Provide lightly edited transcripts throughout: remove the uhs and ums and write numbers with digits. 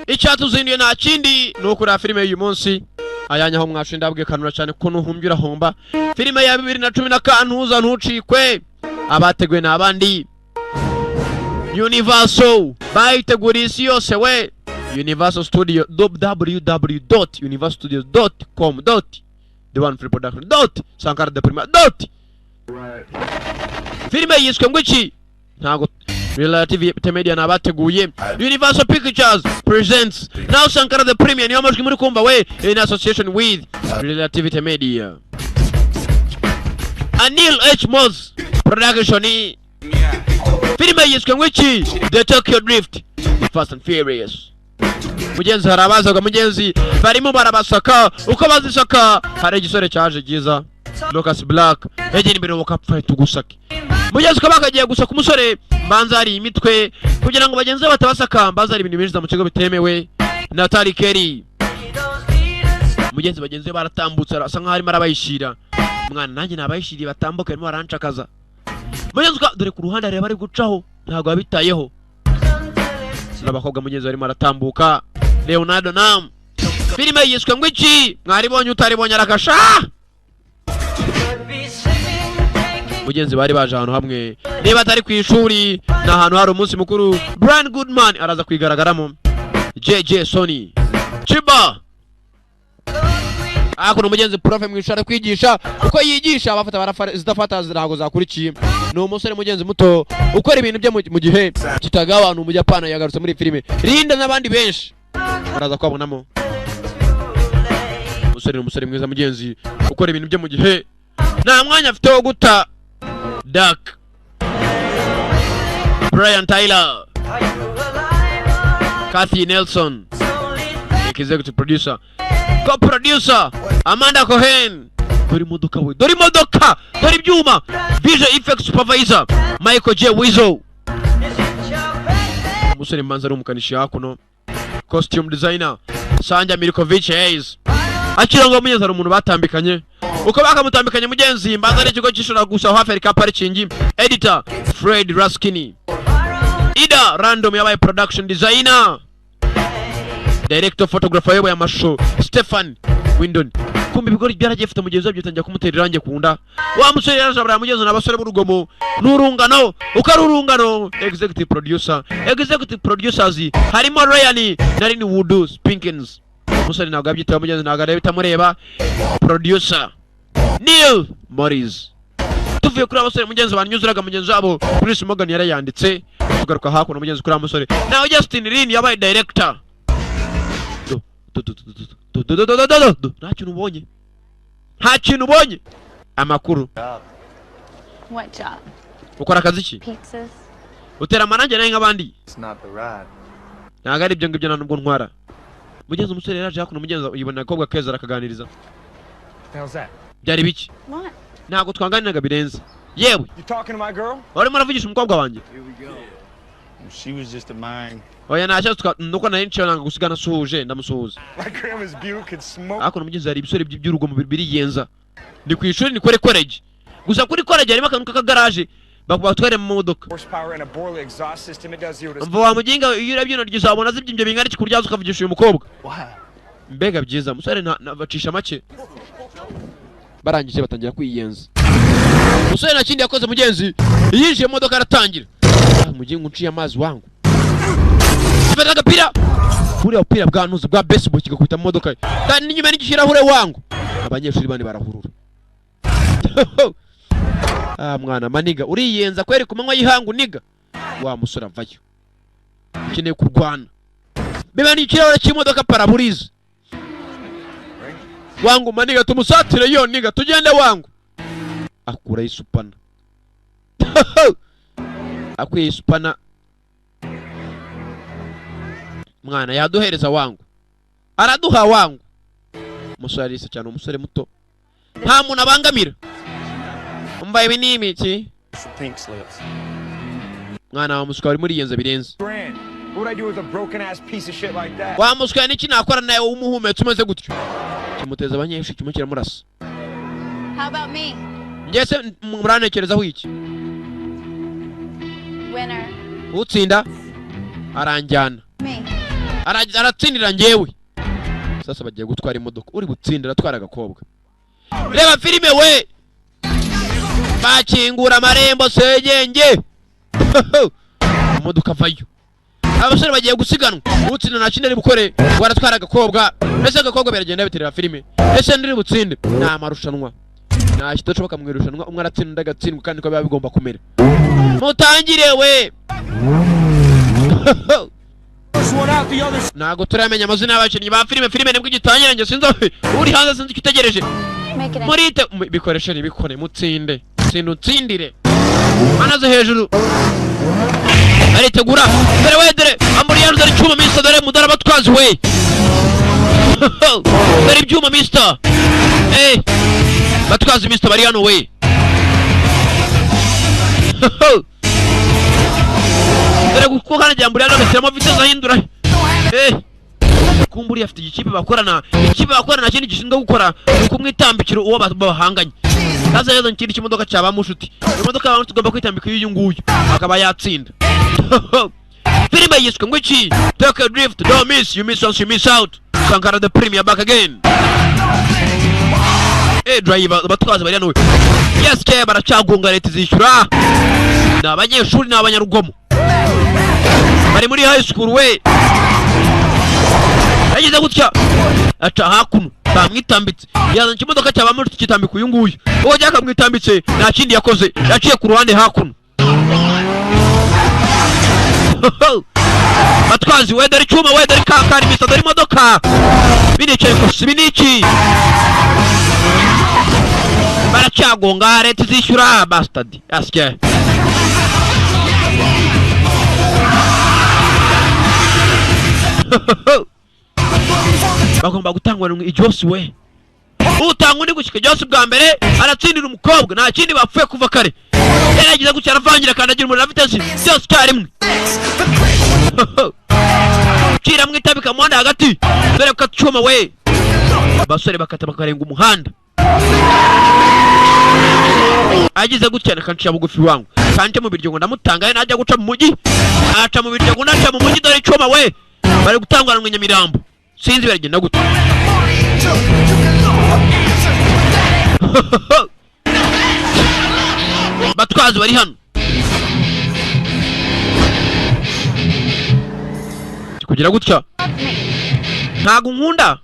icyatuzinduye nta kindi ni ukuri filime y'uyu munsi ayanyaho mwashinda abwe kanura cyane ko nuhumbira homba filime ya 2010 ntuza ntucikwe abateguye n'abandi Universal bayiteguriye isi yose we Universal Studio www.universalstudios.com. The one free production. Sankara the Prima. Filime yiswe ngwiki ntago Relative Media nabateguye Universal Pictures presents now Sankara the Premium niyo amajwi muri kumva we in association with Relative Media. Anil H. Moss production. Filime yiswe ngwiki The Tokyo Drift Fast and Furious. Mugenzi harabazaga mugenzi barimo barabasaka uko bazisaka hari igisore cyaje giza Lucas Black egeni imbere bakapfa tugusake mugenzi ko bakagiye gusa ku musore mbanza ari imitwe kugira ngo bagenzi batabasaka mbanza ari ibintu binjiza mu kigo bitemewe Natali Kelly mugenzi bagenzi baratambutse asa nkaho arimo arabayishira mwana nanjye nabayishiriye batambuka barimo barancakaza mugenzi dore ku ruhande areba ari gucaho ntago abitayeho n'abakobwa mugenzi barimo aratambuka Leonardo Nam filime yiswe ngwiki mwaribonye utaribonye arakasha mugenzi bari baje ahantu hamwe niba atari ku ishuri n'ahantu hari umunsi mukuru Brian Goodman araza kwigaragaramo JJ Sony Chiba akuno mugenzi profe mwishara kwigisha uko yigisha abafata zidafata zirago zakurikiye no umusore mugenzi muto ukora ibintu bye mu gihe kitagawa abantu mu Japan yagarutse muri filime Linda n'abandi benshi araza kwabonamo umusore mwiza mugenzi ukora ibintu bye mu gihe nta mwanya afite wo guta Duck Brian Tyler Kathy Nelson executive producer co-producer Amanda Cohen dori modoka dori ibyuma visual effects supervisor Michael J. Wizo umusore mbanza ari umukanishi hakuno costume designer Sanja Milkovic Hayes akirongo mugenzi ari umuntu batambikanye uko bakamutambikanye mugenzi mbanza ari ikigo cyishura gusa hafi Africa parking editor Fred Raskini Ida Random yabaye production designer director photographer yabaye amasho Stefan Windon kumbi bigori byaragiye fite mugenzi wabyo tangira kumutera irange kunda wa musore yarajabara mugenzi n'abasore b'urugomo n'urungano ukarurungano executive producers harimo Ryan Narini Wood Spinkins musore ntabwo yabyitaho mugenzi ntabwo areba bitamureba producer Neil Morris tuvuye kuri abasore mugenzi banyuzuraga mugenzi wabo Chris Morgan yarayanditse tugaruka hakuno mugenzi kuri abasore naho Justin Lin yabaye director nta kintu ubonye amakuru What job? ukora akazi ki Pizzas. utera amanange naye nk'abandi ntabwo ari ibyo ngibyo nta nubwo ntwara mugenzi umusore yaraje hakuno mugenzi uyibona akobwa keza arakaganiriza byari biki ntabwo twanganiraga birenze yewe warimo uravugisha umukobwa wanjye oya ntacyo nuko nari nciye nanga gusigana suhuje ndamusuhuza hakuno mugenzi hari ibisore by'urugomo biriyenza ndi ku ishuri ni college gusa kuri college harimo akantu k'akagaraje batware mu modoka mva wa muginga iyo urebye ino ryizabona zibyimbye bingana iki kuryaza ukavugisha uyu mukobwa mbega byiza musore bacisha make barangije batangira kwiyenza musore nta kindi yakoze mugenzi yinjiye mu modoka aratangira muginga unciye amazi wangu fata agapira buriya upira bwanuze bwa baseball kigakubita mu modoka kandi n'inyuma n'ikirahure wangu abanyeshuri bane barahurura mwana maniga uriyenza kweri ku manywa y'ihangu niga wa musore avayo ukeneye kurwana biba n'ikirahure cy'imodoka paraburize wangu maniga tumusatire yo niga tugende wangu akura isupana akwiye isupana mwana yaduhereza wangu araduha wangu musore arisa cyane umusore muto nta muntu abangamira umbaye binimi iki mwana wa muswa ari muri yenza birenze wa muswa niki nakora naye umuhumetse umeze gutyo kimuteza abanyeshuri kimwe kiramurasa ngese muranekerezaho iki utsinda aranjyana aratsindira njyewe. Sasa bagiye gutwara imodoka, uri gutsindira atwara agakobwa. Reba filime we. Bakingura amarembo segenge. Imodoka vayo. Abasore bagiye gusiganwa. Utsinda nta kindi ari bukore, waratwara agakobwa. Ese agakobwa biragenda biterera filime. Ese ndiri butsinde. Nta marushanwa. Nta kitoshoboka mu irushanwa, umwe aratsinda agatsindwa kandi ko biba bigomba kumera. Mutangire we. Nago turamenya amazina y'abakinnyi ba filime nibwo gitangira nge sinzo uri hanze sinzi kitegereje. Murite bikoresha bikore mutsinde. Utsindire. Anaze hejuru. Aritegura. Dore wedere amburi yaruze icyuma Mr. Dore mudara batwazi we. Dore ibyuma Mr. Batwazi Mr. bari hano we. Dore gukokana jamburi yaruze tiramo vitesse ahindura. Kumburi afite ikipe bakorana kindi gishinzwe gukora kumwitambikira uwo bahanganye. Kaza yazo nkiri kimodoka cyaba mushuti. Imodoka abantu tugomba kwitambika uyu nguyu akaba yatsinda. Filime yiswe ngwiki Tokyo Drift, don't miss, you miss once you miss out. Sankara the Premier back again. Driver batwaza bari hano. Yes ke baracagunga leta zishyura. N'abanyeshuri n'abanyarugomo. Bari muri high school we. Yagize gutya aca hakuno bamwitambitse yazanye imodoka cyaba muri kitambika uyu nguyu uwo jyaka mwitambitse nta kindi yakoze yaciye ku ruhande hakuno. Batwazi we dore cyuma we dore kakari Mr. Dore imodoka binicaye ko biniki baracyagonga leta zishyura bastard asike. Bagomba gutangwa ijose we. Utangwa ni gushika ijose bwa mbere aratsindira umukobwa nta kindi bapfuye kuva kare. Yaragize gucyara vangira kandagira umuriro vitesse byose cyarimwe. Kira mwitabika muhanda hagati dore ko cyuma we. Basore bakata bakarenga umuhanda. Agize gucyana kanci bugufi wangu. Kanje mu biryo ngo ndamutanga najya guca mu mujyi. Aca mu biryo ngo naca mu mujyi dore cyuma we. Bari gutangwa na Nyamirambo. Sinzi biragenda gute. Batwazi bari hano. Kugira gutya. Ntago nkunda.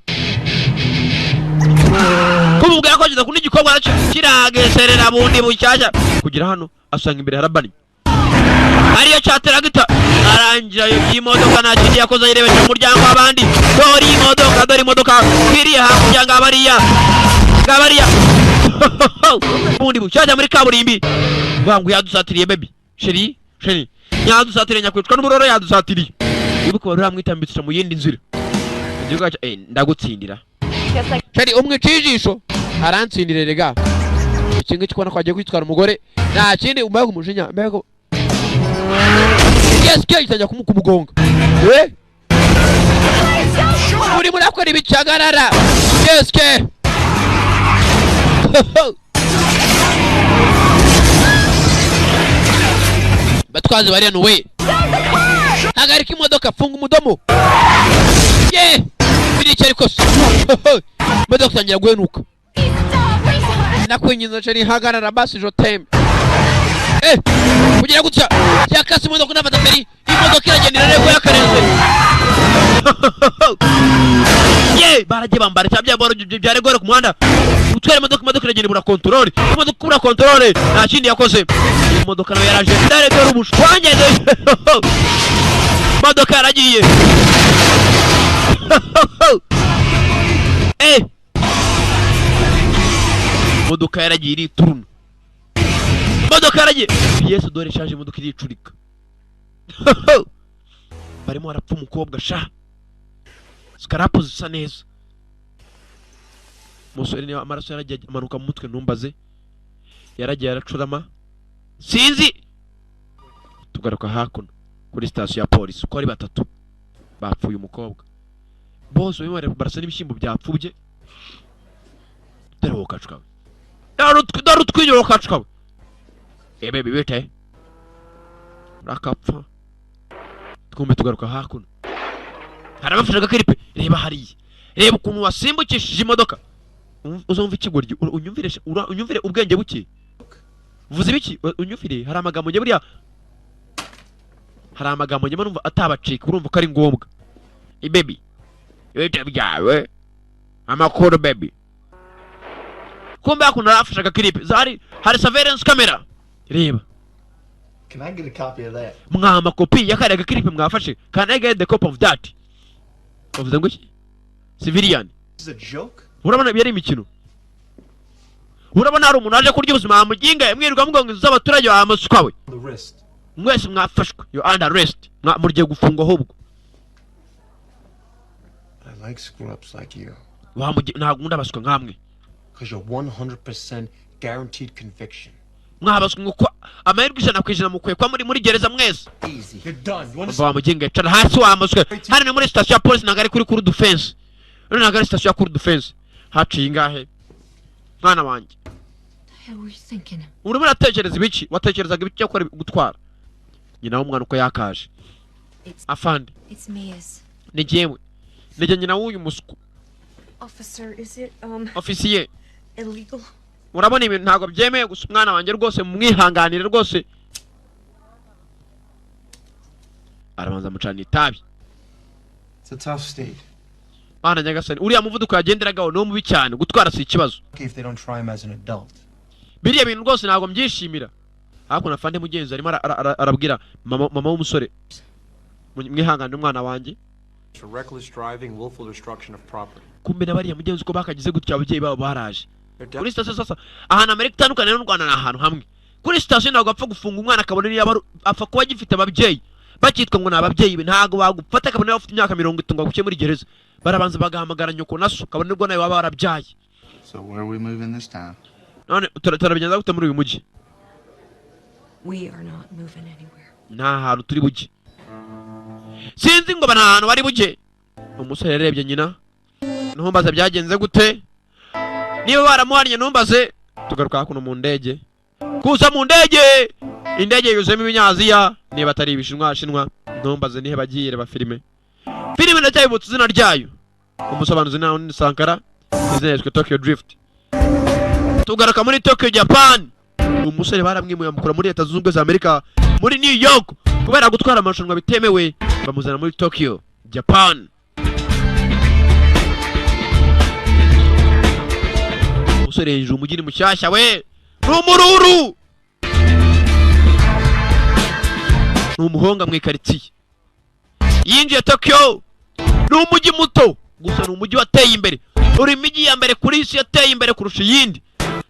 Kumubwira ko ageze kundi gikorwa araca kirageserera bundi bucyashya. Kugira hano asanga imbere harabani. Ariyo cyatera gita arangira y'imodoka nta kindi yakoze yirebesha mu muryango abandi. Dore imodoka kwiriye hakurya ngabariya bundi bucyajya muri kaburimbi bangu yadusatiriye baby sheri yadusatiriye nyakwicwa n'uburoro yadusatiriye ibuko bari ramwitambitse mu yindi nzira igihugu ndagutsindira sheri umwe cijisho arantsindire rega ikinga kikona kwagiye kwitwara umugore nta kindi umbaye kumujinya mbego yes ke itajya kumugonga muri murakora ibicagarara yes ke batwazi bari hano we. Hagarika imodoka funga umudomo birica ariko imodoka itangira guhenuka nakwinjiza ceri hagarara basi jotem kugira gutya yakase imodoka nafata feri imodoka iragendera rego yakarenze baragiye bambara cyabya boro byare gore ku muhanda utwere imodoka iragenda bura control imodoka bura control nta kindi yakoze imodoka nayo yaraje dare dore ubushwanye imodoka yaragiye imodoka yaragiye irituruna imodoka yaragiye yesu dore shaje imodoka iricurika barimo barapfa umukobwa sha skarapu zisa neza musore ni amaraso yaragiye amanuka mu mutwe ntumbaze yaragiye aracurama sinzi tugaruka hakuno kuri station ya police uko ari batatu bapfuye umukobwa bose bimwe barasa n'ibishyimbo byapfubye dore wokacuka dore utwinyo wokacuka baby bite rakapfa twumve tugaruka hakuno harabafashe agakiripe reba hariya reba ukuntu wasimbukishije imodoka uzumva ikigoryi unyumvire ubwenge buke vuze ibiki unyumvire hari amagambo nge buriya hari amagambo nge numva atabacika urumva ko ari ngombwa baby ibyo byawe amakuru baby kumbe hakuno arafashe agakiripe hari surveillance camera reba. Can I get a copy of that? Mwama kopi yakari agakiripe mwafashe. Can I get the copy of that? Of the nguki? Civilian. This is a joke? Urabona byari imikino. Urabona hari umuntu aje kurya ubuzima amuginga mwirirwa mugongo z'abaturage bamusukwawe. The wrist. Mwese mwafashwe. You under arrest. Murye gufungwa hobwo. I like screw-ups like you. Ntagunda basukwa nkamwe. Because you're 100% guaranteed conviction. Mwabaswe nguko amahirwe 100% mukwekwa muri gereza mwese. Easy. You're done. You understand? Bamuginga cara hasi wamuswe. Hari ni muri station ya police nagari kuri cour defense. None nagari station ya cour defense. Haciye ingahe? Mwana wanje. What were you thinking? Urimo uratekereza ibiki? Watekerezaga ibiki cyo gutwara? Nyina w'umwana uko yakaje. Afande. It's Mia's. Ni jewe. Nije nyina w'uyu musku. Officer, is it Officier. illegal? Urabona ibintu ntago byemeye gusa umwana wanje rwose mwihanganire rwose. Arabanza mucana itabi. It's a tough state. Bana nyagasani uriya muvuduko yagenderagaho no mubi cyane gutwara si ikibazo. If they don't try him as an adult. Biriya bintu rwose ntago mbyishimira. Hako nafande mugenzi arimo arabwira mama w'umusore. Mwihanganire umwana wanje. Reckless driving, willful destruction of property. Kumbe nabariya mugenzi ko bakagize gutya ababyeyi babo baraje. Kuri station sasa ahantu Amerika itandukanye n'u Rwanda n'ahantu hamwe. Kuri station ntabwo apfa gufunga umwana akabona niyo apfa kuba gifite ababyeyi. Bakitwa ngo nababyeyi be ntago bagufata akabona bafite imyaka 30 ngo guke muri gereza. Barabanza bagahamagara nyoko naso kabone rwo nayo baba barabyaye. So where are we moving this time? None turabigenza gute muri uyu mujyi? We are not moving anywhere. Nta hantu turi bujye. Sinzi ngo bana ahantu bari bujye. Umusore yarebye nyina. Ntumbaze byagenze gute? Niba baramuhanye ntumbaze tugaruka kuno mu ndege. Kuza mu ndege. Indege yuzemo ibinyaziya niba atari ibishinwa ntumbaze nihe bagiye reba filime. Filime ndacyayibutse izina ryayo. Umusobanuzi ni Sankara. Izeshwe Tokyo Drift. Tugaruka muri Tokyo Japan. Umusore baramwimuye amukura muri Leta Zunze Ubumwe za Amerika muri New York kubera gutwara amarushanwa bitemewe bamuzana muri Tokyo Japan. Umusore hejuru umugini mushyashya we n'umururu n'umuhonga mu ikaritsiye yinjiye Tokyo n'umujyi muto gusa n'umujyi wateye imbere uri imijyi ya mbere kuri isi yateye imbere kurusha iyindi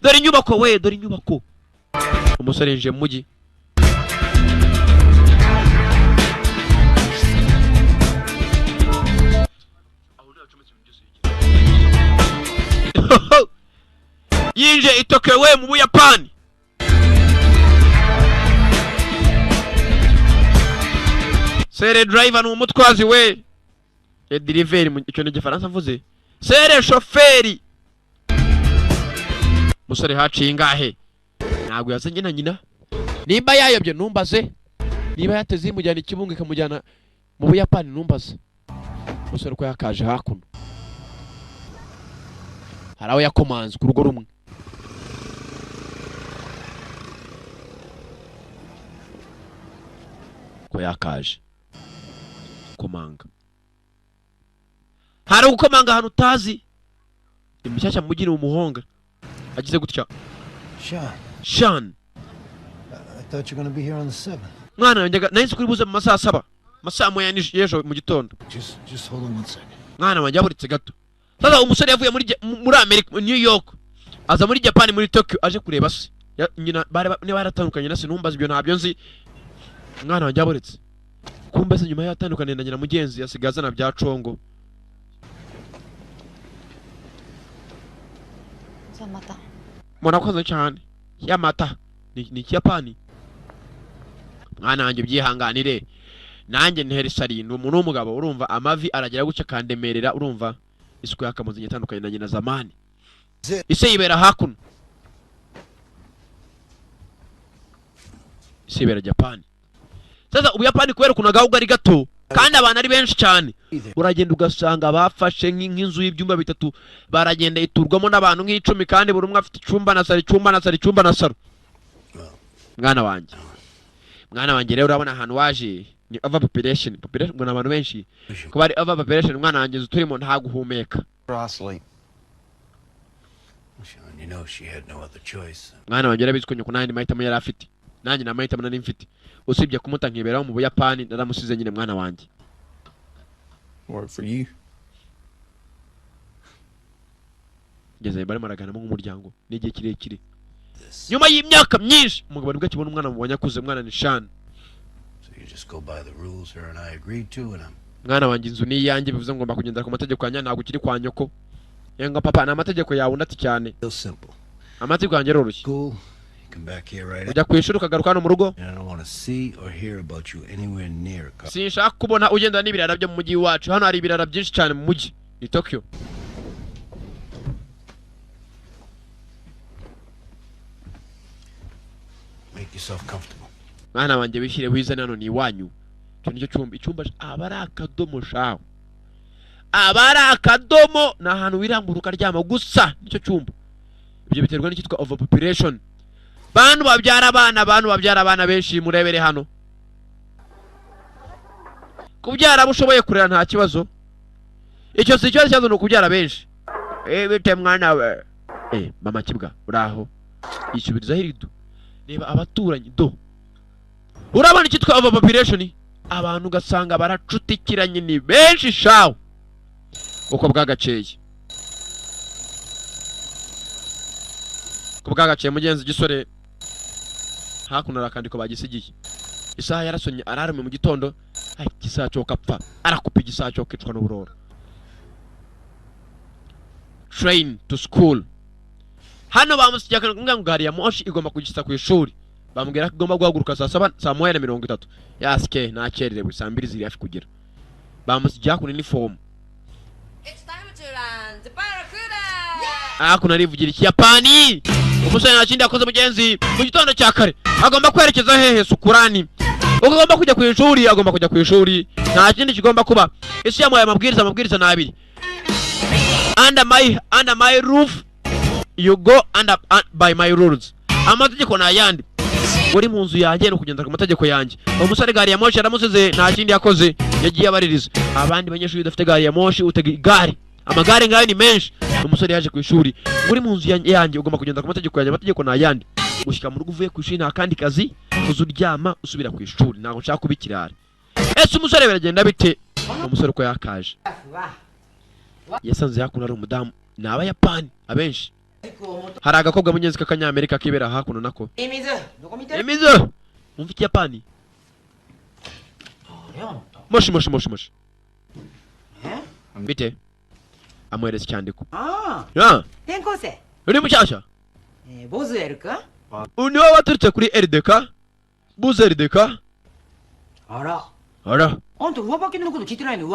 dore inyubako we dore inyubako umusore yinjiye mu mujyi yinjiye i Tokyo we mu Buyapani sere driver ni umutwazi we delivery mu icyo ni Gifaransa mvuze sere shoferi musore haciye ingahe ntabwo yazanye na nyina nimba yayobye numbaze niba yateze imujyana ikibunga ikamujyana mu Buyapani numbaze musore ko yakaje hakuno haraho yakomanze ku rugo rumwe ko yakaje komanga hari ukomanga ahantu utazi imishyashya mugire umuhonga agize gutya Sean I thought you're going to be here on the 7th. Mwana wanjye nahise kuri buze mu masaha 7 masaha moya n'ejo mu gitondo Just hold on one second. mwana wanjye aburitse gato sasa umusore yavuye muri Amerika New York aza muri Japan muri Tokyo aje kureba se nyina ne baratandukanye na se numbaza ibyo ntabyo nzi mwana wanjye aburitse kumbe se nyuma yatandukanye na nyina mugenzi yasigaza na bya congo Yamata. Murakoze cyane Yamata ni Kiyapani mwana wanjye byihanganire nanjye nteri sarindwe umuntu w'umugabo urumva amavi aragira guca kandemerera urumva isuku yakamuze nyitandukanye na nyina zamani ise yibera hakuno ise yibera Japan sasa Ubuyapani kubera kunagaho gari gato kandi abantu ari benshi cyane uragenda ugasanga bafashe nk'inzu y'ibyumba bitatu baragenda iturwamo n'abantu nk'icumi kandi buri umwe afite icyumba na saro mwana wanjye rero urabona ahantu waje ni over population ngo n'abantu benshi kuba ari over population mwana wanjye turimo nta guhumeka You know she had no other choice. mwana wanjye yarabizwe nyoko nandi mahitamo yari afite nanjye na mahitamo nari mfite usibye kumuta nkiberaho mu Buyapani naramusize nyine mwana wanjye Work for you. ngeze bari maraganamo nk'umuryango n'igihe kirekire nyuma y'imyaka myinshi umugabo nibwo akibona umwana mubonye akuze mwana ni Shan. So you just go by the rules her and I agreed to, and I'm mwana wanjye inzu ni yanjye bivuze ngomba kugendera ku mategeko yanjye ntabwo kiri kwa nyoko yenga papa na amategeko yawe ndati cyane real simple. amategeko yanjye roroshye School, you come back here right ujya kwishuri ukagaruka hano mu rugo and I don't want to see or hear about you anywhere near. sinshaka kubona ugenda n'ibirara byo mu mujyi wacu hano hari ibirara byinshi cyane mu mujyi ni Tokyo Make yourself comfortable. mwana wanjye wishyire wizane hano ni iwanyu icyo nicyo cyumba icyumba aba ari akadomo shawe aba ari akadomo ni ahantu wirambura ukaryama gusa nicyo cyumba ibyo biterwa n'icyitwa overpopulation bantu babyara abana benshi murebere hano kubyara abo ushoboye kurera nta kibazo icyo si ikibazo ni ukubyara benshi bite mwana we mama kibwa uraho yisubirizaho irido reba abaturanyi do urabona icyitwa overpopulation abantu ugasanga baracutikiranye ni benshi shawe uko bwagaceye mugenzi gisore hakuno arakandiko bagisigiye isaha yarasonye ararume mu gitondo igisaha cyo kapfa arakupa igisaha cyo kicwa n'uburoro train to school hano bamusijya kanunga ngo gari ya moshi igomba kugisa ku ishuri bamubwira ko igomba guhaguruka saa 7:30 yaske nakererewe saa 2 ziri hafi kugira bamusijya ku uniform hakuno arivugira ikiyapani umusore nakindi yakoze mugenzi mu gitondo cya kare agomba kwerekeza hehe sukurani ugomba kujya ku ishuri agomba kujya ku ishuri nta kindi kigomba kuba isi yamuhaye amabwiriza nabiri under my roof you go by my rules amategeko nayandi uri mu nzu yanjye no kugendera ku mategeko yanjye umusore gari ya moshi aramusize nta kindi yakoze yagiye abaririza abandi banyeshuri dafite gari ya moshi utega igare amagare ngayo ni menshi umusore yaje ku ishuri uri mu nzu yanjye ugomba kugendera ku mategeko yanjye amategeko nayandi gushyika mu rugo uvuye ku ishuri nta kandi kazi uzuryama usubira ku ishuri ntabwo nshaka kubikirara ese umusore biragenda bite umusore uko yakaje yasanze hakuno ari umudamu ni abayapani abenshi hari agakobwa mugenzi k'akanyamerika kibera hakuno nako imizo umva ikiyapani moshi bite amuhereza icyandiko uri mushyashya niwe waturutse kuri RDK buze RDK ara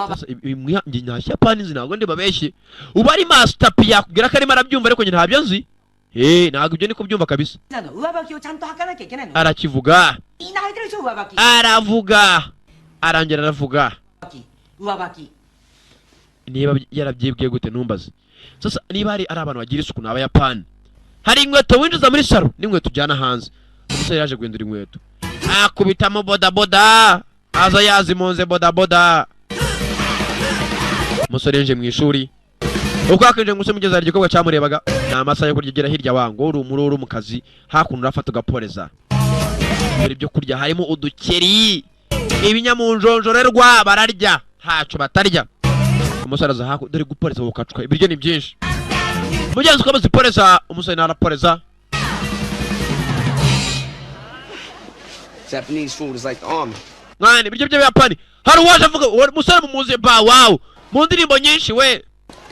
sasa njye nyashyapani nzi ntabwo ndi babeshye uba ari master P yakubwira ko arimo arabyumva ariko njye ntabyo nzi ntabwo ibyo niko byumva kabisa arakivuga arangira aravuga niba yarabyibwiye gute ntumbaze sasa niba ari abantu bagira isuku ni abayapani hari inkweto winjiza muri saro n'inkweto ujyana hanze umusore yaje guhindura inkweto akubitamo bodaboda aza yazimunze bodaboda umusore yinjiye mu ishuri uko akinjiye ngo mugeze hari igikorwa cyamurebaga ni amasaha yo kurya hirya wango uri umururu mu kazi hakuno urafata ugaporeza ibyo kurya harimo udukeri ibinyamunjonjorerwa bararya hacu batarya umusore aza hakuno dore guporeza ukacuka ibiryo ni byinshi mugenzi uko baziporeza umusore naraporeza Japanese food is like the army. Mwana ibiryo by'Abayapani hari uwaje avuga umusore mumuze ba wow mu ndirimbo nyinshi we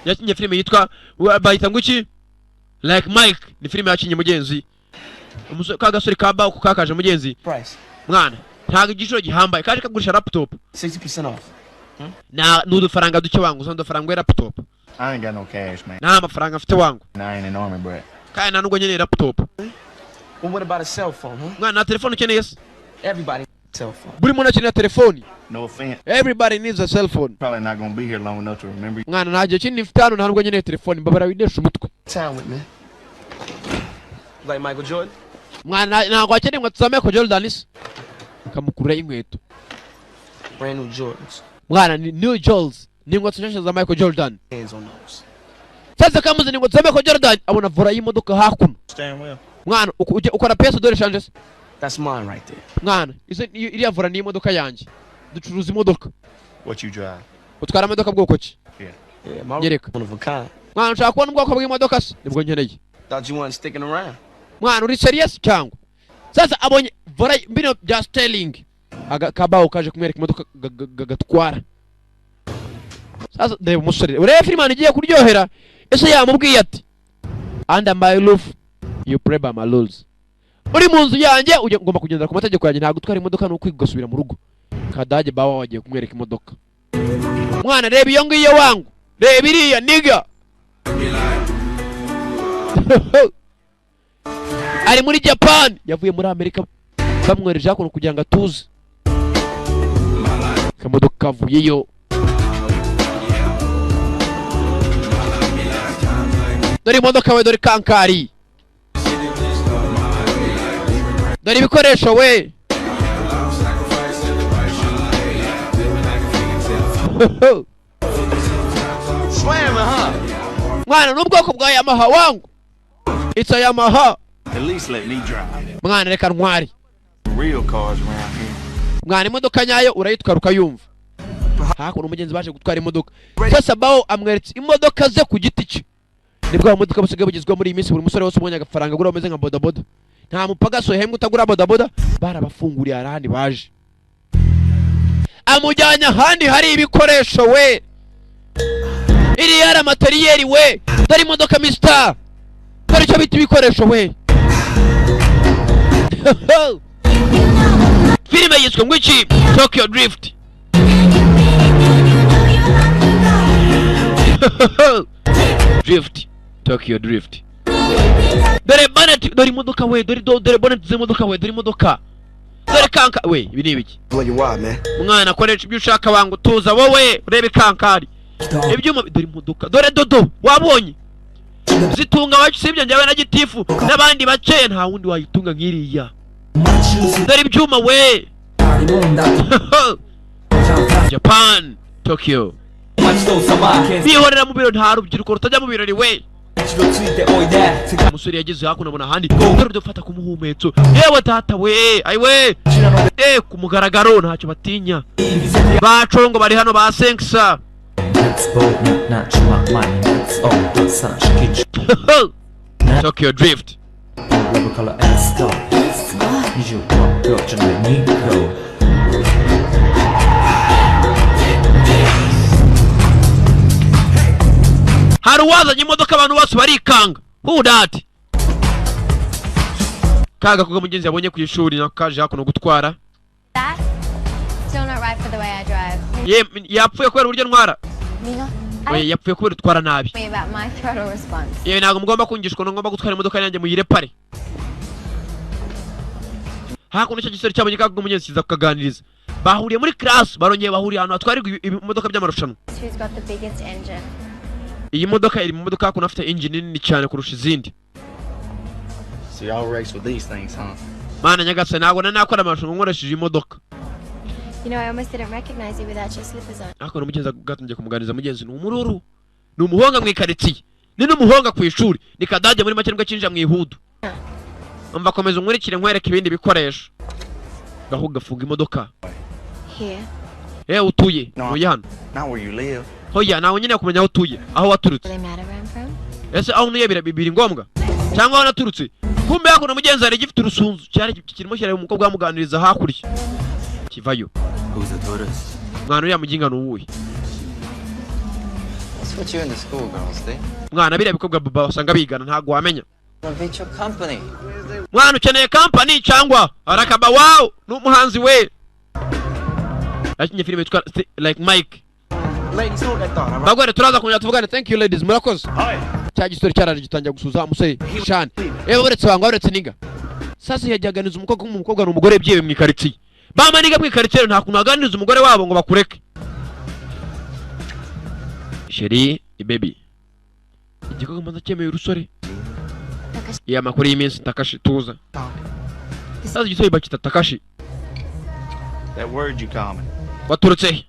yakinye filime yitwa bayita nguki like Mike ni filime yakinye mugenzi umusore kagasore kamba uko kakaje mugenzi mwana ntago igiciro gihambaye kaje kagurisha laptop 60% off. na n'udufaranga duke wangu zo ndufaranga laptop I ain't got no cash, man. na amafaranga afite wangu I ain't an army brat. kandi nta nubwo nyene laptop Well, what about a cell phone, huh? mwana na telefone ukeneye se Everybody. Cell phone. buri muntu akenera telefoni. No offense. Everybody needs a cell phone. Probably not gonna be here long enough to remember you. Mwana nta gihe kinini mfite hano, nta nubwo nkeneye telefoni, mbabara widesha umutwe. Time with me. Like Michael Jordan? Mwana ntabwo akeneye ngo tuzame ko Jordan isa. Kamukurura inkweto. Brand new Jordans. Mwana ni New Jordans. Ni ngo tuzashye za Michael Jordan. Hands on those. Sasa kamuze ni ngo tuzame ko Jordan abona vora y'imodoka hakuno. Stand well. Mwana ukora pesa dore changes. That's mine right there. Mwana iriya vora ni imodoka yanjye. Ducuruza imodoka. What you drive? Utwara imodoka bwoko ki? Yeah, my Yereka. one of a kind. Mwana ushaka kubona ubwoko bw'imodoka se? Nibwo nkeneye. Thought you weren't sticking around. Mwana uri serious cyangwa? Sasa abonye vora bino bya Sterling. Kabao kaje kumwereka imodoka gatwara. Sasa ndeba umusore. Urebe filime igiye kuryohera. Ese yamubwiye ati under my roof you play by my rules. Uri mu nzu yanjye ugomba kugendera ku mategeko yanjye, nta gutwara imodoka no kwigasubira mu rugo. Kadage bawa wagiye kumwereka imodoka. Mwana reba iyo ngiyo wangu. Reba iriya niga. Ari muri Japan, yavuye muri Amerika bamwereje hakuno kugira ngo atuze. Kamodoka kavuyeyo. Dore imodoka we, dore kankari. Dore ibikoresho we. Mwana n'ubwoko bwa Yamaha wangu. It's a Yamaha. At least let me drive. Mwana reka ntwari. Real cars around here. Mwana imodoka nyayo urayitwara ukayumva. Hakuno umugenzi baje gutwara imodoka. Sasa bawo amweretse imodoka ze ku giti cye. Nibwo amodoka basigaye bugizwe muri iyi minsi, buri musore wose ubonye agafaranga agura ameze nka bodaboda. Nta mupagaso hemwe utagura bodaboda, barabafunguriye arahandi baje. Amujyanya ahandi hari ibikoresho we. Iri yara materiyeri we. Dore imodoka Mr. Dore cyo bita ibikoresho we. Filime yitwa ngwiki Tokyo Drift. Drift. Tokyo Drift. Dore bonnet, dore imodoka we, dore bonnet z'imodoka we, dore imodoka. Dore kanka we, ibi ni ibiki? Blow you out, man. Mwana koresha ibyo ushaka wangu tuza wowe, urebe kankari. Ibyuma dore imodoka, dore dodo, wabonye? Zitunga wacu sibyo njyawe na gitifu n'abandi baceye nta wundi wayitunga nkiriya. Dore ibyuma we. Japan, Tokyo. Bihorera mu biro nta rubyiruko rutajya mu birori we. Umusore yageze hakuno abona ahandi dore dufata ku muhumetso. Yewe tata we, ayiwe. Ku mugaragaro ntacyo batinya. Bacongo bari hano ba Senksa. Tokyo Drift. Hari uwazanye imodoka abantu bose barikanga. Who that? Kaga kuga mugenzi yabonye ku ishuri nakaje hakuno gutwara. That? Still not right for the way I drive. Yapfuye kubera uburyo ntwara. Mina, Oye yapfuye kubera utwara nabi. me about my throttle response. Yewe ntabwo mugomba kungishwa ngomba gutwara imodoka yanjye muyirepare. Hakuno icyo gisore cyabonye kaga umugenzi kiza kukaganiriza. Bahuriye muri class, barongeye bahuriye ahantu hatwarirwa imodoka by'amarushanwa. Who's got the biggest engine? Iyi modoka iri mu modoka hakuno afite engine nini cyane kurusha izindi. So y'all race with these things, huh? Mana nyagase ntabwo nakora amarushanwa nkoresheje imodoka. You know, I almost didn't recognize you without your slippers on. Hakuno mugenzi gatunje kumuganiriza mugenzi ni umururu. Ni umuhonga mu ikaritsiye. Ni n'umuhonga ku ishuri. Ni kadage muri make nibwo kinjira mu ihudu. Umva komeza umurikire nkwereka ibindi bikoresho. Gahuga funga imodoka. Here. Utuye. No. Utuye hano. Not where you live. Hoya nawe nyine kumenya aho utuye. Aho waturutse. Really matter where I'm from? Ese aho nuye bibiri ngombwa. Cyangwa aho naturutse. Kumbe hakuno mugenzi ari gifite urusunzu. Cyari kirimo cyari umukobwa wamuganiriza hakurya. Kivayo. Who's the tourist? Mwana uriya muginga nuwuhe? That's what you and the school girls did. Mwana biriya bikobwa baba basanga bigana ntago wamenya. Renovate your company. Mwana ukeneye company cyangwa arakaba wow n'umuhanzi we. Akinye filime yitwa like Mike. Ladies, hold that thought, all right? Bagwere turaza kunya tuvugane. Thank you ladies, murakoze. Cya gisore cyaraje gitangira gusuza umusore Shani. Uretse banga uretse ninga. Sasa yajyaganiza umukobwa n'umukobwa n'umugore byewe mu ikaritsiye. bamaniga mwikaritiye nta kuntu aganiriza umugore wabo ngo bakureke. Sheri baby igikorwa mbanza cyemeye urusore ya makuru y'iminsi Takashi tuza sazi gisore bakita Takashi. That word you call me. Waturutse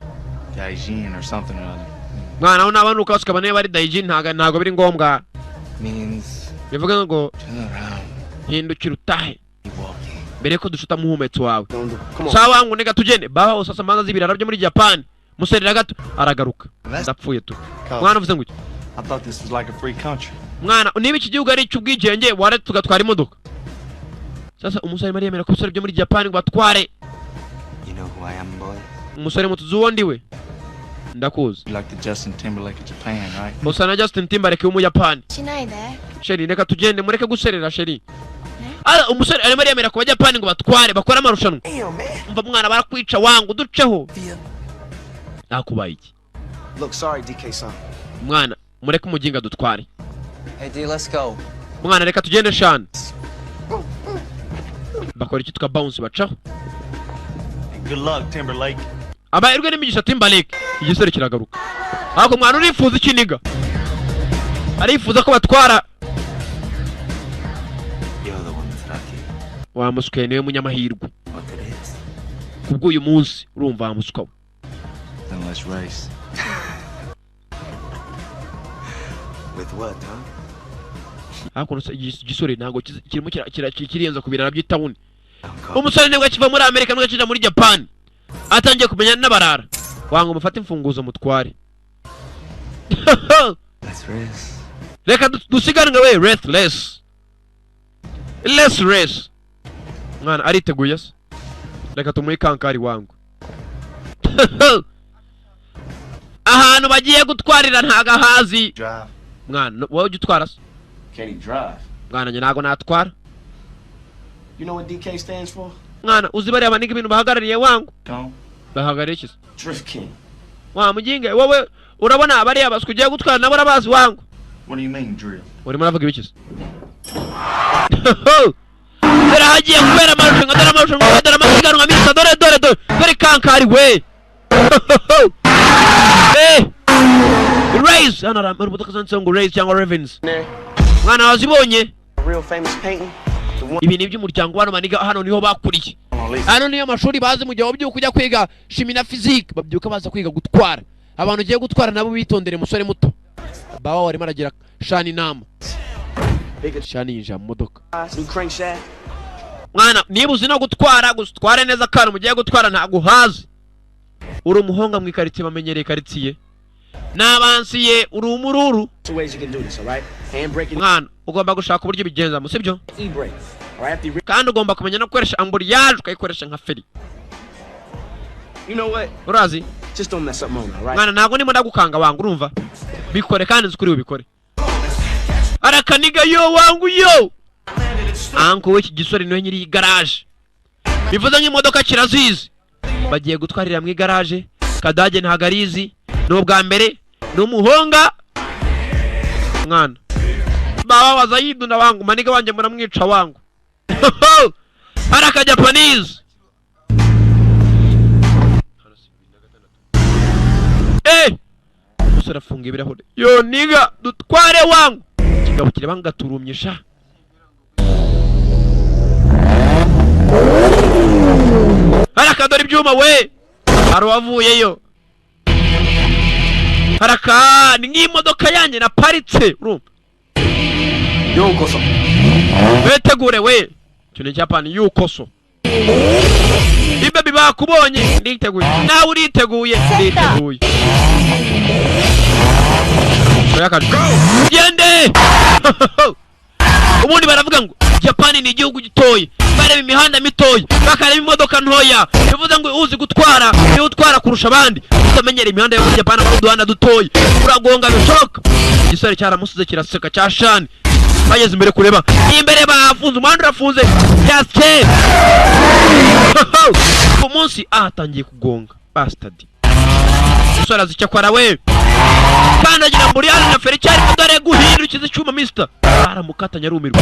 Daijin or something or other. mwana n'abanuka bakaba ne bari Daijin ntago biri ngombwa. Means Bivuga ngo turn around. hindukira utahe Keep walking. mbere ko dushuta muhumetso wawe. Come on. Sawa ngo nega tugende baba usasa manza zibirara byo muri Japan. Muserera gato aragaruka. Ndapfuye tu. Mwana uvuze ngo I thought this was like a free country. mwana niba iki gihugu ari cy'ubwigenge ware tugatwara imodoka. Sasa umusore Mariya yemera ko usore byo muri Japan ngo batware. You know who I am, boy? Umusore mutuzu wondi we. Ndakuzi. You like the Justin Timberlake of Japan, right? Usa na Justin Timberlake wo mu Japan. Shinai there. Sheri reka tugende mureke guserera Sheri. Ala umusore ari Mariya yemera ko Japan ngo batware bakora amarushanwa. Umva mwana barakwica wangu duceho. Akubaye iki? Look, sorry, DK-san. Mwana mureke umuginga dutware. Hey, D, let's go. Mwana reka tugende shani. Bakora iki tuka bounce bacaho. Good luck, Timberlake. Abayirwe n'imigisha Timberlake. Igisore kiragaruka. Ako mwana urifuza ikiniga. Arifuza ko batwara. You're the one that's lucky. Wa musukwe niwe munyamahirwe. What it is? Kubwo uyu munsi urumva wa musukwa. Then let's race. With what, huh? Ako igisore ntago kirimo kiriyenza kubirara by'itawuni. Umusore nibwo akiva muri Amerika nubwo akija muri Japan. Atangiye kumenya n'abarara. Wango mufate imfunguzo mutware. Let's race. Reka dusiganwe we restless. Let's race. Mwana ariteguye se. Reka tumuhe kankari wangu. Ahantu bagiye gutwarira ntagahazi. Drive. Mwana wowe ujye utwara se. Can he drive? Mwana njye ntago natwara. You know what DK stands for? Mwana uzi bariya baniga ibintu bahagarariye wangu. Come. Bahagarariye iki se? Drift King. Wa muginge wowe urabona bariya basi kugiye gutwara nabo rabazi wangu. What do you mean, drill? Urimo uravuga ibiki se? Dore hagiye kubera amarushanwa dore amasiganwa misa dore kankari we. Race hano hari imodoka zanditseho ngo Race cyangwa Ravens. There. Mwana wazibonye? A real famous painting. The one Ibi ni iby'umuryango hano maniga hano niho bakuriye. Hano niyo mashuri bazi mu gihe wabyuka kujya kwiga shimi na physique babyuka baza kwiga gutwara. Abantu ugiye gutwara nabo bitondere musore muto. Baba warimo aragira shani inama. Shani yinjira mu modoka. new crankshaft. Mwana niba uzi no gutware neza kandi mugiye gutwara ntago hazi. Uri umuhonga mu ikaritsiye bamenyereye karitsiye. Nabansiye uri umururu. Two ways you can do this, all right? Handbrake and Mwana ugomba gushaka uburyo bigenza mu sibyo? e-brake. All right, after you Kandi ugomba kumenya no gukoresha amburiyaje ukayikoresha nka feri. You know what? Urazi? Just don't mess up Mona, all right? Mwana ntago ndimo ndagukanga wangu urumva? Bikore kandi nzukuri ubikore. Arakaniga yo wangu yo. Anko we kigisore niwe nyiri garage. Bivuze nk'imodoka kirazizi. Bagiye gutwarira mu garage. Kadage ntagarizi. N'ubwa mbere n'umuhonga. Mwana. Baba bazayiduna wangu maniga wanje muramwica wangu. Araka Japanese. Musore afunga ibirahure. Yo niga dutware wangu. Kigabo kireba ngaturumyisha. Haraka dore ibyuma we. Arawavuyeyo. Haraka ni nk'imodoka yanjye na paritse urumva. Yokoso. Wetegure we. Cyo ni Japan yukoso. Ibe bakubonye nditeguye. Nawe uriteguye nditeguye. Gende. Ubundi baravuga ngo Japan ni igihugu gitoye. Bareba imihanda mitoya, bakareba imodoka ntoya. Bivuze ngo uzi gutwara, ni utwara kurusha abandi. Utamenyera imihanda yo muri Japan ari uduhanda dutoye. Uragonga bishoka. Igisore cyaramusize kiraseka cya shani. Bageze imbere kureba. Imbere bafunze umuhanda urafunze. Yaske. Umunsi atangiye kugonga. Bastard. Igisore azicyakora we. Kandi agira muri yana na feri cyari dore guhindukiza icyuma mister. Aramukatanya rumirwa.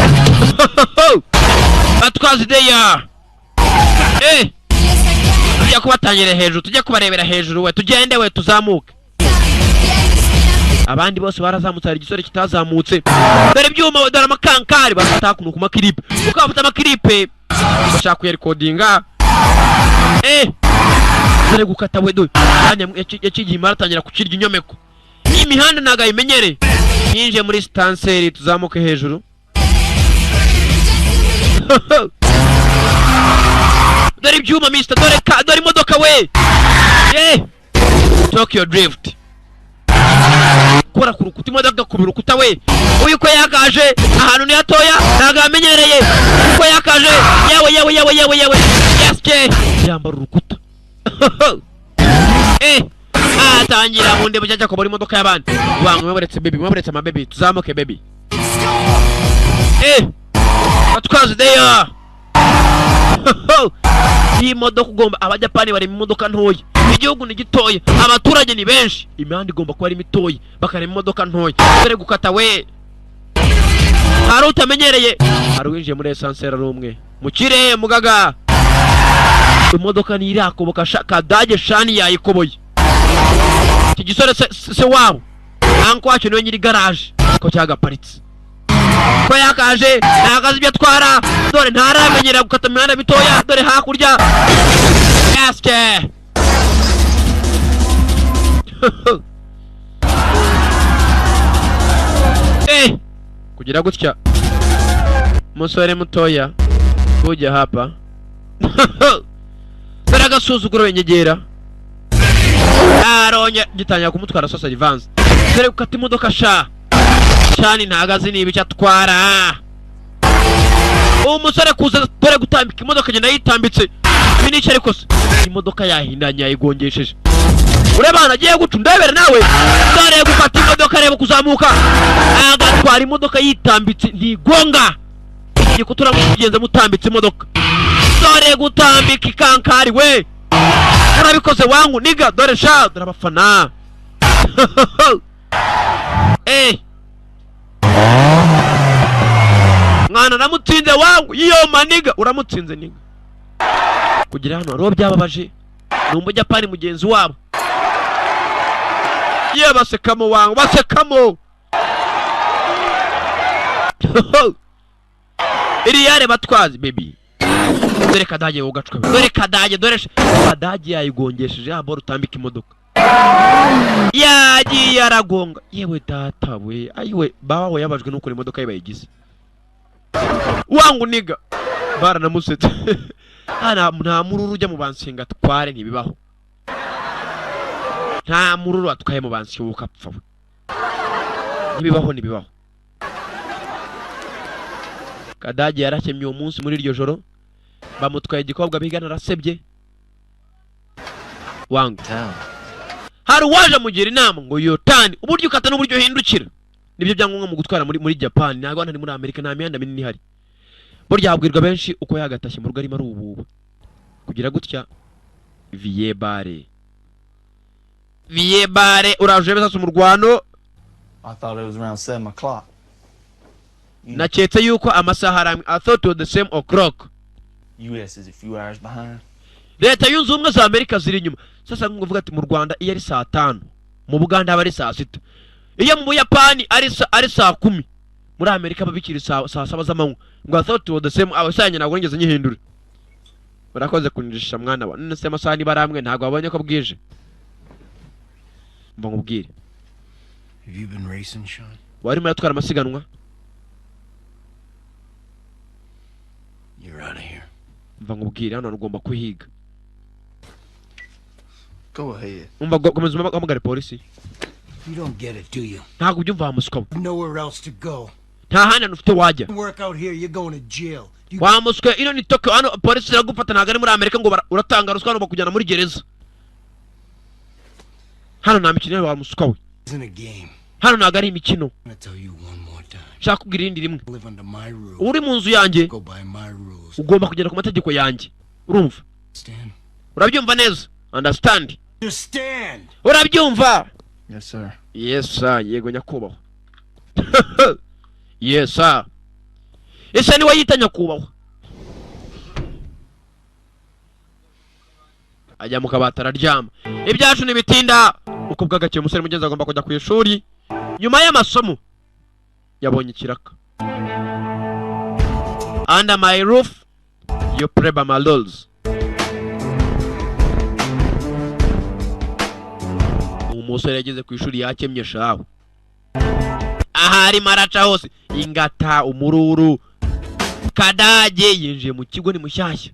Atwazi deya. tujya kubatangire hejuru, tujya kubarebera hejuru we, tugende we tuzamuke. Abandi bose barazamutse, hari igisore kitazamutse. Dore ibyuma, dore amakankari bafata kuno ku makiripe. Ukabafata amakiripe bashaka kuyerekodinga. Dore gukata we do. Yacigiye maratangira kukirya inyomeko. Iyi mihanda naga imenyere. Yinje muri stanseri tuzamuke hejuru. Dore ibyuma mister, dore imodoka we. Tokyo Drift. Kora ku rukuta, imodoka ku rukuta we. Uyu ko yakaje ahantu ni hatoya naga amenyereye. Uko yakaje yewe. Yaske yambara urukuta. Atangira munde bujya ko bari imodoka y'abandi. Wangu mwabaretse baby, mwabaretse ama baby, tuzamuke baby. Atwaze deya. Iyi modoka ugomba, abajapani bari mu modoka ntoya. Igihugu ni gitoya, abaturage ni benshi, imihanda igomba kuba ari mitoya, bakare mu modoka ntoya. Dore gukata we. Hari utamenyereye, hari winjiye muri esansera rumwe. Mukire mugaga. Imodoka ni irakoboka Kadage shani yayikoboye. Iki gisore se wabo. Anko wacu niwe nyiri garage ko cyagaparitse. Ko yakaje nagaze ibyo atwara. Dore ntaramenyera gukata imihanda mitoya. Dore hakurya. Yaske. Kugira gutya. Musore mutoya ujya hapa. Dore agasuzuguro wenyegera. Aronye gitanya kumutwara sosa advance. Dore gukata imodoka shani ntagaze niba icyo atwara. Umusore kuza dore gutambika imodoka genda yitambitse. Finish ariko imodoka yahindanya yigongesheje. Urebana agiye guca ndebere nawe. Dore gukata imodoka reba kuzamuka. Agatwara imodoka yitambitse ntigonga. Igiye kutura mugenze mutambitse imodoka. Dore gutambika ikankari we. Urabikoze wangu niga, dore dore abafana. Mwana namutsinze wangu, iyo maniga uramutsinze niga. Kugira hano ro byababaje. Numbo Japani mugenzi wabo. Basekamo wangu, basekamo. Iri yare batwazi baby. Dore Kadage ugacwe. Dore Kadage, dore Kadage yayigongesheje abo rutambika imodoka. Yagiye yaragonga. Yewe data we, ayiwe bawe yabajwe nuko imodoka yibayigize. Wangu niga. Bara namusetse. Nta mururu ujya mu bansinga tware ntibibaho. Nta mururu atwaye mu bansi ukapfa we. Nibibaho. Kadage yarakemye uwo munsi muri iryo joro. Bamutwaye igikobwa bigana arasebye. Wangu. Hari waje mugira inama ngo yotani uburyo ukata n'uburyo hindukira. Nibyo byangombwa mu gutwara muri Japan, ntago hano muri Amerika nta mihanda minini hari. Burya habwirwa benshi uko yagatashye mu rugo arimo ari ububu. Kugira gutya Vie bare uraje besa mu Rwano. I thought it was around 7 o'clock. Naketse yuko amasaha aramwe. I thought it was the same o'clock. US is a few hours behind. Leta yunze ubumwe za Amerika ziri inyuma. Sasa nguvuga ati mu Rwanda iyo ari saa 5, mu Buganda aba ari saa 6. Iyo mu Buyapani ari saa 10. Muri Amerika babikiri saa 7 z'amanywa. Ngo I thought it was the same. Abasanye ntabwo ngeze nyihindura. Barakoze kunjisha mwana wa. None se amasaha ni baramwe ntabwo babonye ko bwije. Mba ngubwire. Have you been racing, Sean? Wari muri atwara amasiganwa? You're out of here. Mba ngubwire hano ugomba kuhiga. Go ahead. Komeza umugare polisi. You don't get it, do you? Ntabwo byumva hamuswa. Nowhere else to go. Nta hana ufite wajya. Work out here, you're going to jail. Wamuswe ino ni Tokyo hano polisi iragufata ntago ari muri Amerika ngo uratanga ruswa no bakujyana muri gereza. Hano nta mikino wamuswa we. Isn't a game. Hano ntago ari imikino. I'm gonna tell you one more time. Shaka kubwira irindi rimwe. Live under my rules. Uri mu nzu yanjye. Go by my rules. Ugomba kugera ku mategeko yanjye. Urumva? Understand? Urabyumva neza? Understand? Understand. Urabyumva? Yes, sir. Yes sir, yego nyakubahwa. Yes sir. Ese ni wayita nyakubahwa. ajya mu kabati araryama. Ibyacu ntibitinda uko bwagakeye umusore mugenzi agomba kujya ku ishuri nyuma y'amasomo yabonye ikiraka. Under my roof you play by my rules. Umusore yageze ku ishuri yakemye shawe. Ahari maraca hose ingata umururu kadage yinjiye mu kigo ni mushyashya.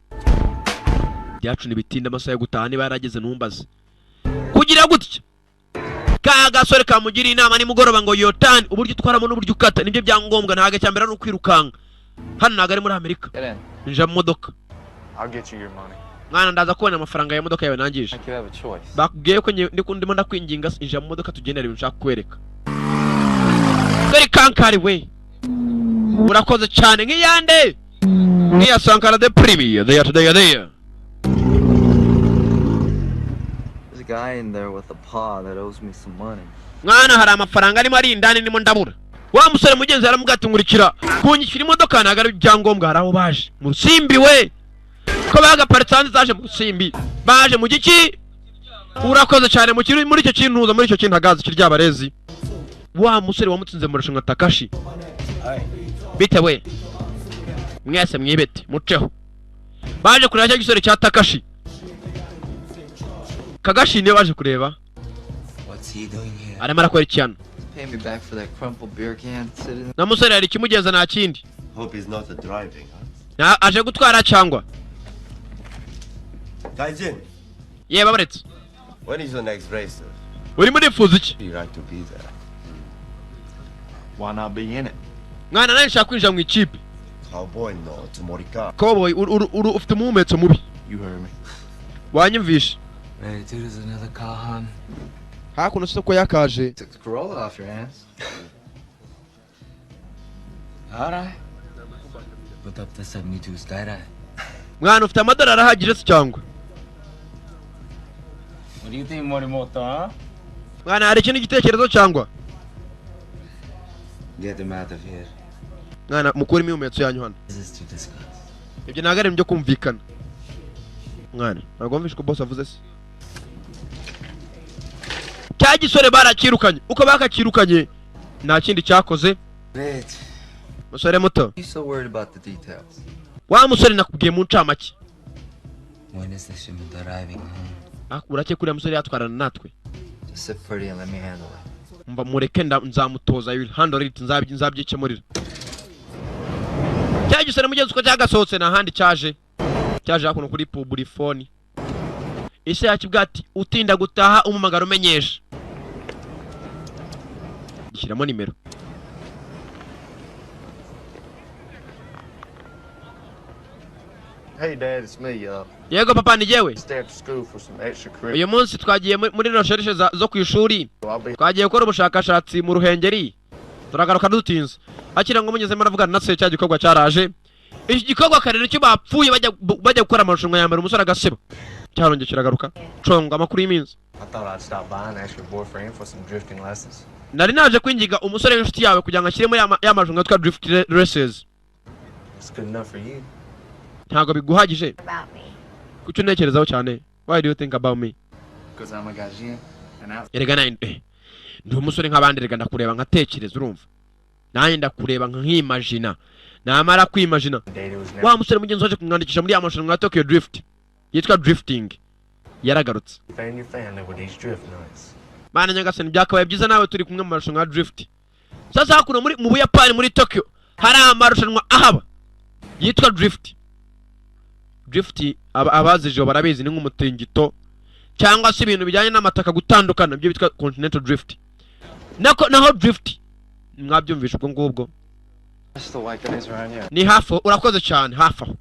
Byacu nibitinda amasaha yo gutaha niba yarageze numbaze. Kugira gutya ka gasore kamugira inama ni mugoroba ngo yotani uburyo utwaramo n'uburyo ukata nibyo byangombwa ntaga cyambera no kwirukanga. Hano naga ari muri Amerika. Nja mu modoka. I'll get you your money. Mwana ndaza kubona amafaranga ya modoka yawe nangije. I could have a choice. Bakubwiye ko ndimo ndakwinginga inja mu modoka tugendera nshaka kwereka. Dore kankari we. Urakoze cyane nk'iyande. Niya Sankara the Premier they are today there. There's a guy in there with a paw that owes me some money. Mwana hari amafaranga arimo ari indani nimo ndabura. Wa musore mugenzi yaramubwatungurikira kunyishyura imodoka nagara byangombwa haraho baje. Musimbi we. Ko bagaparitse hanze zaje mu Simbi. Baje mu giki? Urakoze cyane mu kiri muri icyo kintuza muri icyo kintagazi kiryabarezi. Wa musore wamutsinze mu rushanwa Takashi. Bite we. Mwese mwibete muceho. Baje kureba cyo gisore cya Takashi. Kagashi niwe baje kureba. What's he doing here? Aramara kwera cyane. Pay me back for that crumpled beer can sitting. Na musore yari kimugenza nta kindi. Hope he's not driving, huh? Na aje gutwara cyangwa. Gaijin, Yeba baretse. when is your next race? Uri muri fuza iki? Be right to be there. Why not be in it? Mwana nani nshaka kwinjira mu ikipe. Cowboy no, Tomorika. Cowboy ufite umumetso mubi. You heard me. Wanyumvisha. Hey, dude, there's another car, hon. Hakuno soko yakaje. Took the Corolla off your hands. Alright. Put up the 72 skydive. Mwana ufite amadolari ahagije se cyangwa. What do you think, Morimoto, huh? Mwana hari ikintu gitekerezo cyangwa. Get him out of here. Mwana mukuri imimetso yanyu hano. This is to discuss. Ibyo nagare byo kumvikana. Mwana ntabwo mvishe ko boss avuze se. Cya gisore barakirukanye uko bakakirukanye nta kindi cyakoze. Wait. Musore muto. You so worried about the details. Wa musore nakubwiye mu ncamake. When is the shipment arriving home? Urake kuri musore yatwarana natwe. Just sit pretty and let me handle it. Mba mureke nzamutoza you handle it nzabyikemurira. Cya gisore mugenzi ko cyagasohotse na handi cyaje hakuno kuri publifone. Ise yakibwati utinda gutaha umumagaro umenyesha. Gishyiramo nimero. Hey, Dad, it's me. Yego papa ni jewe. Stay after school for some extra credit. Uyu munsi twagiye muri recherche zo ku ishuri. Twagiye gukora ubushakashatsi mu Ruhengeri. Turagaruka dutinze. Akira ngo munyeze maravugana na se cya gikorwa cyaraje. Iki gikorwa karere cyo bapfuye bajya gukora amarushanwa yambara umusore agasiba. Cyaronge kiragaruka. Conga amakuru y'iminsi. I thought I'd stop by and ask your boyfriend for some drifting lessons. Nari naje kwingiga umusore w'inshuti yawe kugira ngo ashyiremo y'amajunga twa drift races. It's good enough for you. Ntago biguhagije. About me. Kucyo ntekerezaho cyane. Why do you think about me? Because I'm a gaijin and I... Erega ninde. Ndi umusore nk'abandi rega ndakureba nkatekereza urumva. Nanjye ndakureba nk'imagina. Namara kwimagina. Wa musore mugenzi waje kumwandikisha muri amarushanwa ya Tokyo Drift. Yitwa drifting. Yaragarutse. Fan your family with these drift nuts. Bana nyagasani byakabaye byiza nawe turi kumwe mu marushanwa ya drift. Sasa hakuno mu Buyapani muri Tokyo hari amarushanwa ahaba. Yitwa drift. Drift abazije barabizi ni nk'umutingito cyangwa se ibintu bijyanye n'amataka gutandukana byo bitwa continental drift. Naho drift mwabyumvisha ubwo ngubwo. That's the white guys around here. Ni hafi urakoze cyane hafi aho.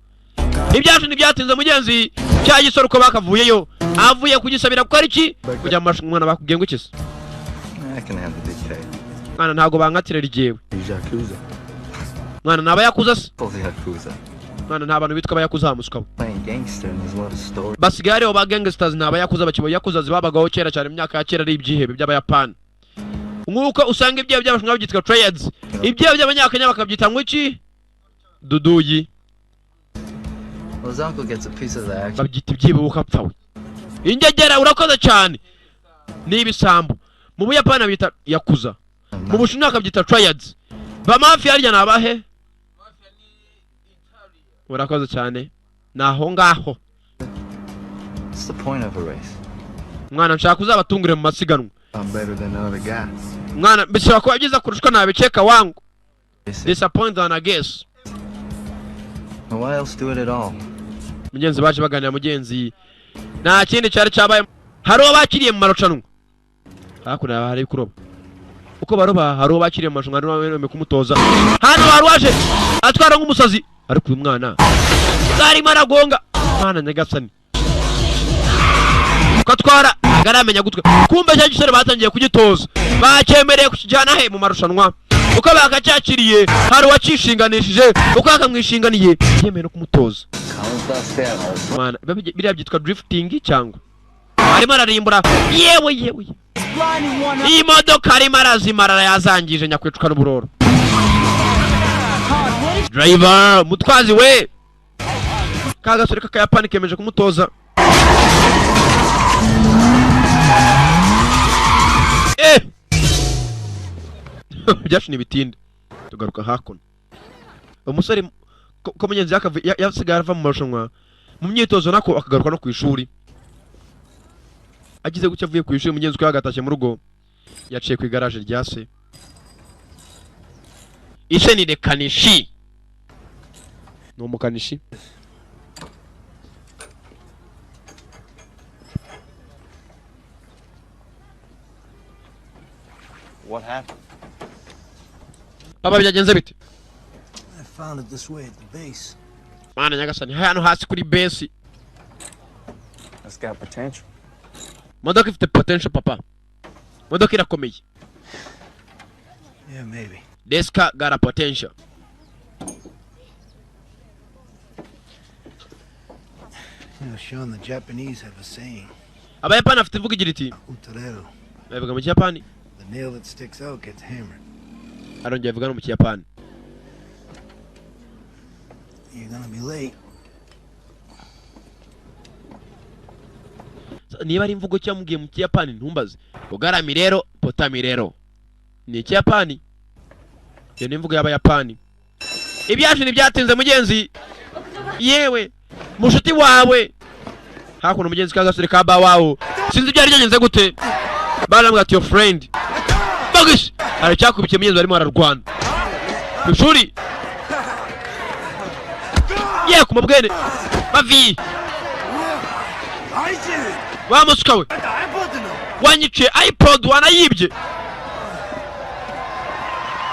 Ibyacu ntibyatinze mugenzi cya gisoro ko bakavuyeyo avuye kugisabira ko ari ki kujya mwana bakubwiye ngo ikise. I can handle the kid. Mwana ntago bankatira rigewe. Yakuza. Mwana nabayakuza se. Totally Yakuza. Mwana nta bantu bitwa abayakuza hamuswa. Playing gangster and there's a lot of stories. Basigare ba gangsters nabayakuza bakibo yakuza zibabagaho kera cyane imyaka ya kera ari ibyihebe by'abayapani. Nkuko usanga ibyo by'abashunga byitwa trades. Ibyo by'abanyakenya bakabyita ngo iki? Duduyi. Well, his uncle gets a piece of the action. Babyita ibyibo ukapfawe. ingegera urakoze cyane ni ibisambo mu Buyapani bita yakuza mu Bushinwa akabyita triads ba mafia harya nabahe urakoze cyane naho ngaho What's the point of a race? mwana nshaka uzabatungure mu masiganwa I'm better than the other guys. mwana bishobora kuba byiza kurushwa nabiceka wangu disappoint than I guess Well, why else do it at all? mugenzi baje baganira mugenzi nta kindi cyari cyabaye hari uwo bakiriye mu marushanwa hakurya hari kuroba uko baroba hari uwo bakiriye mu marushanwa n'uwemeye kumutoza hano hari waje atwara nk'umusazi ariko uyu mwana zarimo aragonga mwana nyagasani ko atwara agaramenya gutwe kumbe cya gisore batangiye kugitoza bakemereye kukijyana he mu marushanwa uko bakacyakiriye hari uwacishinganishije uko akamwishinganiye yemeye no kumutoza mwana biriya byitwa drifting cyangwa arimo ararimbura yewe iyi modoka arimo arazimara yazangije nyakwicuka n'uburoro driver mutwazi we kagasore k'akayapani kemeje kumutoza byashini ibitinde tugaruka hakuno umusore ko mugenzi yasigaye ava mu marushanwa mu myitozo nako akagaruka no ku ishuri agize gucyo avuye ku ishuri mugenzi ko yagatashye mu rugo yaciye ku igaraje rya se ise ni rekanishi ni umukanishi What happened? Papa byagenze bite? I found it this way at the base. Mana nyagasani hano hasi kuri base. That's got potential. Modoka ifite potential papa. Modoka irakomeye. Yeah, maybe. This car got a potential. You know, Sean, the Japanese have a saying. Abayapani afite imvugo igira iti Utorero. bavuga mu Kiyapani. The nail that sticks out gets hammered. Arongera avuga no mu Kiyapani. You're gonna be late. Niba ari imvugo cyamubwiye mu Kiyapani ntumbaze. Ugarami rero potami rero. Ni Kiyapani. Iyo ni imvugo y'Abayapani. Ibyaje ni byatinze mugenzi. Yewe mushuti wawe. Hakuno mugenzi kagasore ka bawawo. Sinzi byari byagenze gute. Barambwa ati your friend. Bagish. Aracyakubikiye mugenzi barimo ararwana. Kushuri. Ye kumubwene. Bavi. Wamuskawe. Wanyice iPod wanayibye.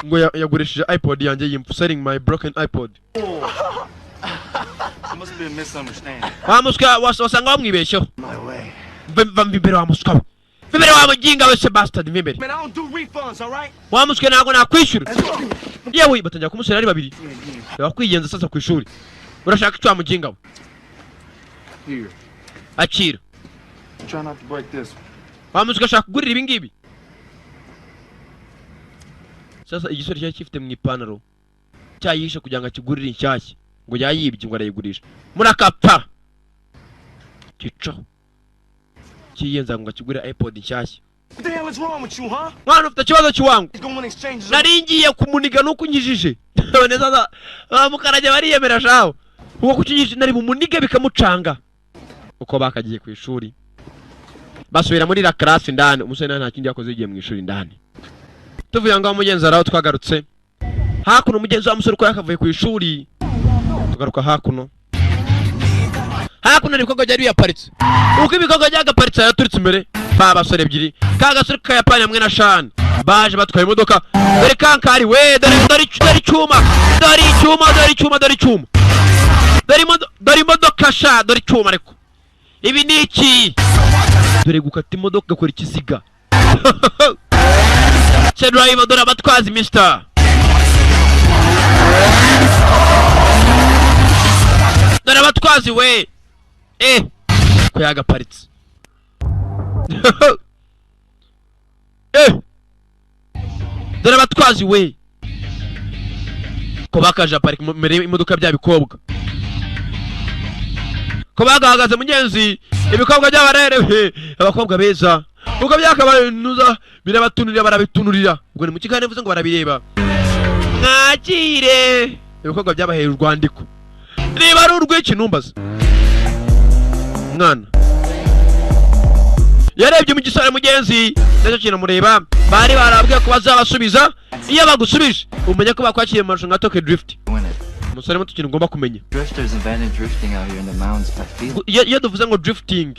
Ngo yagurishije iPod yanjye yimfu selling my broken iPod. It must be a misunderstanding. Wamuska wasanga wamwibeshyo. My way. Bambibere wamuskawe. Bibere wamuginga we Sebastian Bibere. Man, I don't do refunds, all right? Wamuske nago nakwishyura. Yewe batangira kumusera ari babiri. Bakwigenza sasa ku ishuri. Urashaka icyo wamuginga we. Here. Akira. Try not to break this. Wamuske ashaka kugurira ibi ngibi. Sasa igisore cyo kifite mu ipantaro. Cyayihisha kugira ngo akigurire inshyashya. Ngo yayibye ngo arayigurisha. Murakapfa. Kico. Kiyenza ngo akigurire iPod inshyashya. What the hell is wrong with you, huh? Mwana ufite kibazo kiwangu. He's going exchanges. Naringiye kumuniga nuko unyijije. None sasa bamukarage bariyemera shaho. Uko kukinyije nari bumunige bikamucanga. Uko bakagiye ku ishuri. Basubira muri la class ndani. Umusore nta kindi yakoze igiye mu ishuri ndani. Tuvuye ngo mugenzi araho twagarutse. Hakuno mugenzi wa musore ko yakavuye ku ishuri. Tugaruka hakuno. Hakuno niko byari yaparitse. Uko ibikogo byagaparitse yaturitse imbere. Ba basore ebyiri. Kagasore ka Yapani hamwe na Shan. Baje batwaye imodoka. Dore kankari we dore cyuma. Dore imodoka sha dore cyuma ariko. Ibi ni iki? Dore gukata imodoka gakora ikiziga. Se driver dore abatwazi mister. Dore abatwazi we. Ko yagaparitse. Dore abatwazi we. Ko bakaje parika mu imodoka bya bikobwa. Ko bagahagaze mugenzi ibikobwa by'abarere abakobwa beza uko byakabanuza birabatunurira barabitunurira ubwo ni mu kigane vuze ngo barabireba mwakire ibikobwa byabahera urwandiko niba ari urw'ikinumbaza mwana yarebye mu gisare mugenzi ndetse kintu mureba bari barabwiye ko bazabasubiza iyo bagusubije umenye ko bakwakiriye mu marushanwa Tokyo Drift umusore muto kintu ngomba kumenya Drifters invented drifting out here in the mountains by feet. iyo duvuze ngo drifting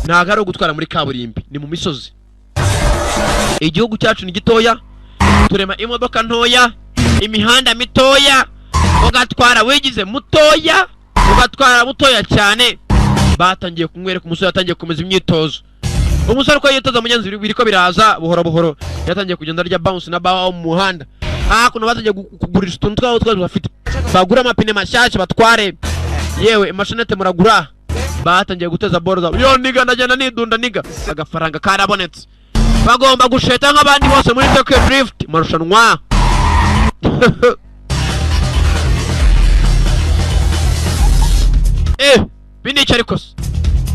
ntago ari ugutwara muri kaburimbi ni mu misozi igihugu cyacu ni gitoya turema imodoka ntoya imihanda mitoya ugatwara wigize mutoya ugatwara butoya cyane batangiye kumwereka umusore yatangiye kumeza imyitozo umusore ko yitoza mugenzi biriko biraza buhoro buhoro yatangiye kugenda arya bounce na bawa mu muhanda kuno batangiye kugurisha utuntu twaho twaje bafite bagura amapine mashyashya batware yewe imashinete muragura batangiye guteza borza yo niga ndagenda nidunda niga agafaranga karabonetse bagomba gusheta nk'abandi bose muri Tokyo Drift marushanwa bindi ariko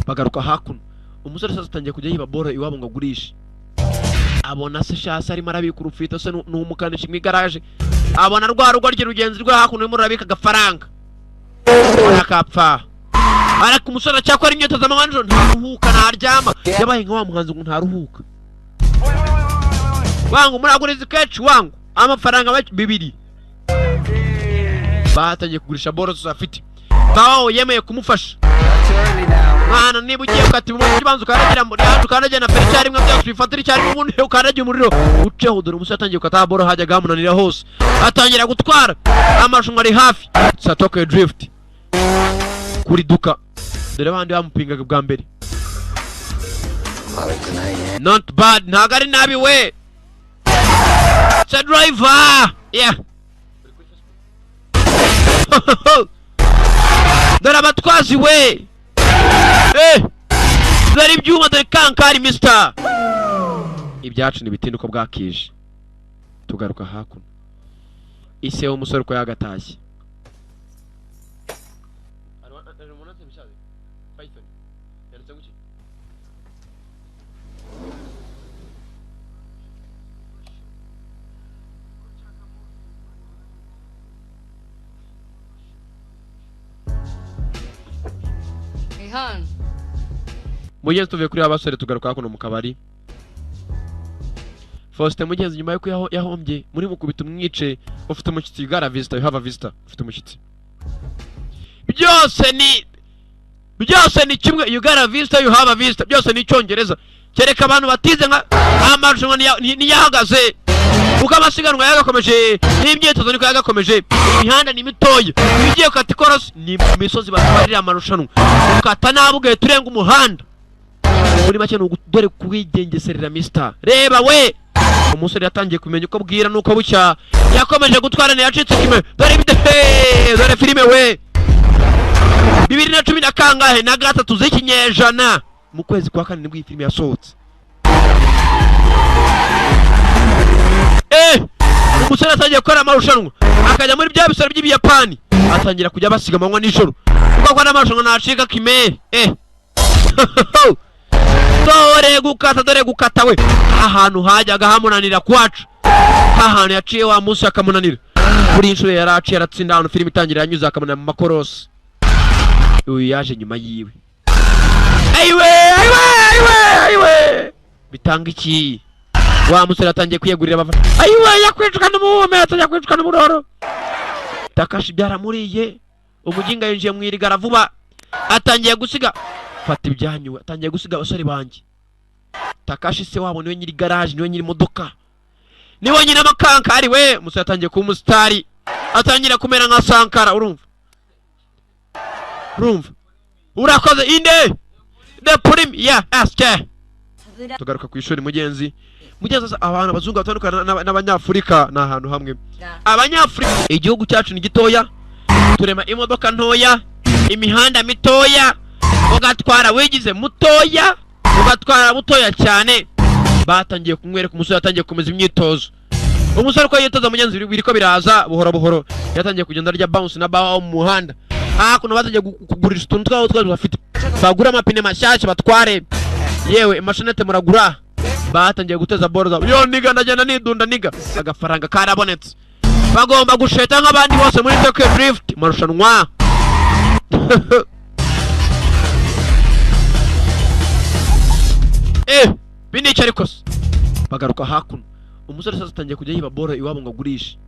bagaruka hakuno umusore sasa atangiye kujya yiba boro iwabo ngo agurishe abona se shasa arimo arabika urufito se n'umukanishi mu igaraje abona rwa rugo ry'urugenzi rwe hakuno arimo arabika agafaranga arakapfa ariko umusore acyakora imyitozo amahanga ntaruhuka ntaryama yabaye nka wa muhanzi ngo ntaruhuka wangu muraguriza kecu wangu amafaranga bibiri batangiye kugurisha boro afite bawo yemeye kumufasha mwana niba ugiye ukati mu kibanza ukaragira muri yacu ukaragira na pere cyari mwe byose bifatira cyari mu muntu ukaragira umuriro uceho dore umusore atangiye gukata boro hajya gamunanira hose atangira gutwara amashunga ari hafi sa Tokyo Drift kuri duka dore bandi bamupingaga bwa mbere not bad ntagari nabi we sa driver yeah dore abatwazi we dore ibyuma dore kankari mister ibyacu n'ibitinduko bwakije tugaruka hakuno ise w'umusore uko yagatashye mugenzi tuvuye kuri abasore tugaruka hakuno mu kabari Faustin mugenzi nyuma yuko yahombye muri mukubita umwice ufite umushyitsi gara vista you have a vista ufite umushyitsi byose ni kimwe you got a vista you have a vista byose ni icyongereza kereka abantu batize nka amarushanwa niyahagaze uko amasiganwa yagakomeje n'imyitozo niko yagakomeje imihanda ni mitoya bigiye kati koros ni misozi batwarira amarushanwa ukata nabugaye turenga umuhanda muri make dore kuwigengeserera mister reba we umusore yatangiye kumenya uko bwira nuko bucya yakomeje gutwara ne yacitse kime dore filime we 2010 kangahe na gatatu z'ikinyejana mu kwezi kwa kane nibwo iyi filime yasohotse umusore atangiye gukora amarushanwa akajya muri bya bisoro by'ibiyapani atangira kujya basiga amanywa n'ijoro kuko akora amarushanwa ntacika kime dore gukata we ahantu hajyaga hamunanira kwacu ahantu yaciye wa munsi akamunanira kuri inshuro yaraciye aratsinda ahantu filime itangira yanyuze akamunanira mu makorosi uyu yaje nyuma yiwe ayiwe bitanga iki wa musore atangiye kwiyegurira abafana yakwicwa n'umuhumeka yakwicwa n'umuroro Takashi byaramuriye umuginga yinjiye mu irigara vuba atangiye gusiga fata ibyanyu atangiye gusiga abasore banjye Takashi se wabo niwe nyiri garage niwe nyiri modoka niwe nyine amakankari we musore atangiye kuba umusitari atangira kumera nka Sankara urumva urakoze inde the prim yeah aske tugaruka ku ishuri mugenzi abantu abazungu batandukana n'abanyafurika na ahantu hamwe abanyafurika igihugu cyacu ni gitoya turema imodoka ntoya imihanda mitoya ugatwara wigize mutoya ugatwara butoya cyane batangiye kumwereka umusore yatangiye kumeza imyitozo umusore ko yitoza mugenzi biriko biraza buhoro buhoro yatangiye kugenda arya bounce na bawa mu muhanda hakuno bazajya kugurisha utuntu twabo twose bafite, bagura amapine mashyashya batware, yewe imashinete muragura. Batangiye guteza boro zabo, yo niga ndagenda nidunda niga, agafaranga karabonetse, bagomba gusheta nk'abandi bose muri Tokyo Drift marushanwa. Binica ariko se bagaruka hakuno, umusore sasa atangiye kujya yiba boro iwabo ngo agurishe.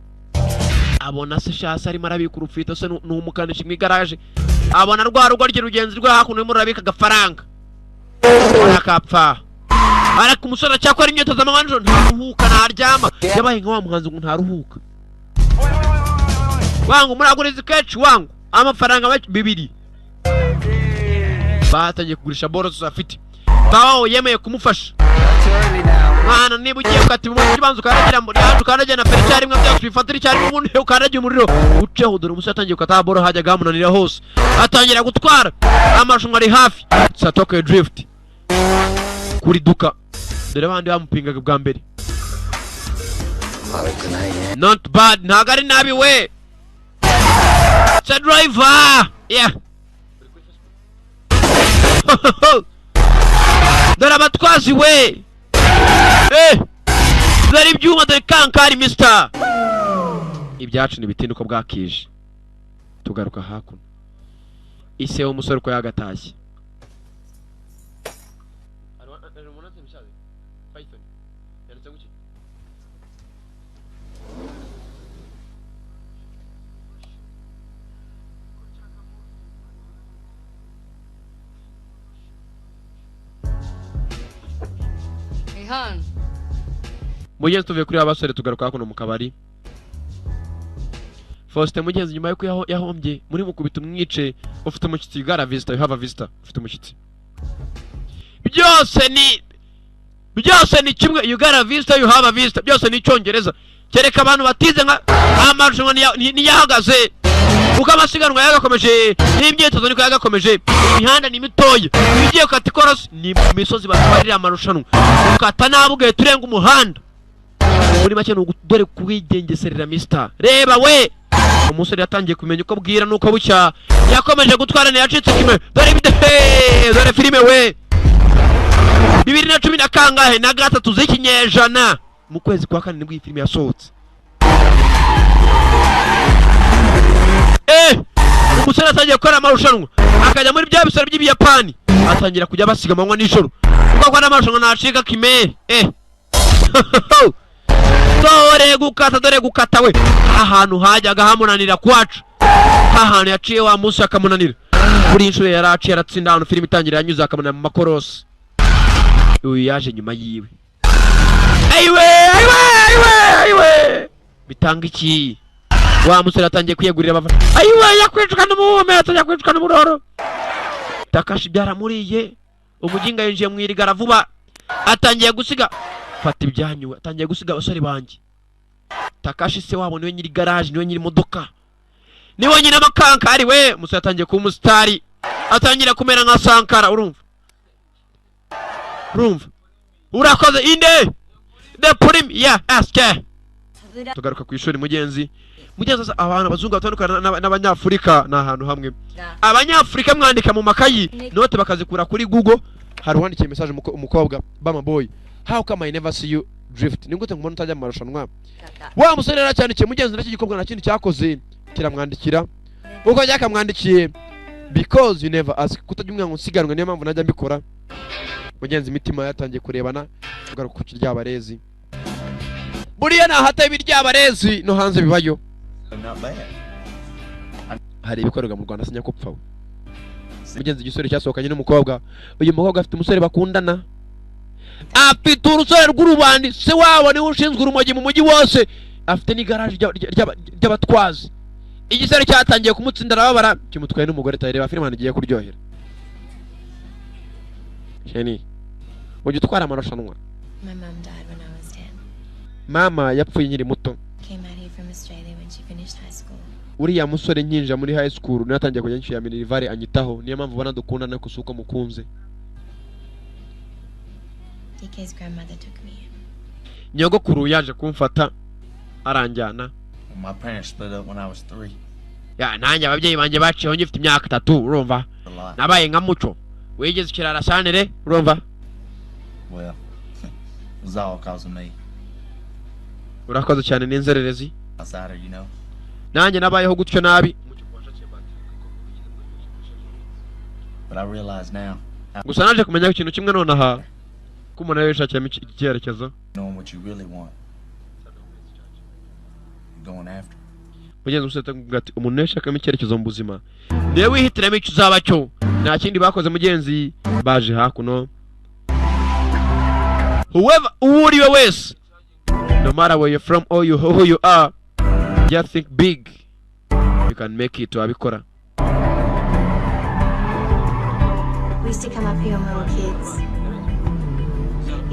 Abona se shasa arimo arabika urufito, se n'umukanishi mu igaraje, abona rwa rugo rugenzi rwa hakuno urimo urabika agafaranga, arakapfa. Ariko umusore cyakora imyitozo amanywa ntaruhuka ntaryama, yabaye nka wa muhanzi ngo ntaruhuka. Wangu muraguriza kechi wangu amafaranga 2. Batangiye kugurisha boro zafite, Tao yemeye kumufasha. Mwana niba ugiye ukati mu kibanzo ukaragira muri yacu ukaragira na feri cyari mwe byo kwifatira cyari mu bundi ukaragira umuriro uceho, dore umusore atangiye ukata boro hajya gamunanira hose, atangira gutwara amashunga ari hafi sa Tokyo Drift kuri duka, dore bandi bamupingaga bwa mbere. Not bad, nagari nabi we sa driver, yeah. Dore abatwazi we, dore ibyuma, dore kankari mister. Ibyacu n'ibitinduko bwakije. Tugaruka hakuno, ise w'umusore ko yagatashye. Mugenzi tuvuye kuri abasore tugaruka hakuno mu kabari. Faustin mugenzi nyuma yuko yahombye muri mukubita umwice, ufite umushyitsi Ugara Vista, you have a vista, ufite umushyitsi. Byose ni kimwe, Ugara Vista, you have a vista, byose ni Icyongereza. Kereka abantu batize nka amarushanwa ni yahagaze, uko amasiganwa yagakomeje, n'imyitozo niko yagakomeje. Imihanda ni mitoya, bigiye kati koros ni misozi batwarira amarushanwa, ukata nabugaye turenga umuhanda. Muri make dore kuwigengeserera mister. Reba we, umusore yatangiye kumenya uko bwira nuko bucya, yakomeje gutwarana yacitse kimwe. Dore filime we 2010 na kangahe na gatatu z'ikinyejana, mu kwezi kwa 4 nibwo iyi filime yasohotse. Umusore atangiye gukora amarushanwa, akajya muri bya bisoro by'Ibiyapani, atangira kujya basiga amanywa n'ijoro, kuko kwa n'amarushanwa nacika kimere. Dore gukata we, ahantu hajyaga hamunanira kwacu, ahantu yaciye wa munsi akamunanira. Kuri inshuro yaraciye aratsinda, ahantu filime itangira yanyuze akamunanira mu makorosi. Uyu yaje nyuma yiwe. Ayiwe bitanga iki? Wa musore atangiye kwiyegurira abafana. Ayiwe yakwicukana umuhume, atangiye kwicukana umuroro. Takashi byaramuriye, umuginga yinjiye mu irigara vuba, atangiye gusiga fata ibyanyu, atangiye gusiga abasore banjye. Takashi se wabo niwe nyiri garage, niwe nyiri modoka, niwe nyine amakankari we. Musore atangiye kuba umusitari, atangira kumera nka Sankara. Urumva urakoze inde the prim ya aske. Tugaruka ku ishuri mugenzi sasa abantu bazungu batandukana n'abanyafurika na ahantu hamwe. Abanyafurika mwandika mu makayi note bakazikura kuri Google, hari wandikiye message umukobwa Bama boy, how come I never see you drift? Ningute ngo utajya mu marushanwa? Wa musore yaracyandikiye mugenzi nacyo gikobwa na kindi cyakoze kiramwandikira, uko yakamwandikiye because you never ask, kutajya umwana unsiganwa, niyo mpamvu najya mbikora. Mugenzi imitima yatangiye kurebana, tugaruka ku kiryabarezi. Buriya nahata ibiryabarezi no hanze bibayo. Hari ibikorerwa mu Rwanda sinya kopfa we. Mugenzi igisore cyasohokanye n'umukobwa, uyu mukobwa afite umusore bakundana, afite urusore rw'urubandi, se wabo niwe ushinzwe urumogi mu mujyi wose, afite ni garage ry'abatwazi. Igisore cyatangiye kumutsinda arababara, kimutwaye n'umugore. Tayireba filime igiye kuryohera. Sheni ujye utwara amarushanwa. My mom died when I was 10. Mama yapfuye nyiri muto. Came out here from Australia when she finished high school. Uriya musore nyinja muri high school natangiye kujya nshyira Minerivare anyitaho, niyo mpamvu bana dukunda no kusuka mukunze. DK's grandmother took me in. Nyogokuru yaje kumfata aranjyana. My parents split up when I was 3. ya nanjye ababyeyi banjye baciyeho ngifite imyaka 3 urumva nabaye nka muco wigeze kirara sanere urumva Well, it was all cause of me. urakoze cyane n'inzererezi Outsider, you know. nanjye nabayeho gutyo nabi But I realize now, gusa naje kumenya ikintu kimwe nonaha ko umuntu yishakira icyerekezo knowing what you really want, going after. mugenzi usete ngati umuntu yashakamo icyerekezo mu buzima niwe wihitiramo icyo uzaba cyo nta kindi bakoze mugenzi baje hakuno whoever uriwe wese no matter where you're from or who you are just think big you can make it wabikora. We used to come up here when we were kids.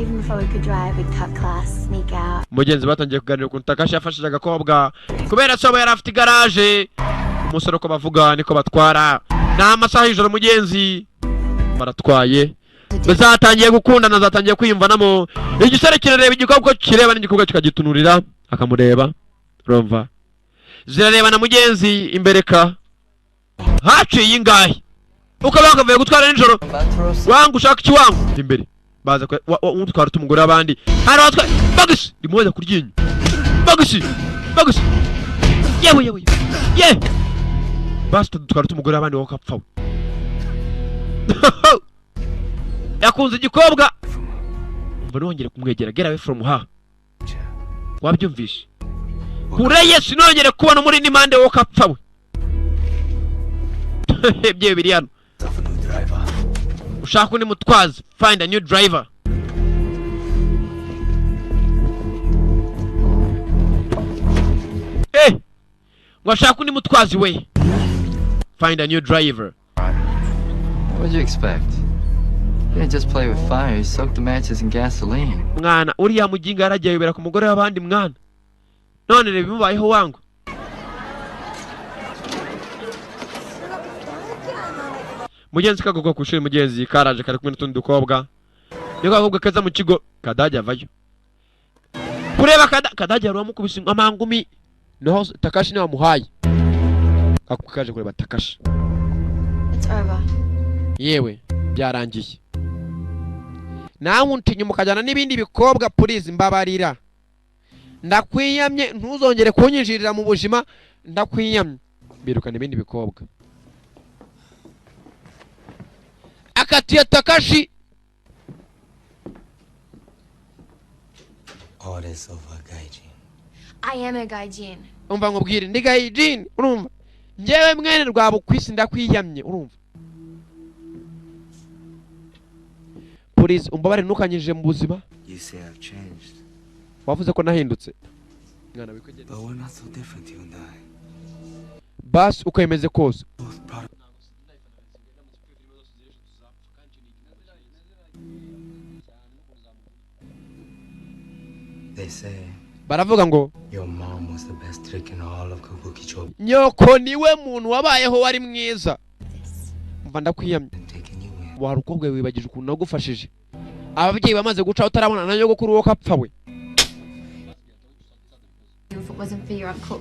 Even before we could drive, we'd cut class, sneak out. mugenzi batangiye kuganira ku Takashi yafashije agakobwa kubera soba yari afite garage umusore ko bavuga niko batwara nta masaha y'ijoro mugenzi baratwaye bazatangiye gukundana zatangiye kwiyumvanamo igisore kirareba igikobwa kireba n'igikobwa kikagitunurira akamureba urumva zirarebana mugenzi imbere ka haciye ingahe ukabanga vuye gutwara nijoro wangu ushaka iki wangu imbere baza utwara umugore abandi hari watwa bagisi rimwoza kuryinyo bagisi yewe ye basi tutwara umugore abandi woka apfa yakunze igikobwa umva nongere kumwegera get away from her wabyumvishe kureye sinongere kubona muri nimande woka apfa we bye biri hano ushaka undi mutwazi find a new driver washaka undi mutwazi we find a new driver. What'd you expect? You didn't just play with fire, you soaked the matches in gasoline. Mwana uriya mujinga yaragiye yibera ku mugore w'abandi mwana none reba bimubayeho wangu mugenzi kagogwa ku ishuri mugenzi karaje kari kumwe n'utundi dukobwa niko kagogwa kaza mu kigo Kadage avayo kureba Kadage yari wamukubise amangumi no Takashi niwe wamuhaye kaje kureba Takashi. It's over. Yewe byarangiye nawe untinya mukajyana n'ibindi bikobwa please mbabarira ndakwiyamye ntuzongere kunyinjirira mu bujima ndakwiyamye birukana ibindi bikobwa akatiya Takashi. All this over Gaijin. I am a gaijin. Umva nkubwire ndi gaijin urumva njewe mwene rwabo kwisi ndakwiyamye urumva please umbabare ntukanyije mu buzima. You say I've changed. Wavuze ko nahindutse mwana wikogera But we're not so different, you and I. bas ukayemeze kose They say baravuga ngo your mom was the best trick in all of Kabukicho. nyoko niwe muntu wabayeho wari mwiza mva ndakwiyamye Taking you in. wari ukobwa wibagije ukuntu nagufashije ababyeyi bamaze guca utarabona na nyogokuru wo kapfa we If it wasn't for your uncle.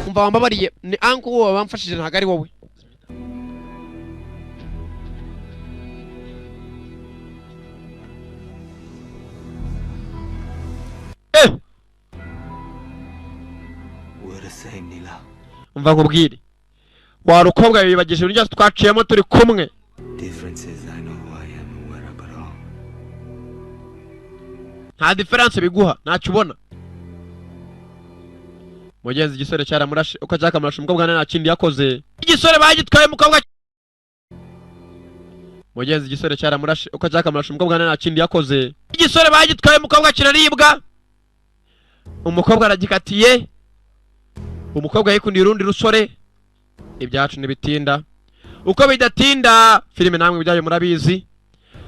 umva wambabariye ni uncle wowe bamfashije ntago ari wowe We're the same, Nila. umva nkubwire wari ukobwa wibagije ibintu byose twaciyemo turi kumwe. Differences, I know who I am and where I belong. nta difference biguha ntacyo ubona mugenzi igisore cyaramurashe uko cyakamurashe umukobwa nta kindi yakoze igisore bagitwaye umukobwa mugenzi igisore cyaramurashe uko cyakamurashe umukobwa nta kindi yakoze igisore bagitwaye umukobwa kiraribwa umukobwa aragikatiye umukobwa yikundiye urundi rusore ibyacu nibitinda uko bidatinda filime namwe byayo murabizi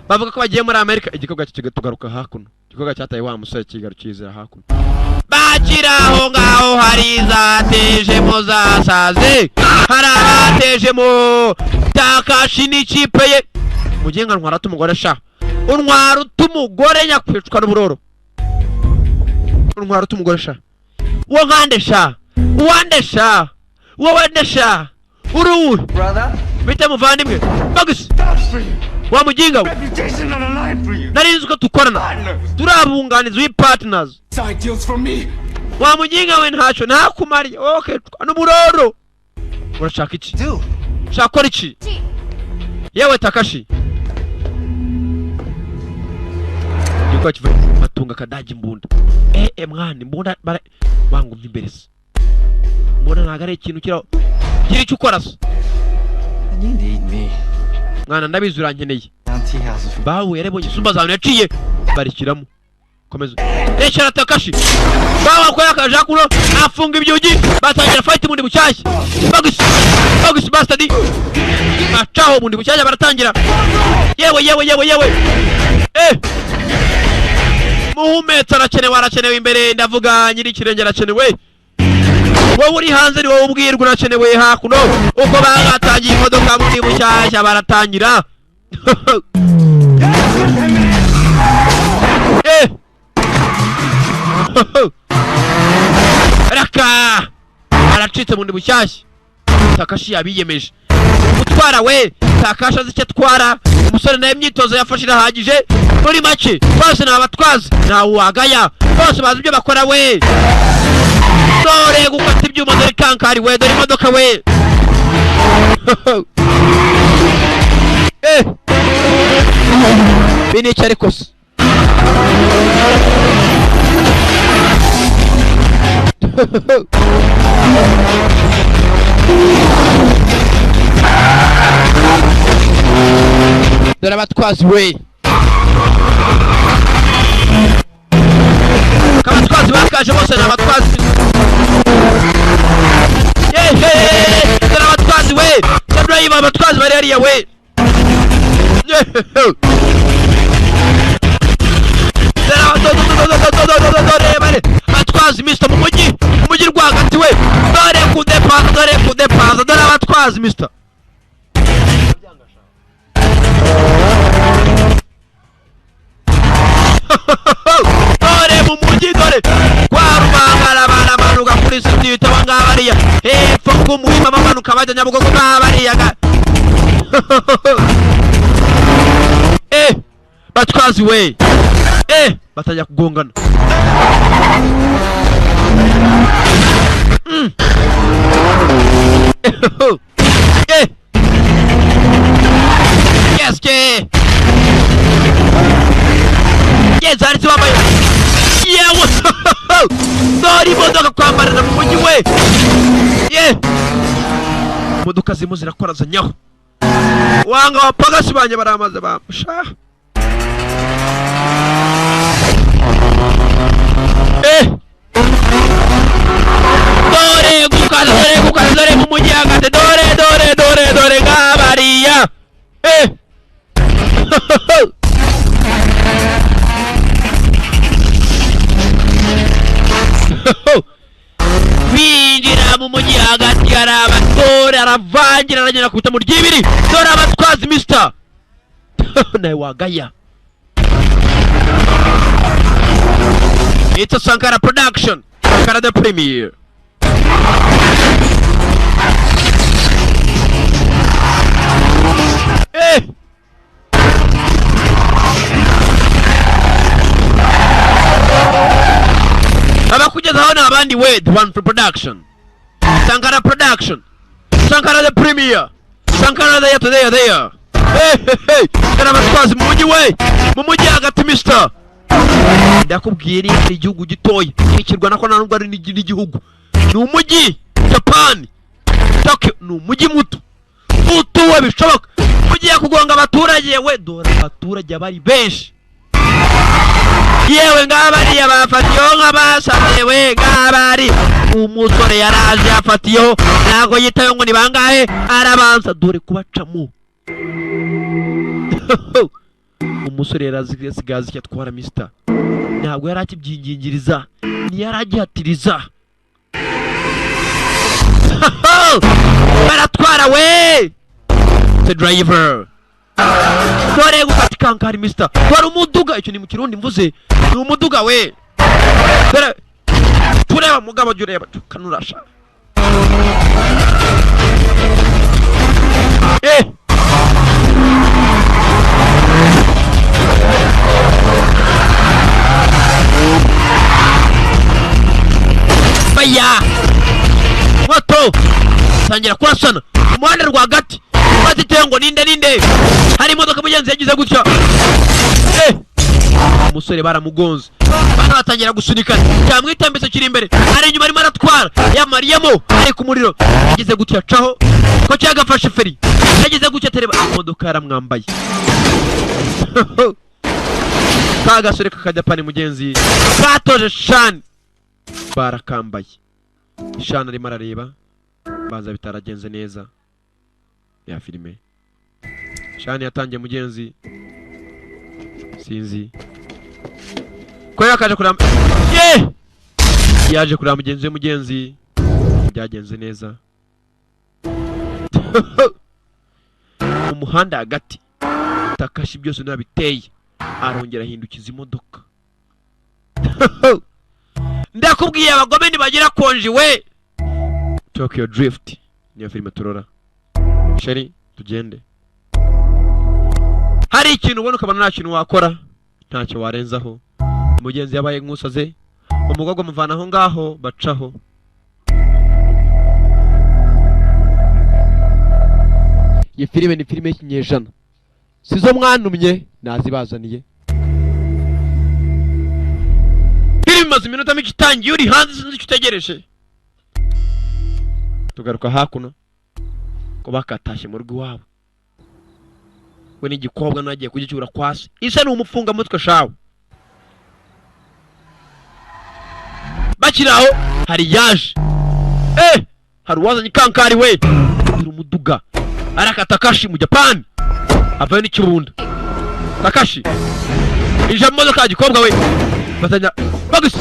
bavuga ko bagiye muri Amerika igikobwa kigatugaruka hakuno igikobwa cyataye wa musore kigarukizira hakuno bakiraho ngaho hari zateje mu zasaze hari abateje mu Takashi n'ikipe ye mugenga ntwara tumugore sha untwara tumugore nyakwicwa n'uburoro untwara tumugore sha wo nkande sha uwande sha wowe ndasha uruwe Brother? bite muvandimwe Bagus wa mujinga Reputation on the line for you. nari nzi ko tukorana turabunganiza we partners Side deals for me. wa mujinga we ntacyo nakumariye okay n'umuroro urashaka iki Dude. shaka iki yewe Takashi Yuko kiva matunga kadaji mbunda mwana mbunda bangu mvimbere se mbona nagare ikintu kira cyo ukora se You need me. mwana ndabizi urankeneye Down tea houses. bawe yarebonye sumba zawe yaciye barikiramo komeza Echara Takashi bawa kwa yakaja kuno afunga ibyugi batangira fight mundi bucyashye Bagus bastard acaho mundi bucyashye baratangira yewe Muhumetsa arakenewe imbere ndavuga nyiri kirenge arakenewe wowe uri hanze ni wowe ubwirwa urakenewe hakuno uko bagatangiye imodoka mundi bucyashye baratangira Raka aracitse mundi bushyashye Takashi yabiyemeje gutwara we Takashi azi icyo atwara umusore nawe imyitozo yafashe irahagije muri make bose ni abatwazi ntawe wagaya bose bazi ibyo bakora we dore gukata ibyuma dore kankari we dore imodoka we bini icyo ariko se dore abatwazi we abatwazi bakaje bose ni abatwazi dore abatwazi we dore abatwazi bari hariya we abatwazi Mr. mu mujyi rwagati we dore kudepaza dore abatwazi Mr. dore mu mujyi dore kwa Rubangara baramanuka kuri sitite wangabariya hepfo kumuhima bamanuka bajya Nyabugogo ngabariya batwazi we batajya kugongana yes ari tubamaye yewe dore imodoka kwambarira mu mujyi we imodoka zimwe zirakorazanyaho wanga wapagasi banye baramaze bamusha dore mu mujyi hagati dore ngabariya binjira mu mujyi hagati hari abatore aravangira aragenda kuta mu ry'ibiri dore abatwazi Mr. nawe wagaya It's a Sankara production. Sankara the premiere. Abakugezaho ni abandi we the one for production. Sankara production. Sankara the premiere. Sankara there today there. Kana abatwazi mu mujyi we mu mujyi hagati Mr. ndakubwira ari igihugu gitoya kirikirwa nako nubwo ari n'igihugu ni umujyi Japan Tokyo ni umujyi muto we bishoboka ugiye kugonga abaturage we dore abaturage bari benshi yewe ngabariya bafatiyeho nk'abasabe we ngabari umusore yaraje yafatiyeho ntago yitayo ngo ni bangahe arabanza dore kubacamo umusore yarasigaza icyo atwara Mr. ntabwo yari akibyingingiriza ni yari agihatiriza baratwara we the driver dore gufata kankari Mr. dore umuduga icyo ni mu kirundi mvuze ni umuduga we dore tureba mugabo jureba kanurasha Baya moto tangira kurasana umuhanda rwagati batiteyo ngo ninde hari imodoka mugenzi yagize gutya umusore baramugonze bana batangira gusunikana cyamwitambitse kiri imbere ari inyuma arimo aratwara yamariyemo ari ku muriro yagize gutya caho ko cyagafashe feri yagize gutya tereba imodoka yaramwambaye kagasore kakajapani mugenzi katoje Shani barakambaye Shani arimo arareba baza bitaragenze neza ya filime Shani yatangiye mugenzi sinzi ko yakaje kuramba yaje kuramba mugenzi byagenze neza umuhanda hagati Takashi byose nabiteye arongera ahindukiza imodoka ndakubwiye abagome nibagira konji we Tokyo Drift niyo filime turora sheri tugende hari ikintu ubona ukabona nta kintu wakora ntacyo warenzaho umugenzi yabaye nk'usaze umugogwa muvana aho ngaho bacaho iyi filime ni filime y'ikinyejana sizo mwanumye nazibazaniye filime imaze iminota mike itangiye uri hanze sinzi icyo utegereje tugaruka hakuno ko bakatashye mu rugo iwabo we n'igikobwa nagiye kugicyura kwasi isa ni umufunga mutwe shawe bakiraho hari yaje hari uwazanye kankari we uri umuduga araka Takashi mu Japan avaye n'ikibunda Takashi ija modoka y'igikobwa we batanya bagisi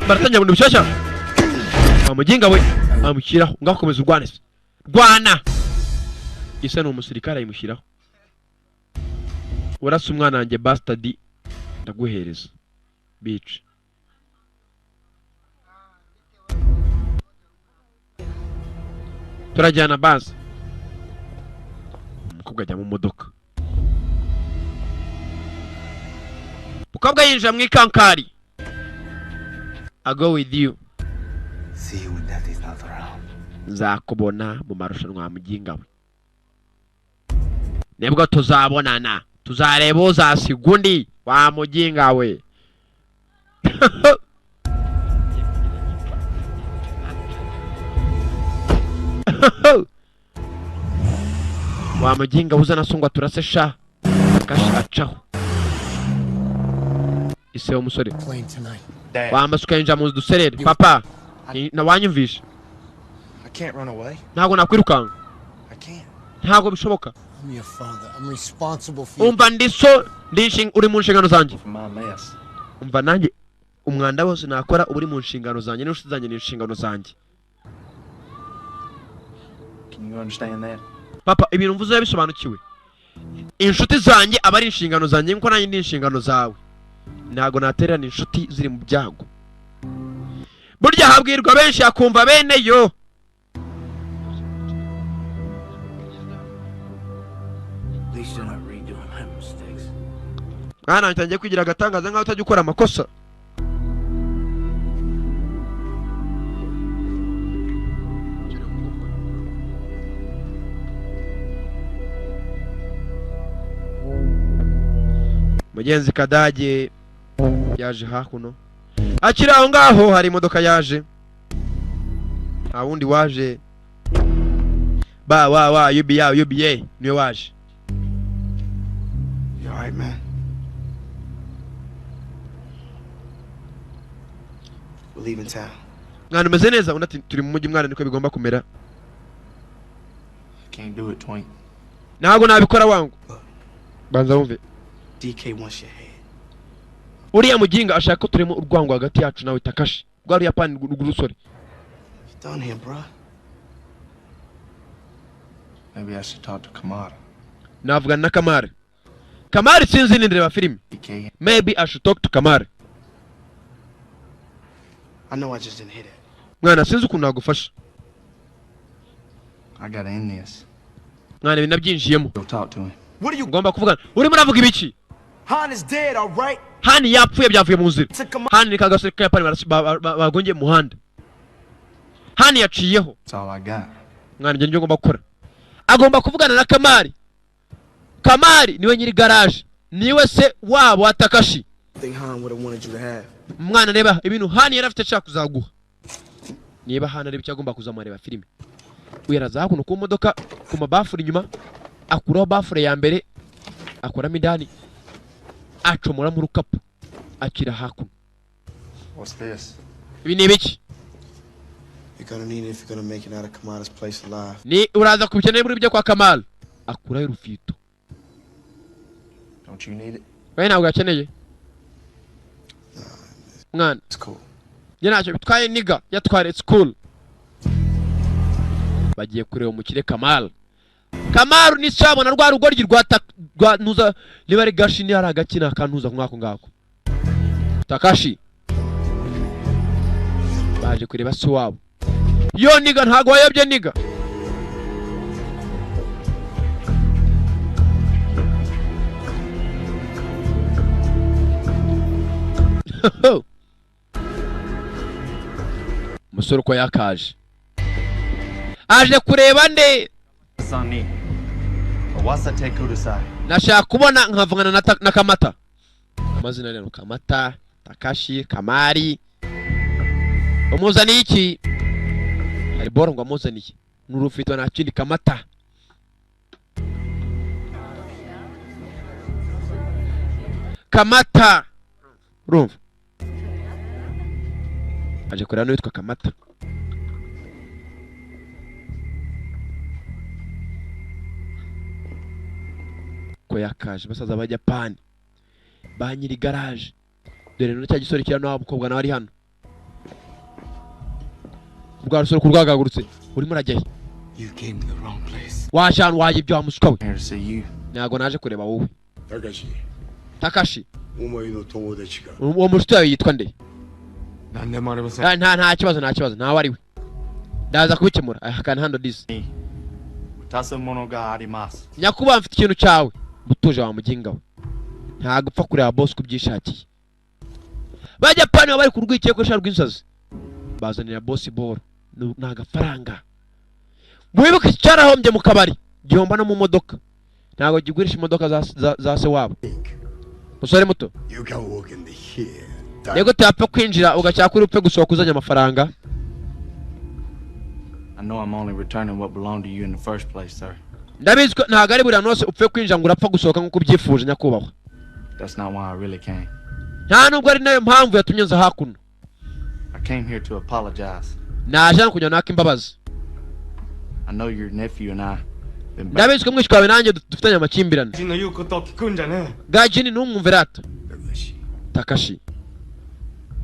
baratanya buntu bishasha amuginga we amushyiraho ngakomeza urwanese rwana isa ni umusirikare ayimushyiraho urasa umwana wanjye bastard ndaguhereza bitch turajyana base umukobwa ajya mu modoka umukobwa yinjira mu ikankari I go with you See you when Daddy's not around. nzakubona mu marushanwa muginga we nebwo tuzabonana tuzareba uzasiga undi wa muginga we wa muginga uzana sungwa turase sha Takashi acaho ise umusore wa masuka yinja mu duserere papa na wanyumvisha I can't run away. ntago nakwirukanga I can't. ntago bishoboka I'm your father. I'm responsible for you. umva ndiso uri mu nshingano zanjye For my mess. umva nanjye umwanda wose nakora uri mu nshingano zanjye n'inshuti zanjye ni inshingano zanjye Can you understand that? papa ibintu mvuze bisobanukiwe inshuti zanjye aba ari inshingano zanjye nko nanjye ndi inshingano zawe ntago natererana inshuti ziri mu byago burya habwirwa benshi akumva bene yo At least you're not redoing my mistakes. mwana ntangiye kwigira agatangaza nkaho utajya ukora amakosa mugenzi Kadage yaje hakuno akiri aho ngaho hari imodoka yaje nta wundi waje wa UBA niwe waje You alright, man? We're leaving town. mwana umeze neza undi ati turi mu mujyi mwana niko bigomba kumera I can't do it, Twink. ntago nabikora wangu banza wumve DK wants your head. uriya muginga ashaka ko turimo urwango hagati yacu nawe Takashi rwa Ruyapani rw'urusore You done here, bro? Maybe I should talk to Kamada. navugana na Kamari sinzi nindreba filime DK. maybe I should talk to Kamari I know I just didn't hit it. mwana sinzi ukuntu nagufasha I gotta end this. mwana ibintu nabyinjiyemo Go talk to him. What are you? ngomba kuvugana urimo uravuga ibiki Han is dead, all right? hani yapfuye byavuye mu nzira Took him. hani ni kagasore k'Abayapani bagongeye mu muhanda hani yaciyeho That's all I got. mwana njye ngomba gukora agomba kuvugana na Kamari. Kamari niwe nyiri garage niwe se wabo wa Takashi. I think Han would have wanted you to have. Mwana reba ibintu hani yarafite ashaka kuzaguha niba hani ari cyagomba kuzamareba filime uyaraza kuno ku modoka ku mabafuri inyuma akuraho bafure ya mbere akoramo indani acomora mu rukapu akira hakuno. What's this? Ibi ni ibiki You're gonna need it if you're gonna make it out of Kamada's place alive. ni uraza kubikenera muri byo kwa Kamal akuraho urufito. Don't you need it? Wewe ntabwo yakeneye mwana It's cool. njye ntacyo bitwaye niga yatware school. Bagiye kureba umukire Kamal. Kamal ni sabona rwa rugoryi rwa nuza niba ari gashi ni aragakina kantuza mwako ngako. Takashi baje kureba se wabo. Yo niga ntago wayobye niga. Musoro uko yakaje aje kureba nde Sani. Wasate kudasai. nashaka kubona nkavugana na Kamata. Amazina rero Kamata, Takashi, Kamari. Umuzaniye iki? Hari boro ngo amuzaniye n'urufito na kindi Kamata. Kamata urumva aje kureba n'uwitwa Kamata. Ko yakaje basaza b'Abayapani ba nyiri garage dore no cya gisore kira nawe mukobwa nawe ari hano ubwa rusoro kurwagagurutse urimo urajyahe You came to the wrong place. wajana waje ibyo wamusuka we Here to see you. ntago naje kureba wowe Takashi, Takashi お前の友達か。 uwo mushuti wawe yitwa nde 何でもありません。 nta kibazo ntawe ari we ndaza kubikemura I can handle this. Utasa mono ga arimasu. Nyakuba mfite ikintu cyawe butuje wa muginga we ntago upfa kureba boss kubyishakiye. Bajapani bari kurwikiye ko sharwa insazi bazanira boss ball n'agafaranga. Mwibuke cyarahombye mu kabari gihomba no mu modoka ntago gigurisha imodoka za se wabo. Musore muto You can walk in the here. yego tapfa kwinjira ugacyakuri upfe gusohoka uzanya amafaranga. I know I'm only returning what belonged to you in the first place, sir. Ndabizi ko ntago ari buri nose upfe kwinjira ngo urapfa gusohoka nkuko byifuje nyakubahwa. That's not why I really came. Nta nubwo ari nayo mpamvu yatumye nza hakuno. I came here to apologize. Naje kujya naka imbabazi. I know your nephew and I been back. Ndabizi ko mwishwa nanjye dufitanye amakimbirane. 人の言うことを聞くんじゃねえ。 Gajini numwumverata. Takashi, Takashi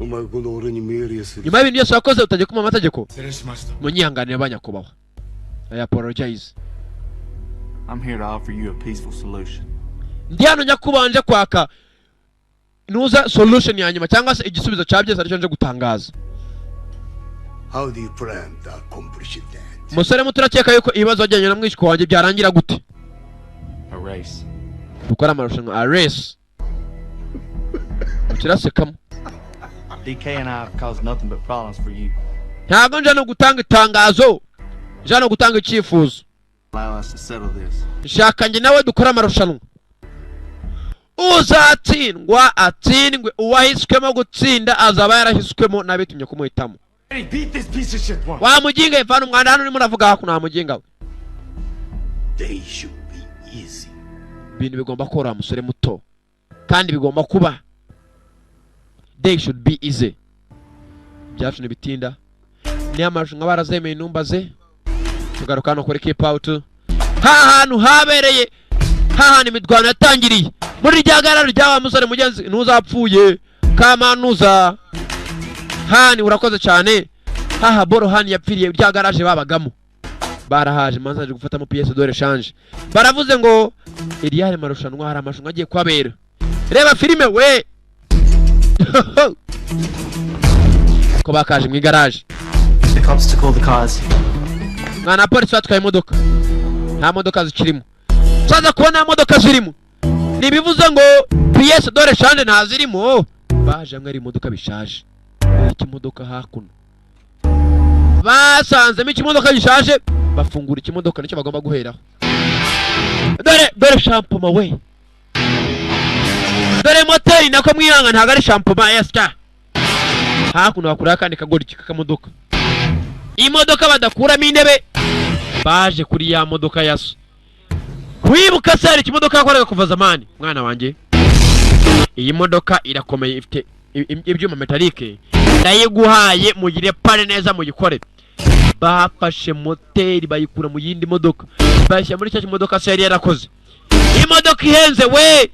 お前この俺に命令する。 nyuma y'ibintu byose wakoze utajya kuma amategeko 失礼しました。 munyihanganire banyakubahwa. I apologize. I'm here to offer you a peaceful solution. Ndi hano nyakubahwa nje kwaka nuza solution ya nyuma cyangwa se igisubizo cya byose aricyo nje gutangaza. How do you plan to accomplish that? Musore muto urakeka yuko ibibazo wajyanye na mwishwa wanjye byarangira gute? A race. Dukora amarushanwa a race. Ukirasekamo. DK and I have caused nothing but problems for you. Ntabwo nje no gutanga itangazo. Nje no gutanga icyifuzo. Allow us to settle this. Nshaka nge nawe dukora amarushanwa. Uzatsindwa atsindwe uwahiswemo gutsinda azaba yarahiswemo nabitumye kumuhitamo. Hey, beat this piece of shit one. Wa muginga ivana umwana hano urimo uravuga hakuno ha muginga we. They should be easy. Ibintu bigomba kora musore muto. Kandi bigomba kuba. They should be easy. Byacu nibitinda. Ni amarushanwa barazemeye numbaze. Tugaruka no kuri keep out. Hantu habereye. Hahani midwano yatangiriye. Muri ryagararo ryawa musore mugenzi ntuzapfuye. Kamanuza. Hani urakoze cyane. Haha boro hani yapfiriye rya garage babagamo. Barahaje manza aje gufata mu pièce de rechange. Baravuze ngo iriyare marushanwa hari amarushanwa agiye kwabera. Reba filime we. Ko bakaje mu garage. The cops took all the cars. mwana polisi batwaye imodoka nta modoka zikirimo saza kubona nta modoka zirimo nibivuze ngo pièce de rechange nta zirimo baje amwe ari imodoka bishaje iki modoka hakuno basanzemo ikimodoka gishaje bafungura ikimodoka nicyo bagomba guheraho dore shampoo we dore moteri nako mwihanga ntago ari shampoo eska hakuno bakura kandi kagoryi kakamodoka imodoka badakuramo intebe baje kuri ya modoka yaso wibuka sari ikimodoka yakoraga kuva zamani mwana wanjye iyi modoka irakomeye ifite ibyuma metalike ndayiguhaye mugire pane neza mugikore bafashe moteri bayikura mu yindi modoka bashyira muri cyo modoka sari yarakoze imodoka ihenze we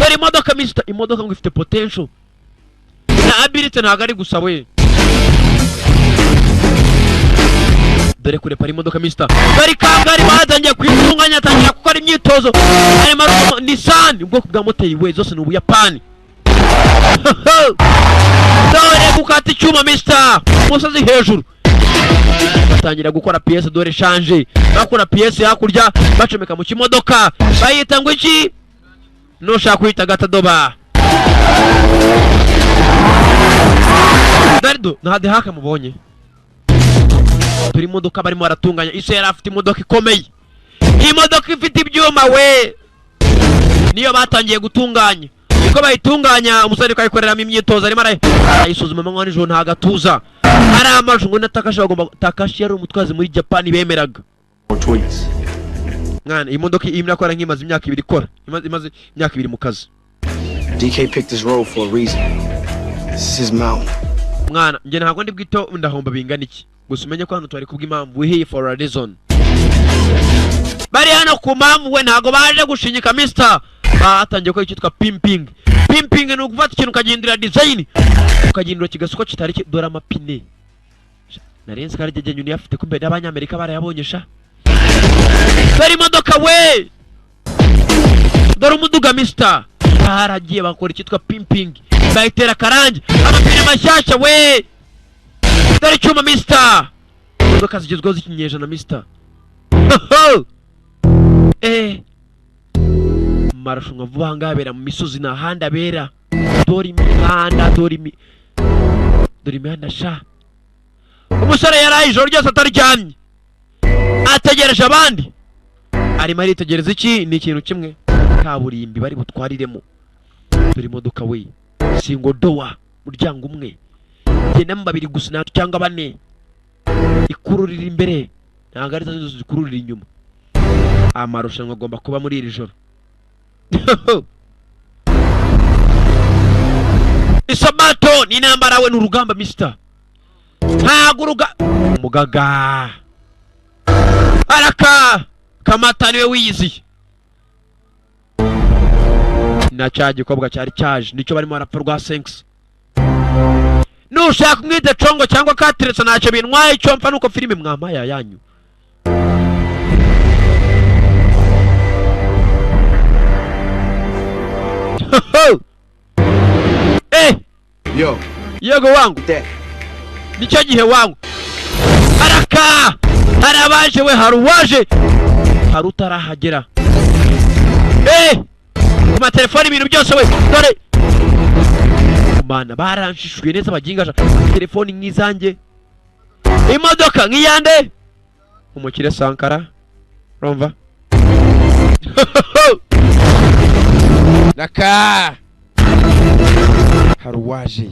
dore imodoka mister imodoka ngo ifite potential na ability ntago ari gusa we dore kure pari imodoka mister bari kangari batangiye kwitunganya atangira gukora imyitozo arimo Nissan ubwoko bwa moteri we zose ni ubuyapani dore gukata icyuma mister musozi hejuru batangira gukora pièce de rechange bakora pièce hakurya bacomeka mu kimodoka bayita ngo iki nushaka kwita gatadoba Dardo ntade haka mubonye turi imodoka barimo baratunganya ise yari afite imodoka ikomeye imodoka ifite ibyuma we niyo batangiye gutunganya niko bayitunganya umusore kayikoreramo imyitozo arimo arayisuzuma manywa nijoro nta gatuza ari amajwi ngo natakashi bagomba Takashi yari umutwazi muri Japan bemeraga mwana iyi modoka imwe akora nk'imaze imyaka 2 ikora imaze imyaka 2 mu kazi DK picked this road for a reason. This is his mountain. mwana nge ntabwo ndi bwito ndahomba bingana iki gusa umenye ko hano twari kubw'impamvu we here for a reason bari hano ku mpamvu we ntago baje gushinyika mister batangiye ko cyitwa pimping ni ugufata ikintu ukagindira design ukagindira kigasuko kitari dore amapine narenze karije nyuni yafite ko mbere y'abanyamerika barayabonye sha dore imodoka we dore umuduga mister haragiye bakora cyitwa pimping bayitera karangi amapine mashyashya we dore icyuma mister imodoka zigezweho z'ikinyejana mister marushanwa vuba ngabera mu misozi na handa bera dore imihanda dore imihanda sha umusore yaraye ijoro ryose ataryamye ategereje abandi arimo aritegereza iki ni ikintu kimwe kaburimbi bari butwariremo dore imodoka we singo doa muryango umwe gendamo 2 gusa cyangwa 4 ikururira imbere ntabwo ari zo zikururira inyuma amarushanwa agomba kuba muri iri joro Isabato ni nambara we n'urugamba mister ntaguruga mugaga araka kamata niwe wiyizi na cyaje kobwa cyari cyaje nicyo barimo barapfa rwa senks nushaka mwite congo cyangwa katiretse ntacyo bintwaye icyo mpfa nuko filime mwamaya yanyu Yo. Yego wangu. Nicyo gihe wangu. Araka! Harabaje we haruwaje. Harutarahagera. Kuma telefoni ibintu byose we. Dore. Mana baranshishwe neza bagingasha. Telefoni nk'izanjye. Imodoka nk'iyande. Umukire Sankara. Romva. Naka. Haruwaje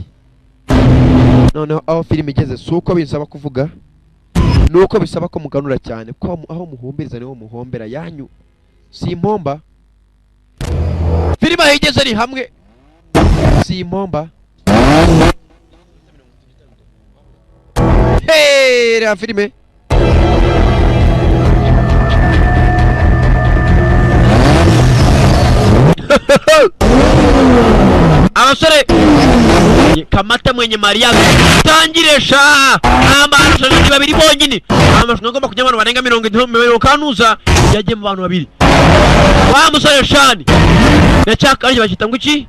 noneho aho filime igeze suko bisaba kuvuga nuko bisaba ko muganura cyane ko aho muhumbiriza niho muhombera yanyu si impomba filime igeze ari hamwe si impomba ra filime abasore kamata mwenye Maria tangiresha amarushanwa 2 bonyine amarushanwa agomba kujya abantu barenga 70 kanuza yagiye mu bantu 2 wa musore shani ndachaka ari bakita ngo iki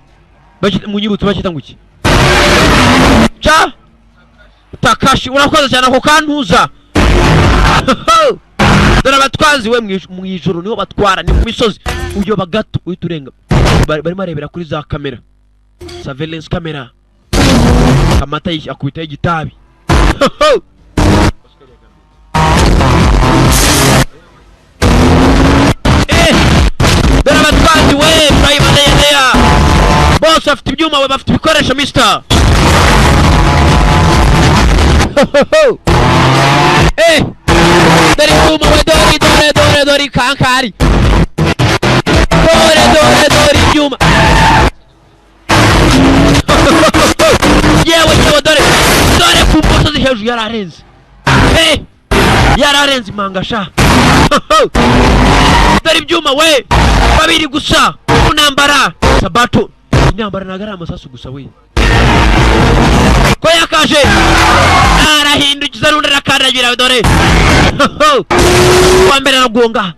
bakita munyibutse bakita ngo iki cha Takashi urakoze cyane ako kantuza dore abatwazi we mu ijoro niho batwara, ni ku misozi uyoba gato uhita urenga. Barimo arebera kuri za kamera, surveillance camera. Amata akubitaho igitabi. Dore abatwazi we turayibaneye. Bose afite ibyuma, we bafite ibikoresho mister. Dore ibyuma we, dore kankari. Dore ibyuma. Yewe dore ku musozi hejuru yararenze. Yararenze imanga sha. Dore ibyuma we, babiri gusa unambara sabato. Intambara nagara amasasu gusa we. Ko yakaje arahindukiza n'undi arakandagira dore. Wa mbere aragonga.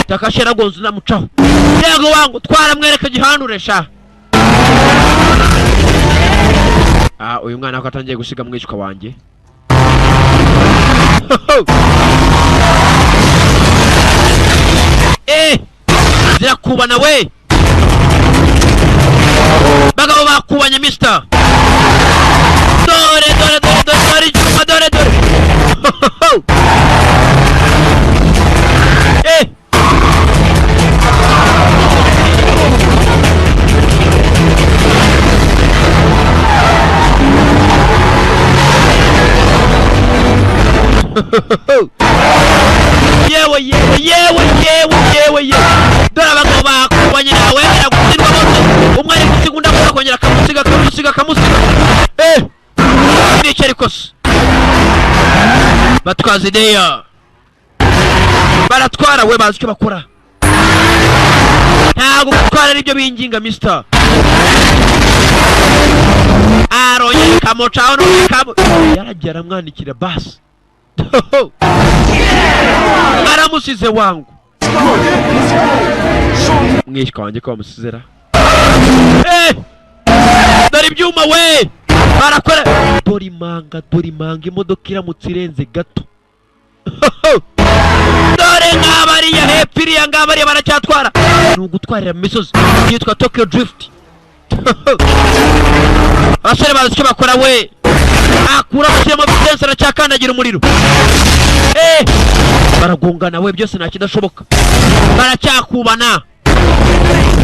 Takashi aragonze namucaho. Yego wangu twaramwereka gihanure sha. Uyu mwana ko atangiye gusiga mwishwa wanjye. Zirakubana we. Bagabo bakubanye mister. Dore icyuma dore. Yewe. Dore abagabo bakubanye nawe aragutsindwa bose. Umwe ari gusigunda akongera kamusiga. Ni cyarikose. Batwaza ideya. Baratwara we bazi icyo bakora. Ntago gutwara nibyo binginga mister. Aronye kamocaho no kamo. Yaragiye aramwandikira basi. Aramusize wangu. Mwishwa wanjye ko bamusizera. Dore ibyuma we. Barakora. Dore imanga imodoka iramutse irenze gato. Dore ngabariya hepfiriya ngabariya baracyatwara. Ni ugutwarira mu misozi. Yitwa Tokyo Drift. Abasore bazi icyo bakora we. Akura mushyiramo vitesse aracyakandagira umuriro. Baragongana we, byose nta kidashoboka. Baracyakubana.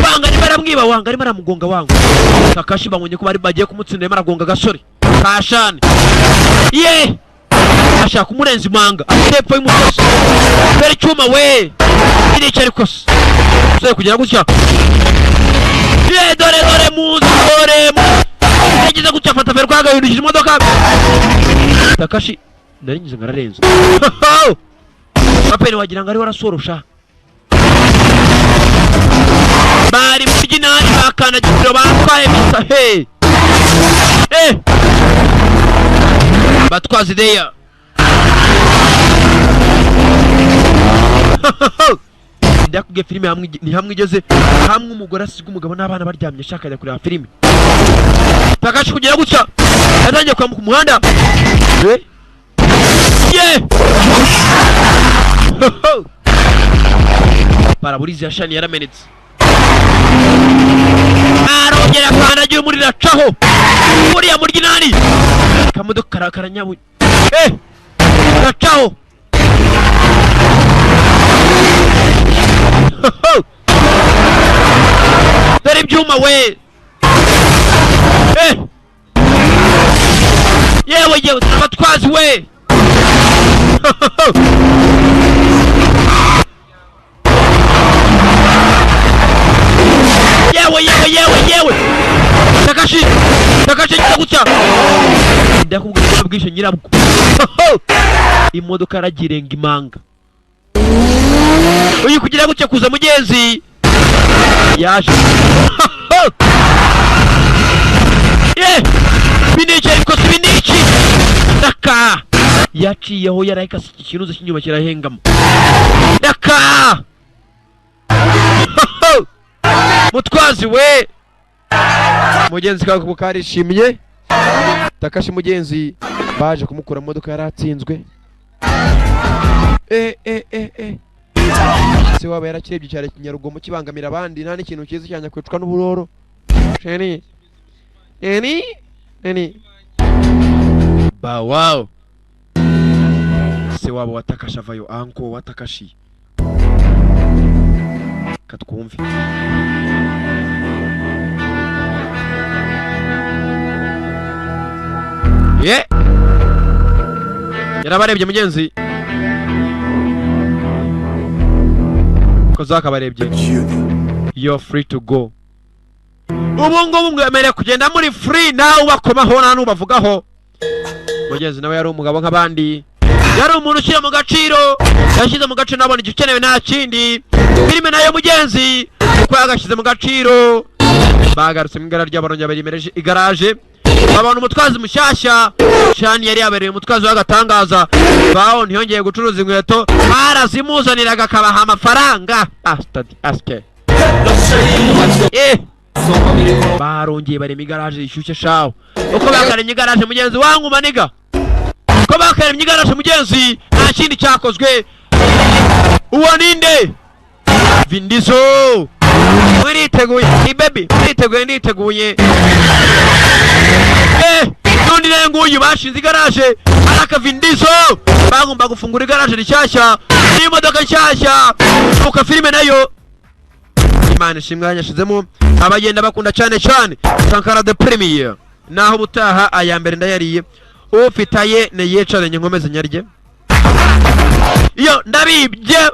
Wanga arimo aramwiba, wanga arimo aramugonga wangu. Takashi bamubonye ko bari bagiye kumutsinda, arimo aragonga gasore. Kashane. Ashaka umurenzi manga. Atepfo y'umusozi. Dore icyuma we. Iri cyarikose. Uzoye kugira gutya. Dore muzi dore. Yagize gutya afata verwa agahindukira imodoka. Takashi naringize ngararenze. Apene wagira ngo ari warasorosha. Bari mu ginani bakandagira batwaye misa. Batwaza ideya. Ndakubwiye filime hamwe ni hamwe igeze hamwe umugore asiga umugabo n'abana baryamye shaka ajya kureba filime. Takashi kugira gutya yatangiye kwambuka umuhanda. Paraburizi ya shani yaramenetse. Arongera kandagira umuriro acaho. Uriya muri ginani. Kamodoka karanyabu. Acaho. Dore ibyuma we. Yewe abatwazi we. Yewe. Takashi gutya. Ndakubwira bwishe nyirabwo. Imodoka aragirenga imanga. Uyu kugira gutya kuza mugenzi. Yaje. Binici. Daka. Yaciyeho yarayika ikiruzo cy'inyuma kirahengamo. Daka. Mutwazi we. Mugenzi kawe kukarishimye. Takashi mugenzi baje kumukura mu modoka yaratsinzwe. se waba yarakirebye cyane kinyarugomo kibangamira abandi nta n'ikintu cyiza cyane kwicwa n'uburoro sheni ba wow se waba watakasha vayo anko watakashi katwumve yarabarebye mugenzi ko zakabarebye you're free to go ubu ngubu mwemereye kugenda muri free nawe ubakomaho nta n'ubavugaho mugenzi nawe yari umugabo nk'abandi yari umuntu ushyira mu gaciro yashyize mu gaciro nabona igikenewe nta kindi filime nayo mugenzi uko yagashyize mu gaciro bagarutse mu igara ry'abaronyi barimereje igaraje babona umutwazi mushyashya cyane yari yabereye umutwazi w'agatangaza baho ntiyongeye gucuruza inkweto barazimuzaniraga akabaha amafaranga aske barongeye barema igaraje rishyushye shaho uko bakaremye igaraje mugenzi wangu maniga uko bakaremye igaraje mugenzi nta kindi cyakozwe uwo ninde Vindizo mwiriteguye ni baby nditeguye nundi nenguyu bashinze igaraje araka Vindizo bagomba gufungura igaraje rishyashya n'imodoka nshyashya uka filime nayo Imana ishimwe yanyashizemo abagenda bakunda cyane Sankara the Premier naho butaha aya mbere ndayariye ufitaye ne yecaranye nkomeze nyarye iyo ndabibye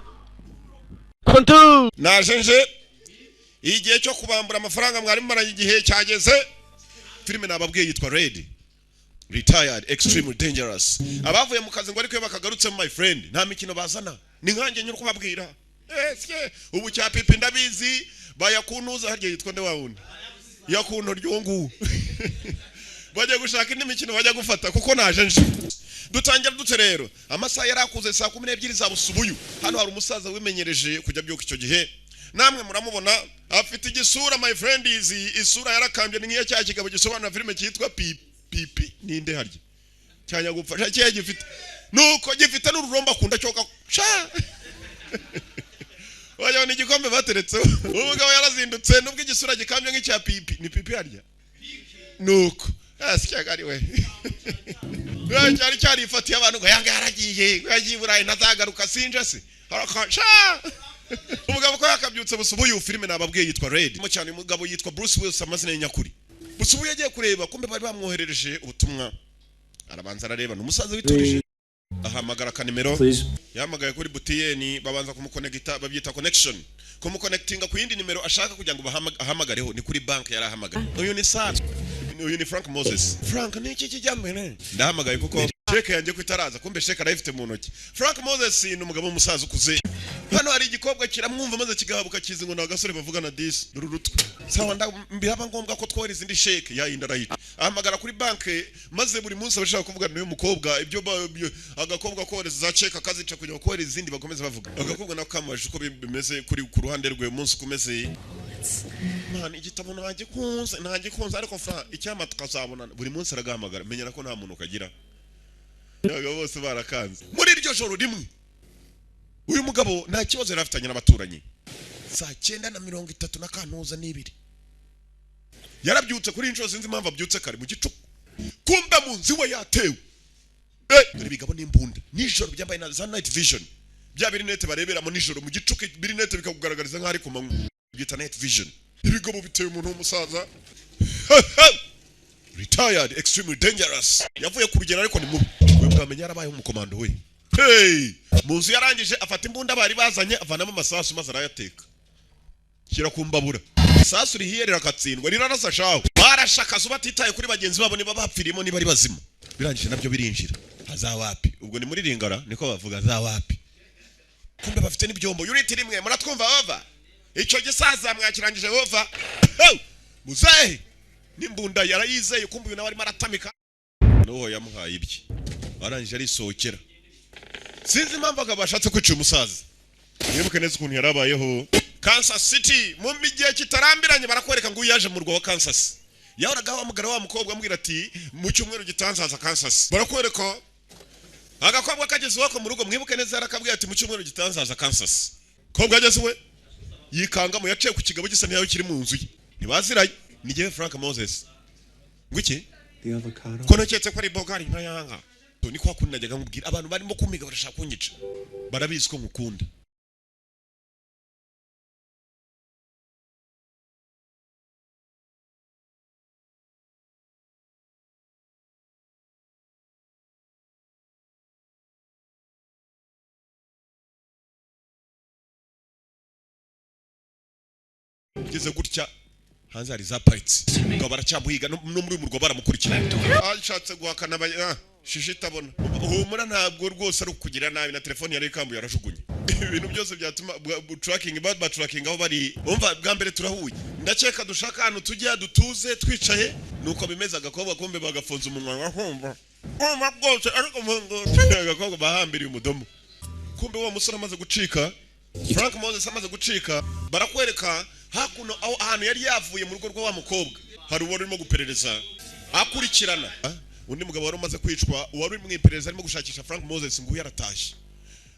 kontu najenje igihe cyo kubambura amafaranga mwari maranye igihe cyageze filime nababwiye yitwa Red Retired Extremely Dangerous abavuye mu kazi ngo ariko bakagarutse my friend nta mikino bazana ni nkange nyuru kubabwira ubu cya pipi ndabizi bayakunuza harye yitwa nde wawundi yakunto ryongu bajya gushaka indi mikino bajya gufata kuko najenje dutangira dute rero amasaha yarakuze saa 12 za busubuyu hano hari umusaza wimenyereje kujya byuka icyo gihe namwe muramubona afite igisura my friend isura yarakambye niyo cya kigabo gisobanura filime cyitwa pipi ninde harye cyanya gupfasha cye gifite nuko gifite n'ururomba kunda cyoka wajya ni igikombe bateretseho umugabo yarazindutse nubwo igisura gikambye nk'icya pipi ni pipi harya nuko asikagari we cyari ifatiye abantu ngo yanga yaragiye burayi ntazagaruka sinje se harakasha umugabo ko yakabyutse busubuye filime nababwiye yitwa Red mo cyane umugabo yitwa Bruce Willis amazina y'inyakuri busubuye yagiye kureba kumbe bari bamwoherereje ubutumwa arabanza arareba n'umusaza witurije ahamagara ka nimero yamagaye kuri butiyeni babanza kumuconnecta babyita connection kumuconnectinga ku yindi nimero ashaka kugira ngo bahamagareho ni kuri bank yari ahamagara uyu ni Sat uyu ni Frank Moses Frank ni iki kijyambere ndahamagaye kuko sheke yanjye kwitaraza kumbe sheke arayifite mu ntoki Frank Moses ni umugabo w'umusaza ukuze hano hari igikobwa kiramwumva maze kigahabuka kizi ngo nagasore bavugana disi rurutwe sawa mbiraba ngombwa ko twohereza indi sheke yayinda rayita ahamagara kuri banke maze buri munsi abashaka kuvugana n'uyu mukobwa ibyo agakobwa kohereza za sheke akazica kugira kohereza izindi bakomeze bavuga agakobwa nakamaje uko bimeze kuri ku ruhande rwe umunsi kumeze man igitabo ntangiye kunza ariko fra icyama tukazabonana buri munsi aragahamagara menyera ko nta muntu ukagira yaga bose barakanze muri iryo joro rimwe uyu mugabo nta kibazo yarafitanye n'abaturanyi saa 9:30 n'akantuza n'ibiri yarabyutse kuri inshuro sinzi impamvu abyutse kare mu gicuku kumbe mu nzi we yatewe dore bigabo n'imbunda nijoro byambaye na za night vision bya birinete barebera mu nijoro mu gicuku birinete bikakugaragariza nk'ari ku manywa byita night vision ibigabo biteye umuntu w'umusaza Retired Extremely Dangerous yavuye ku rugero ariko ni mubi we bwamenye yarabaye umukomando we muzi yarangije afata imbunda bari bazanye avanamo amasasu maze arayateka shyira ku mbabura isasu rihiyerera akatsindwa rirarasa shaho barashakaza batitaye kuri bagenzi babo niba bapfirimo niba ari bazima birangije nabyo birinjira hazawapi ubwo ni muri ringara niko bavuga hazawapi kumbe bafite n'ibyombo unit rimwe muratwumva over icyo gisaza mwakirangije over muzehe n'imbunda yarayizeye kumbe uyu nawe arimo aratamika noho yamuhaye ibye arangije arisohokera sinzi impamvu akabashatse kwica umusaza nibuke neza ukuntu yarabayeho Kansas City mu gihe kitarambiranye barakwereka ngo uyaje mu rwa wa Kansas yahoraga hamagara wa mukobwa ambwira ati mu cyumweru gitanzaza Kansas barakwereka agakobwa kageze wako mu rugo mwibuke neza yarakabwiye ati mu cyumweru gitanzaza Kansas kobwa ageze we yikanga mu yaciye ku kigabo gisa n'iyaho kiri mu nzu ye ntibaziranye ni Jeff Frank Moses ngwiki ko naketse ko ari bogari nkayanga to ni kwa kundi najyaga nkubwira abantu barimo kumiga barashaka kunyica barabizi ko ngukunda ngeze gutya hanze hari zaparitse ngo baracyamuhiga no muri uyu murwa baramukurikira ashatse guhakana shishitabona humura ntabwo rwose ari ukugira nabi na telefone yari ikambuye yarajugunye ibintu byose byatuma tracking bad tracking aho bari umva bwa mbere turahuye ndakeka dushaka hano tujya dutuze twicaye nuko bimeze agakobwa kombe bagafunza umunwa wahomba umva bwose ariko agakobwa bahambiriye umudomo kumbe wa musore amaze gucika Frank Moses amaze gucika barakwereka hakuno aho ahantu yari yavuye mu rugo rwa mukobwa hari uwo urimo guperereza akurikirana undi mugabo wari umaze kwicwa wari mu iperereza arimo gushakisha Frank Moses ngo yaratashye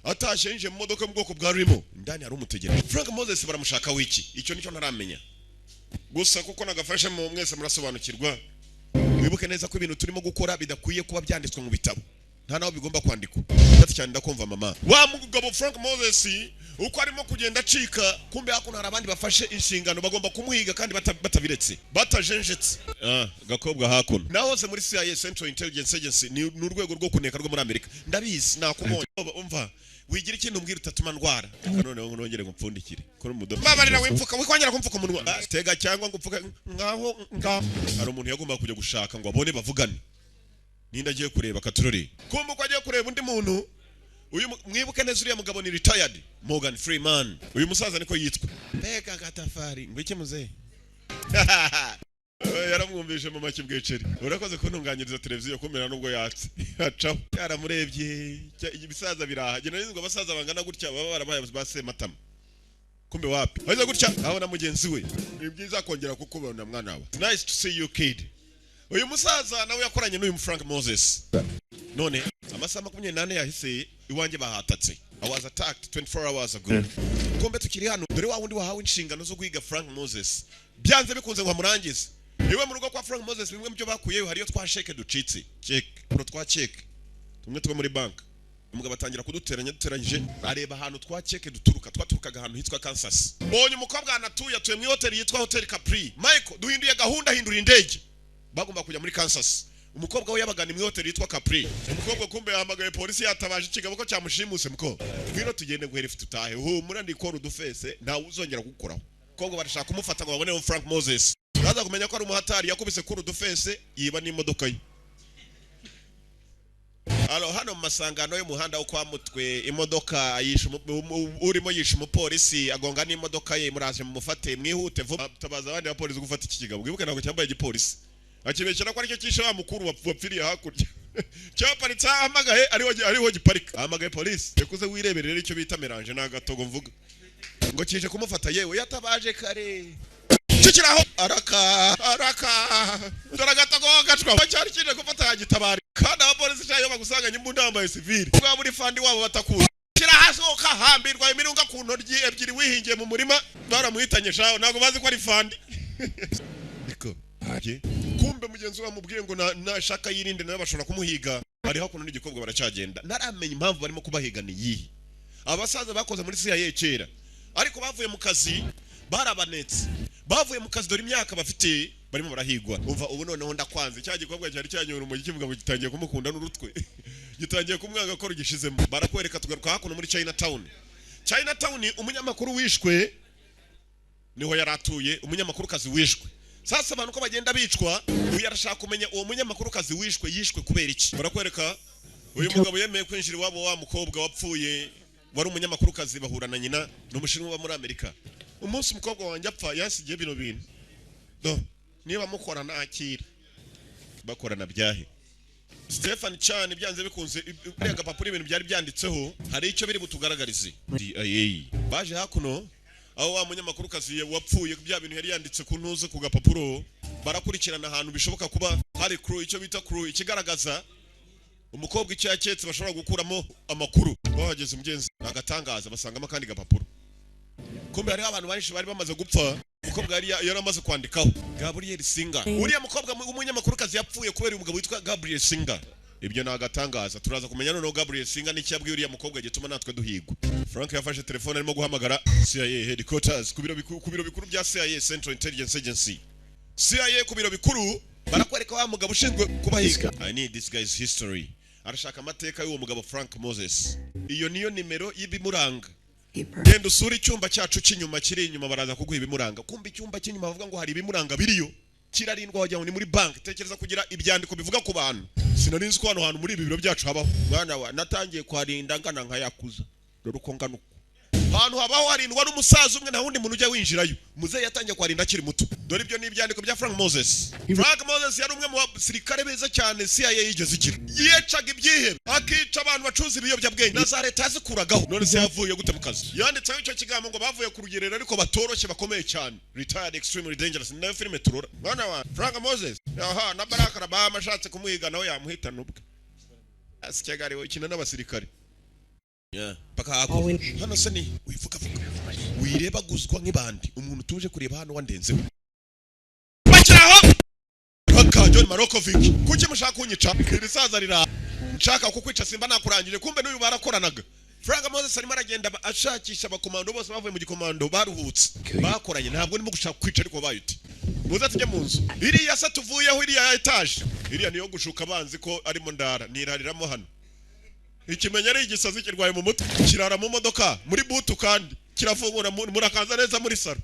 atashye yinje mu modoka mu bwoko bwa Limo ndani hari umutegereje Frank Moses baramushaka wiki icyo nicyo ntaramenya gusa kuko nagafashe mu mwese murasobanukirwa wibuke neza ko ibintu turimo gukora bidakwiye kuba byanditswe mu bitabo nta naho bigomba kwandikwa ndetse cyane ndakumva mama wa mugabo Frank Moses uko arimo kugenda acika kumbe hakuno hari abandi bafashe inshingano bagomba kumuhiga kandi batabiretse batajenjetse gakobwa hakuno nahoze muri CIA Central Intelligence Agency ni urwego rwo kuneka rwo muri Amerika ndabizi nakubonye umva wigira ikintu umbwira utatuma ndwara none nongere ngupfundikire kuri mudomo babarira wimfuka wikwanyara kumfuka umunwa tega cyangwa ngupfuka ngaho hari umuntu yagomba kujya gushaka ngo abone bavugane ninda agiye kureba katurori kumbe ko agiye kureba undi muntu uyu mwibuke neza uriya mugabo ni retired Morgan Freeman uyu musaza niko yitwa mbega gatafari ngo iki muze yaramwumvise mu make bweceri urakoze kuntunganyiriza televiziyo kumera nubwo yatse acaho yaramurebye ibisaza biraha gena ngo abasaza bangana gutya baba barabaye base matama kumbe wapi haza gutya aho na mugenzi we ni byiza kongera kukubona mwana wawe nice to see you kid uyu musaza nawe yakoranye n'uyu Frank Moses none amasaha 28 yahise iwanjye bahatatse I was attacked 24 hours ago kumbe tukiri hano dore wa wundi wahawe inshingano zo kwiga Frank Moses byanze bikunze ngo murangize niwe mu rugo kwa Frank Moses bimwe byo bakuyeyo hariyo twasheke ducitse check pro twa check tumwe two muri bank umugabo atangira kuduteranyije areba ahantu twa check twaturukaga ahantu hitwa Kansas bonye umukobwa atuye mu hotel yitwa Hotel Capri Michael duhinduye gahunda hindura indege bagomba kujya muri Kansas umukobwa we yabagana mu hotel yitwa Capri umukobwa kumbe yahamagaye polisi yatabaje ikigabo ko cyamushimuse mko ngwino tugende guhera tutahe humura ndikora udufese ntawe uzongera gukoraho umukobwa barashaka kumufata ngo babone Frank Moses baza kumenya ko ari umuhatari yakubise kuri udufese yiba n'imodoka ye hano mu masangano y'umuhanda wo kwa Mutwe imodoka urimo yisha umupolisi agonga n'imodoka ye muraje mumufate mwihute vuba tabaza abandi bapolisi gufata iki kigabo wibuke nako cyambaye igipolisi akibekera ko aricyo kishe wa mukuru wapfiriye hakurya cyaparitse ahamagaye ariho giparika ahamagaye polisi yakuze wireberera icyo bita melange n'agatogo mvuga ngo kije kumufata yewe yatabaje kare kikiraho araka doragatogo gacwa cyari kije gufata yagitabari kandi abapolisi cyayo bagusanganye imbunda yambaye civil bwa muri fandi wabo batakuza kirahasoka hambirwa imirunga ku ntoryi ebyiri wihingiye mu murima baramuhitanye shaho nago bazi ko ari fandi niko haje kumbe mugenzi wa mubwiye ngo nashaka yirinde nawe bashobora kumuhiga ari hakuno n'igikobwa baracyagenda naramenya impamvu barimo kubahiga ni yihe abasaza bakoze muri CIA kera ariko bavuye mu kazi barabanetse bavuye mu kazi dore imyaka bafite barimo barahigwa umva ubu noneho ndakwanze cya gikobwa cyari cyanyura mu kivuga ngo gitangiye kumukunda n'urutwe gitangiye kumwanga ko rugishizemo barakwereka tugaruka hakuno muri Chinatown umunyamakuru wishwe niho yaratuye umunyamakuru kazi wishwe sasa abantu ko bagenda bicwa uyarashaka kumenya uwo munyamakuru kazi yishwe kubera iki barakwereka uyu mugabo yemeye kwinjira iwabo wa mukobwa wapfuye wari umunyamakuru kazi bahura na nyina n'umushinwa wa muri Amerika umunsi umukobwa wanjye apfa yasigiye bino bintu niba mukora nakira bakorana byahe Stefan Chan byanze bikunze birega papuri ibintu byari byanditseho hari icyo biri butugaragarize baje hakuno aho wa munyamakuru kazi wapfuye bya bintu yari yanditse ku ntuze ku gapapuro barakurikirana ahantu bishoboka kuba hari crew icyo bita crew ikigaragaza umukobwa icyo yaketse bashobora gukuramo amakuru bahageze umugenzi agatangaza basangamo kandi gapapuro kumbe hari abantu benshi bari bamaze gupfa umukobwa yari amaze kwandikaho Gabriel Singer uriya mukobwa umunyamakuru kazi yapfuye kubera umugabo witwa Gabriel Singer ibyo nagatangaza turaza kumenya noneho Gabriel Singer n'iki yabwiye uriya mukobwa gituma natwe duhigwa Frank yafashe telefone arimo guhamagara CIA headquarters ku biro bikuru bya CIA Central Intelligence Agency CIA ku biro bikuru barakwereka wa mugabo ushinzwe kubahiga I need this guy's history arashaka amateka y'uwo mugabo Frank Moses iyo niyo nimero y'ibimuranga genda usura icyumba cyacu cy'inyuma kiri inyuma baraza kuguha ibimuranga kumbe icyumba cy'inyuma bavuga ngo hari ibimuranga biriyo kirarindwa wajya ni muri bank tekereza kugira ibyandiko bivuga ku bantu sinarinzi ko hano hantu muri ibi biro byacu habaho mwana wa natangiye kwarinda ngana nkayakuza dore uko ngana uko hantu habaho harindwa n'umusaza umwe nta wundi muntu ujya winjirayo muzehe yatangiye kwarinda akiri muto dore ibyo ni ibyandiko bya Frank Moses yari umwe mu basirikare beza cyane CIA yigeze igira yicaga ibyihebe akica abantu bacuza ibiyobyabwenge na za leta zikuragaho none se yavuye gute mu kazi yanditseho icyo kigambo ngo bavuye ku rugerero ariko batoroshye bakomeye cyane retired extremely dangerous nayo filime turora mwana wa Frank Moses aha na Barack Obama ashatse kumuhiga nawe yamuhitana ubwe asikegariwe ikina n'abasirikare paka hano se ni wivuga wireba guzwa nk'ibandi umuntu tuje kureba hano wandenzeho bakiraho paka John Marokovic kuki mushaka kunyica irisaza rira nshaka kukwica simba nakurangije kumbe n'uyu barakoranaga Frank Moses arimo aragenda ashakisha abakomando bose bavuye mu gikomando baruhutse bakoranye ntabwo ndimo gushaka kwica ariko bayuti muza tujye mu nzu iriya se tuvuyeho iriya etage iriya niyo gushuka banzi ko arimo ndara nirariramo hano ikimenya ari igisazi kirwaye mu mutwe kirara mu modoka muri butu kandi kirafungura murakaza neza muri saro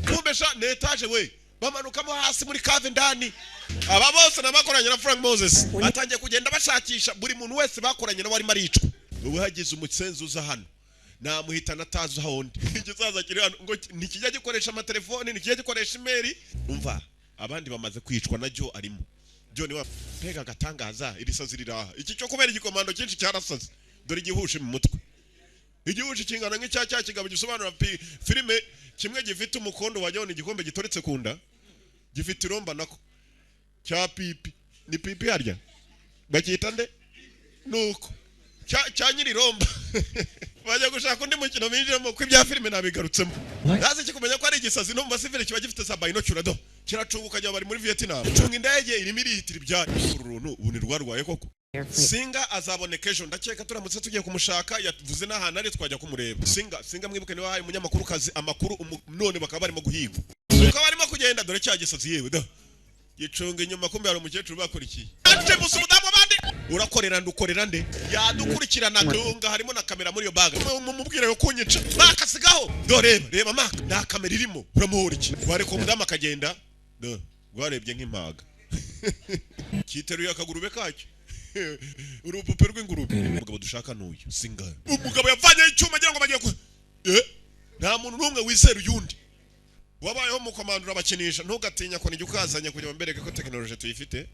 kumbesha ne etage we bamanukamo hasi muri cave ndani aba bose nabakoranye na Frank Moses atangiye kugenda bashakisha buri muntu wese bakoranye na wari maricwa ubu hagize umutsenzi uza hano namuhitana atazi ahondi igisaza kiri hano ngo ntikijya gikoresha amatelefoni ntikijya gikoresha email umva abandi bamaze kwicwa na Joe arimo John wa pega gatangaza irisazi riraha iki cyo kubera igikomando cyinshi cyarasaze dore igihushe mu mutwe igihushe kingana nk'icya kigabo gisobanura filime kimwe gifite umukondo wajyaho igikombe gitoretse kunda gifite iromba nako cya pipi ni pipi harya bakita nde nuko cya nyiri romba bajya gushaka undi mukino binjiramo ko ibya filime nabigarutsemo nazi kikumenya ko ari igisazi no mu basivile kiba gifite za binoculado kiracunguka jya bari muri Vietnam cunga indege irimo irihitira ibyari uruntu ubu ni rwarwaye koko Singa azaboneka ejo ndakeka turamutse tugiye kumushaka yavuze n'ahantu ari twajya kumureba Singa mwibuke ni wahaye umunyamakuru kazi amakuru none bakaba barimo guhigwa uko barimo kugenda dore cya gisazi yewe da gicunga inyuma kumbe hari umukecuru bakurikiye ate musu mudamu bandi urakorera ndukorera nde yadukurikirana tunga harimo na kamera muri yo bag mumubwire yo kunyica bakasigaho dore reba maka nta kamera irimo uramuhora iki wari ko mudamu akagenda warebye nk'impaga kiteruye akagurube kacyo urupupe rw'ingurube umugabo dushaka n'uyu Singa umugabo yavanye icyuma agira ngo bagiye ku nta muntu n'umwe wizera uyundi wabayeho mu komandura abakinisha ntugatinya ko nijukazanya kujya mbereke ko technology tuyifite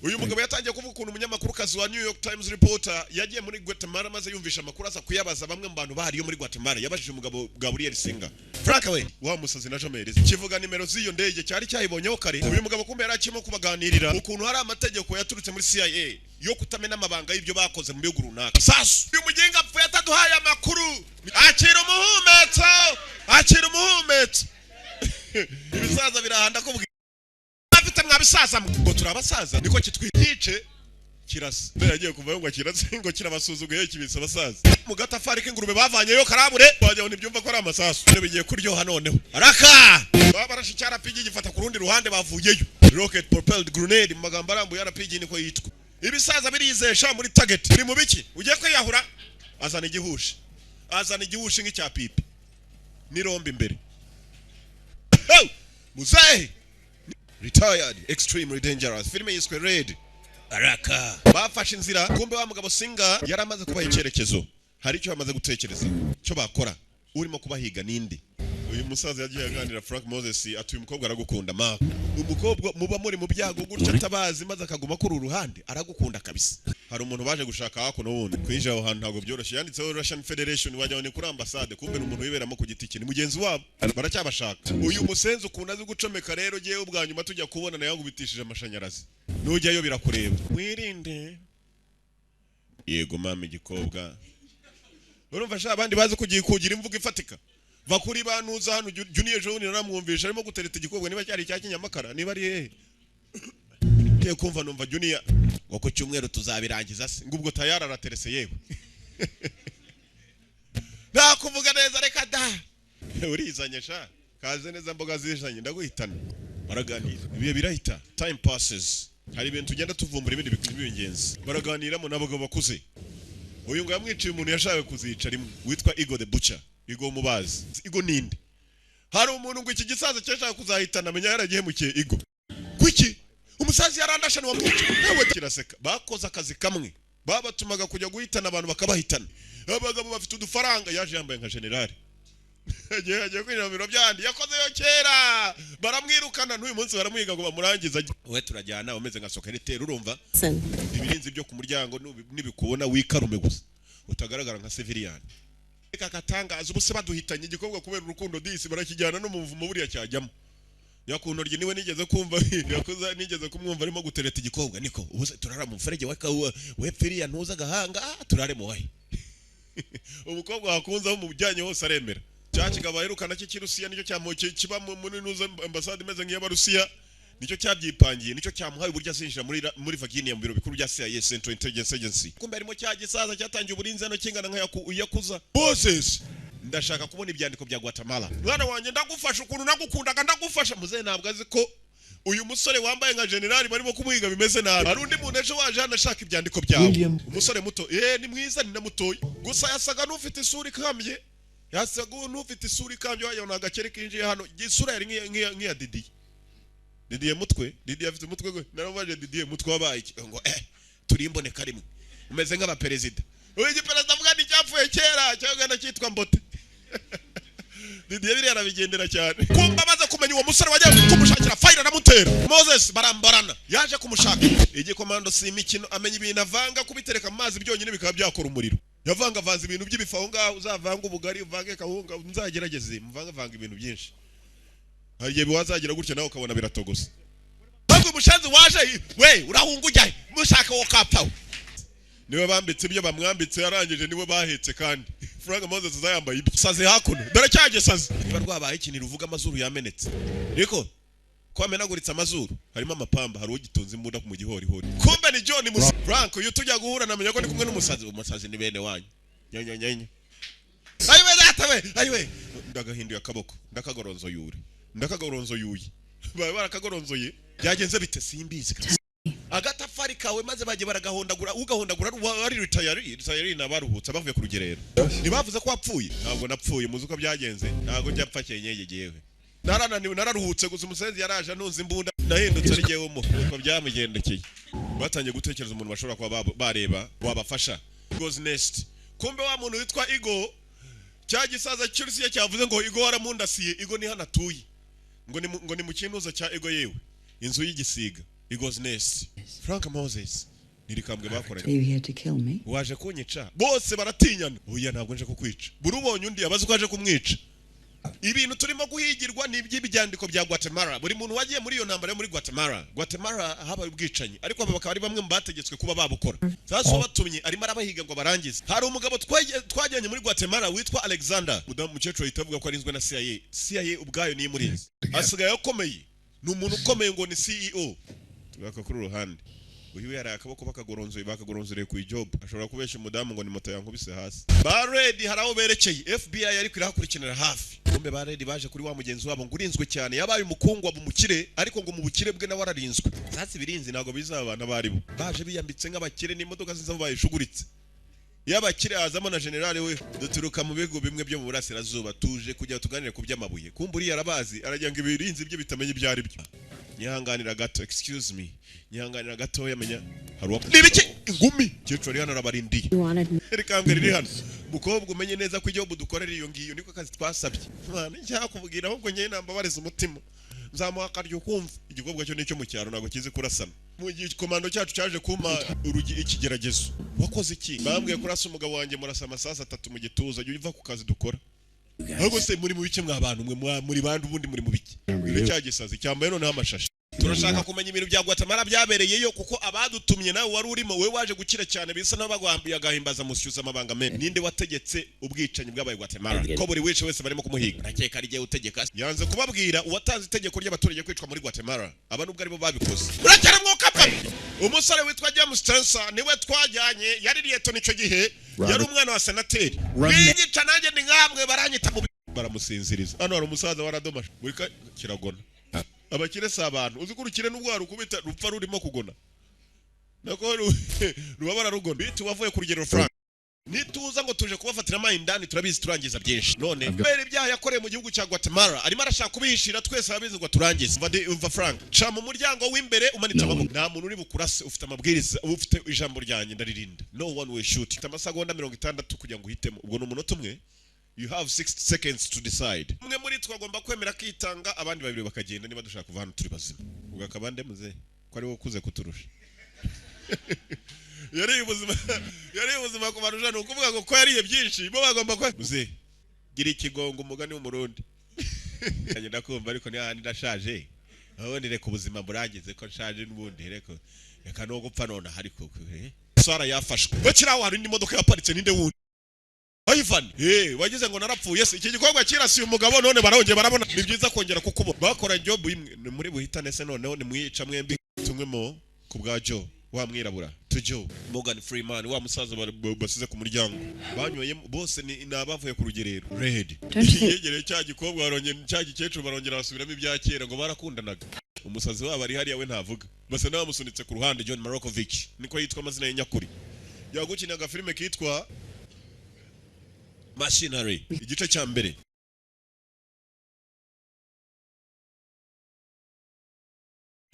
uyu mugabo yatangiye kuvuga ukuntu umunyamakuru kazi wa New York Times reporter yagiye muri Guatemala maze yumvisha amakuru aza kuyabaza bamwe mu bantu bahari yo muri Guatemala yabajije umugabo Gabriel Singer Frank we wa musazi na Jomerezi kivuga nimero z'iyo ndege cyari cyayibonyeho kare uyu mugabo kumbe yaracimo kubaganirira ukuntu hari amategeko yaturutse muri CIA yo kutamena amabanga y'ibyo bakoze mu bihugu runaka sasu uyu mugenga apfuye ataduhaye amakuru akira umuhumetso ibisaza birahanda ko afite mwabisaza ngo turabasaza niko kitwiyice kirasa beragiye kuvayo ngo kirase ngo kirabasuzuguye kibisa abasaza mu gatafari k'ingurube bavanyeyo karabure bajyaho nibyumva ko ari amasasu byo bigiye kuryoha noneho araka babarashi cyara pigi gifata ku rundi ruhande bavuyeyo rocket propelled grenade mu magambo arambuye arapigi niko yitwa ibisaza birizesha muri target biri mu biki ugiye kwiyahura azana igihushe nk'icya pipi niromba imbere muzehe retired extremely dangerous filime yiswe Red Araka bafashe inzira kumbe wa mugabo Singa yaramaze kubaha icyerekezo hari icyo bamaze gutekereza cyo bakora urimo kubahiga ninde uyu musaza yagiye aganira Frank Moses atuye umukobwa aragukunda ma umukobwa muba muri mu byago gutya tabazi maze akaguma kuri uruhande aragukunda kabisa hari umuntu baje gushaka hako n'ubundi kwinjira aho hantu ntabwo byoroshye yanditseho Russian Federation wajyaho ni kuri ambassade kumbe n'umuntu wiberamo ku giti kintu mugenzi wabo baracyabashaka uyu musenzi ukuntu azi gucomeka rero giye ubwa nyuma tujya kubona nayo ngubitishije amashanyarazi nujyayo birakureba mwirinde yego mama igikobwa urumva sha abandi bazi kugira imvugo ifatika va kuri banuza hano Junior Joni naramwumvisha arimo gutereta igikobwa niba cyari cya kinyamakara niba ari hehe te kumva numva Junior ngo ku cyumweru tuzabirangiza se ngubwo tayara araterese yewe nta kuvuga neza reka da urizanye sha kaze neza mboga zishanye ndaguhitana baraganira ibiye birahita time passes hari ibintu tugenda tuvumbura ibindi bikuru by'ingenzi baraganiramo n'abagabo bakuze uyu ngo yamwiciye umuntu yashaka kuzica rimwe witwa Igo the Butcher Igo mubazi Igo ninde hari umuntu ngo iki gisaza cyashaka kuzahitana amenya yaragihemukiye Igo kuki umusazi yarandashana wamwica nawe kiraseka bakoze akazi kamwe babatumaga kujya guhitana abantu bakabahitana abagabo bafite udufaranga yaje yambaye nka general agiye kwinjira mu biro byandi yakoze yo kera baramwirukana n'uyu munsi baramwiga ngo bamurangiza we turajyana umeze nka secretary urumva ibirinzi byo ku muryango nibikubona wikarume gusa utagaragara nka civilian eka katangaza ubuse baduhitanye igikobwa kubera urukundo disi barakijyana no mu muvumo buriya cyajyamo yakuntorye niwe nigeze kumva yakoza nigeze kumwumva arimo gutereta igikobwa niko ubuse turara mu mferege we firiya ntuza gahanga turare mu wahe umukobwa wakunzaho mu bijyanye hose aremera cyaci gabaherukana cy'ikirusiya nicyo cyamuke kiba muri nuza ambassade imeze nk'iy'abarusiya nicyo cyabyipangiye nicyo cyamuhaye uburyo azinjira muri Virginia mu biro bikuru bya CIA Central Intelligence Agency kumbe arimo cyagisaza cyatangiye uburinzi no kingana nka yakuza bosses ndashaka kubona ibyandiko bya Guatemala mwana wanjye ndagufasha ukuntu nagukundaga ndagufasha muze ntabwo azi ko uyu musore wambaye nka general barimo kumuhiga bimeze nabi hari undi muntu ejo waje hano ashaka ibyandiko byawe umusore muto ni mwiza ni namutoye gusa yasaga n'ufite isura ikambye yasaga n'ufite isura ikambye wayona agakere kinjiye hano isura yari nk'iya Didier mutwe Didier afite umutwe gwe narabaje Didier mutwe wabaye ngo turi imboneka rimwe umeze nk'aba perezida uyu perezida avuga ni cyapfuye kera cyangwa cyitwa Mbote Didier biri arabigendera cyane kumba baza kumenya uwo musore wagiye kumushakira fire namutera Moses barambarana yaje kumushaka igikomando si imikino amenya ibintu avanga kubitereka mu mazi byonyine bikaba byakora umuriro yavangavanze ibintu by'ibifaho ngaho uzavanga ubugari uvange kahunga nzagerageze mvanga ibintu byinshi hariye biwazagira gutya nawe ukabona biratogose ahubwo umushanzi waje we urahunga ujyahe mushaka wo kapfaho niwe bambitse ibyo bamwambitse yarangije niwe bahetse kandi Frank Moses zayambaye saze hakuno dore cyaje saze niba rwabaye ikintu uvuga amazuru yamenetse niko kwamenaguritse amazuru harimo amapamba hari ugitunze imbunda mu gihori hori kumbe ni John Frank uyu tujya guhura namenya ko ni kumwe n'umusazi ni bene wanyu nyanya ayiwe datawe ayiwe ndagahinduye akaboko ndakagoronzo yuyi barakagaronzoye byagenze bite simbizi agatafari kawe maze bagiye baragahondagura ugahondagura ari retire nabaruhutse bavuye ku rugerero nibavuze ko wapfuye ntabwo napfuye muzi uko byagenze ntabwo njya mpfakeye nyegeyewe narananiwe nararuhutse gusa umusenzi yaraje anunze imbunda nahindutse ari jewe mo uko byamugendekeye batangiye gutekereza umuntu bashobora kuba bareba wabafasha Igo's Nest kumbe wa muntu witwa Igo cyagisaza cy'urusiya cyavuze ngo Igo waramundasiye Igo ni hanatuye ngo ni mu kintuza cya Igo yewe inzu y'igisiga Igo's Nest Frank Moses nirikambwe bakoranye waje kunyica bose baratinyana oya ntabwo nje kukwica burubonye undi abazi ko aje kumwica ibintu turimo guhigirwa ni iby'ibyandiko bya Guatemala buri muntu wagiye muri iyo ntambara yo muri Guatemala habaye ubwicanyi ariko aba bakaba ari bamwe mu bategetswe kuba babukora sasa batumye arimo arabahiga ngo barangize hari umugabo twajyanye muri Guatemala witwa Alexander mukecuru yitavuga ko arinzwe na CIA ubwayo ni murinzi asigaye akomeye ni umuntu ukomeye ngo ni CEO tugaka kuri ruhande uyu yari akaboko bakagoronzoreye ku job ashobora kubesha umudamu ngo ni moto yankubise hasi ba Red haraho berekeye FBI yari kwirakurikirana hafi kumbe ba Red baje kuri wa mugenzi wabo ngurinzwe cyane yabaye umukungwa mu mukire ariko ngo mu bukire bwe na wararinzwe sasa birinzi nago bizabana baribo baje biyambitse nk'abakire n'imodoka zinza bayishuguritse yabakire azamo na general we duturuka mu bigo bimwe byo mu burasirazuba tuje kujya tuganire ku by'amabuye kumburi yarabazi arajya ngo ibirinzi byo bitamenye ibyari byo nyihanganira gato excuse me nyihanganira gato yamenya haruwa nibiki ingumi cyecuri hano rabarindiye rikambere riri hano mukobwa umenye neza ko igihugu dukorera iyo ngiyo niko kazi twasabye mwana njya kuvugira ahubwo ngiye nambabariza umutima nzamuha akaryo kumva igikobwa cyo nicyo mu cyaro nago kizi kurasana mu gihe komando cyacu cyaje kuma urugi ikigeragezo wakoze iki bambwiye kurasa umugabo wanjye murasa amasasa 3 mu gituza jye uva ku kazi dukora ahubwo se muri mu bice mwa abantu mwe muri bandi ubundi muri mu biki cyagisazi cyambaye none amashashi turashaka kumenya ibintu bya Guatemala byabereyeyo kuko abadutumye nawe wari urimo we waje gukira cyane bisa n'abagwambiye agahimbaza mushyuza amabanga me ninde wategetse ubwicanyi bw'abaye Guatemala ko buri wice wese barimo kumuhiga nakeka ari giye utegeka yanze kubabwira uwatanze itegeko ry'abaturage kwicwa muri Guatemala aba nubwo aribo babikoze urakera mwoka pa umusore witwa James Tensa niwe twajyanye yari Lieutenant icyo gihe yari umwana wa senateri binyica nanjye ni nkamwe baranyita mu baramusinziriza hano hari umusaza waradomasha buri kiragona abakire sabantu uzikurukire n'ubwo rukubita rupfa rurimo kugona nako rubabara rugona bitu wavuye ku rugero Frank nituza ngo tuje kubafatira amahindani turabizi turangiza byinshi none bere ibyaha yakoreye mu gihugu cya Guatemala arimo arashaka kubihishira twese abizi ngo turangize umva Frank ca mu muryango w'imbere umanitse amaboko nta muntu uri bukurase ufite amabwiriza ufite ijambo ryanjye ndaririnda no one will shoot amasegonda 60 kugira ngo uhitemo ubwo no munota umwe you have 60 seconds to decide umwe muri twagomba kwemera kwitanga abandi babiri bakagenda niba dushaka kuva hano turi bazima ugakabande muze ko ari wo kuze kuturusha yari ubuzima ku barusha no kuvuga ngo ko yariye byinshi bo bagomba kwa muze gira ikigongo umugani w'umurundi anye ndakumva ariko ni handi ndashaje aho ndireka ubuzima burangize ko nshaje n'ubundi reka no gupfa none ariko Sara yafashwe bakiraho hari indi modoka yaparitse ninde wundi Ivan wagize ngo narapfuye se iki gikorwa kirasiye umugabo none barongeye barabona ni byiza kongera kukubo bakora job imwe muri buhitane se noneho ni mwica mwembi tumwemo ku bwa Joe wa mwirabura to Joe Morgan Freeman wa musaza basize ku muryango banyoye bose ni nabavuye ku rugerero Red yegereye cya gikobwa barongeye cya gikecuru barongera basubiramo ibyakera ngo barakundanaga umusazi wabo ari hariya we ntavuga base nabamusunitse ku ruhande John Malkovich niko yitwa amazina y'inyakuri yagukinaga filime kitwa Machinery igice cya mbere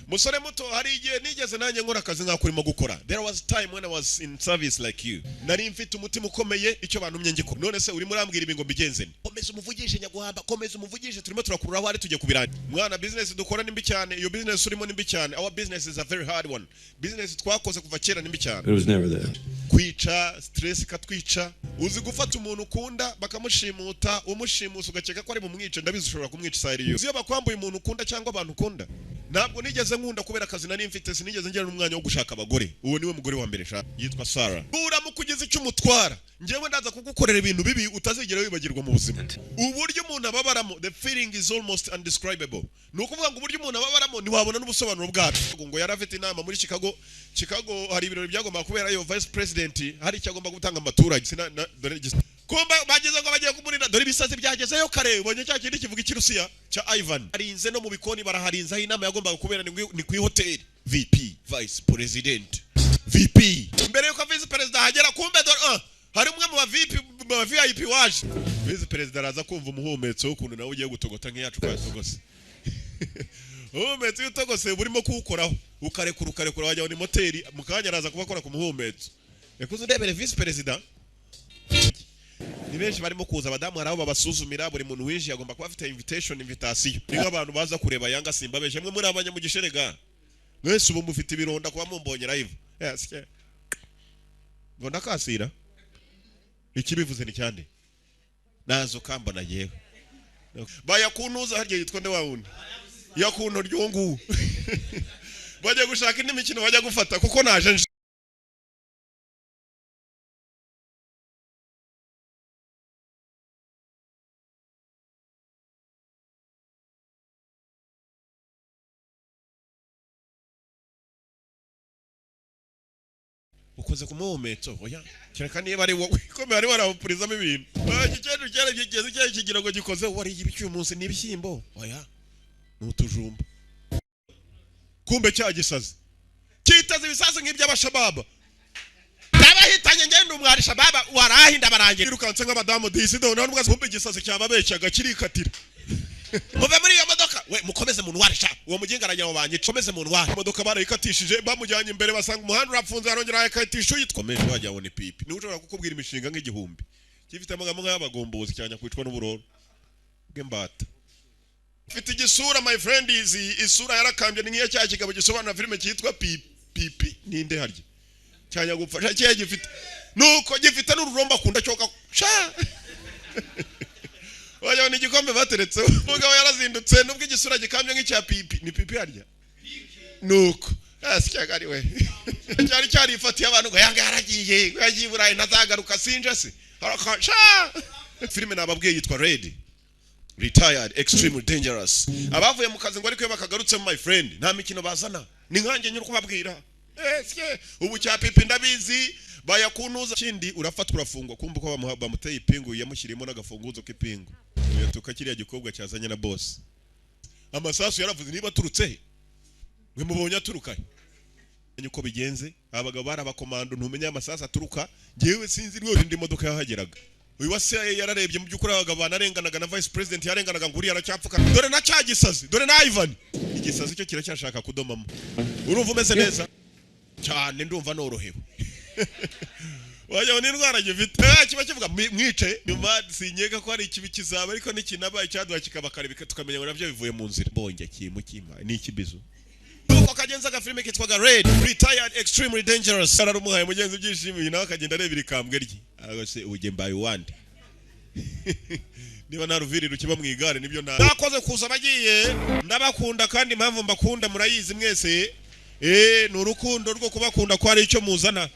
musore muto hari igihe nigeze nanjye nkora akazi nkakurimo gukora there was time when I was in service like you nari mfite umutima ukomeye icyo bantumye ngikora none se urimo urambwira ibingo mbigenze komeza umuvugishe nyaguhamba komeza umuvugishe turimo turakurura hari tujye kubiranya mwana business dukora nimbi cyane iyo business urimo nimbi cyane our business is a very hard one business twakoze kuva kera nimbi cyane it was never there kwica stress katwica uzi gufata umuntu ukunda bakamushimuta umushimusa ugakeka ko ari bumwice ndabizi ushobora kumwica isari yo uzi bakwambuye umuntu ukunda cyangwa abantu ukunda ntabwo nigeze nkunda kubera akazi nari mfite sinigeze ngera n'umwanya wo gushaka abagore uwo niwe mugore wa mbere yitwa Sarah uramukugeza icyo umutwara ngewe ndaza kugukorera ibintu bibi utazigera wibagirwa mu buzima uburyo umuntu ababaramo the feeling is almost undescribable nukuvuga ngo uburyo umuntu ababaramo ntiwabona n'ubusobanuro bwabyo ngo yarafite inama muri Chicago hari ibirori byagomba kubera yo vice president hari cyagomba gutanga amaturage kumba bageze ngo bagiye kumurinda dore ibisazi byagezeyo kare ubonye cya kindi kivuga ikirusiya cya Ivan arinze no mu bikoni baraharinza aho inama yagombaga kubera ni ku hotel VP vice president VP mbere yuko vice president hagera kumbe hari umwe mu ba VIP waje vice president araza kumva umuhumetso ukuntu nawe ugiye gutogota nk'iyacu kwa togose umuhumetso utogose burimo kuwukoraho ukarekura wajya ni moteri mukanya araza kubakora ku muhumetso ekuze ndebere vice president ni benshi barimo kuza abadamu haraho babasuzumira buri muntu winjiye agomba kuba afite invitation ni nk'abantu baza kureba Yanga Simba beshe mwe muri abanya mu gisherega mwese ubu mufite ibironda kuba mumbonye live ngo ndakasira ikibivuze ni cyande nazo kambona yewe bayakunuza harya yitwa nde wawundi yakunto ryungu bajya gushaka indi mikino bajya gufata kuko naje ukoze ku muhumetso oya kereka niba ari wowe komeye ari warapurizamo ibintu igicendo cyane gigeze cyane kigira ngo gikoze wari ibiki uyu munsi n'ibishyimbo oya n'utujumba kumbe cya gisazi kitaze ibisazi nk'iby'abashababa nabahitanye ngende umwari shababa warahinda barangira irukanse nk'abadamu disido none ubwo kumbe gisazi cyababeshyaga kirikatira muve muri iyo modoka we mukomeze muntu warisha uwo muginga aranyamo banye comeze muntu wari modoka barayikatishije bamujyanye imbere basanga umuhanda urapfunze arongera ayakatisha yitkomeje wajya wone pipi ni ushobora kukubwira imishinga nk'igihumbi gifite amagamo y'abagombozi cyanya kwitwa n'uburoro bw'imbata mfite igisura my friend isura yarakambye ni nk'iya cya kigabo gisobanura filime cyitwa pipi ninde harya cyanya gupfasha cye gifite nuko gifite n'ururomba kunda cyoka sha wajya ni igikombe bateretse umugabo yarazindutse nubwo igisura gikambye nk'icya pipi ni pipi harya nuko asyaga ari we cyari cyarifatiye abantu ngo yanga yagiye burayi ntazagaruka sinje se harakasha filime nababwiye yitwa Red Retired Extremely Dangerous abavuye mu kazi ngo ariko bakagarutse my friend nta mikino bazana ni nkanjye nyuko babwira ubu cya pipi ndabizi bayakunuza kindi urafatwa urafungwa kumva ko bamuteye ipingu yamushyirimo n'agafunguzo k'ipingu tuka kiriya gikobwa cyazanye na boss amasasu yaravuze niba turutse mwe mubonye aturuka uko bigenze abagabo barabakomando ntumenya amasasu aturuka ngewe sinzi rwose ndi modoka yahageraga uyu wase yararebye mu byukuri abagabo banarenganaga na vice president yarenganaga nguri yaracyapfuka dore na cyagisazi dore na Ivan igisazi cyo kiracyashaka kudomamo urumva umeze neza cyane ndumva norohewe wajya n'indwara gifite kiba kivuga mwice nyuma sinyega ko ari ikibi kizaba ariko nikinaba icyaduha kikabakaribika tukamenya ngo navyo bivuye mu nzira bonge kimukima ni ikibizo uko kagenza agafilime kitwaga Red Retired Extremely Dangerous ararumuhaye mugenzi byishimiye nawe akagenda arebira ikambwe rye agose uje mbaye wandi niba naruvirira ukiba mu igare nibyo nakoze kuza bagiye ndabakunda kandi impamvu mbakunda murayizi mwese ni urukundo rwo kubakunda ko ari icyo muzana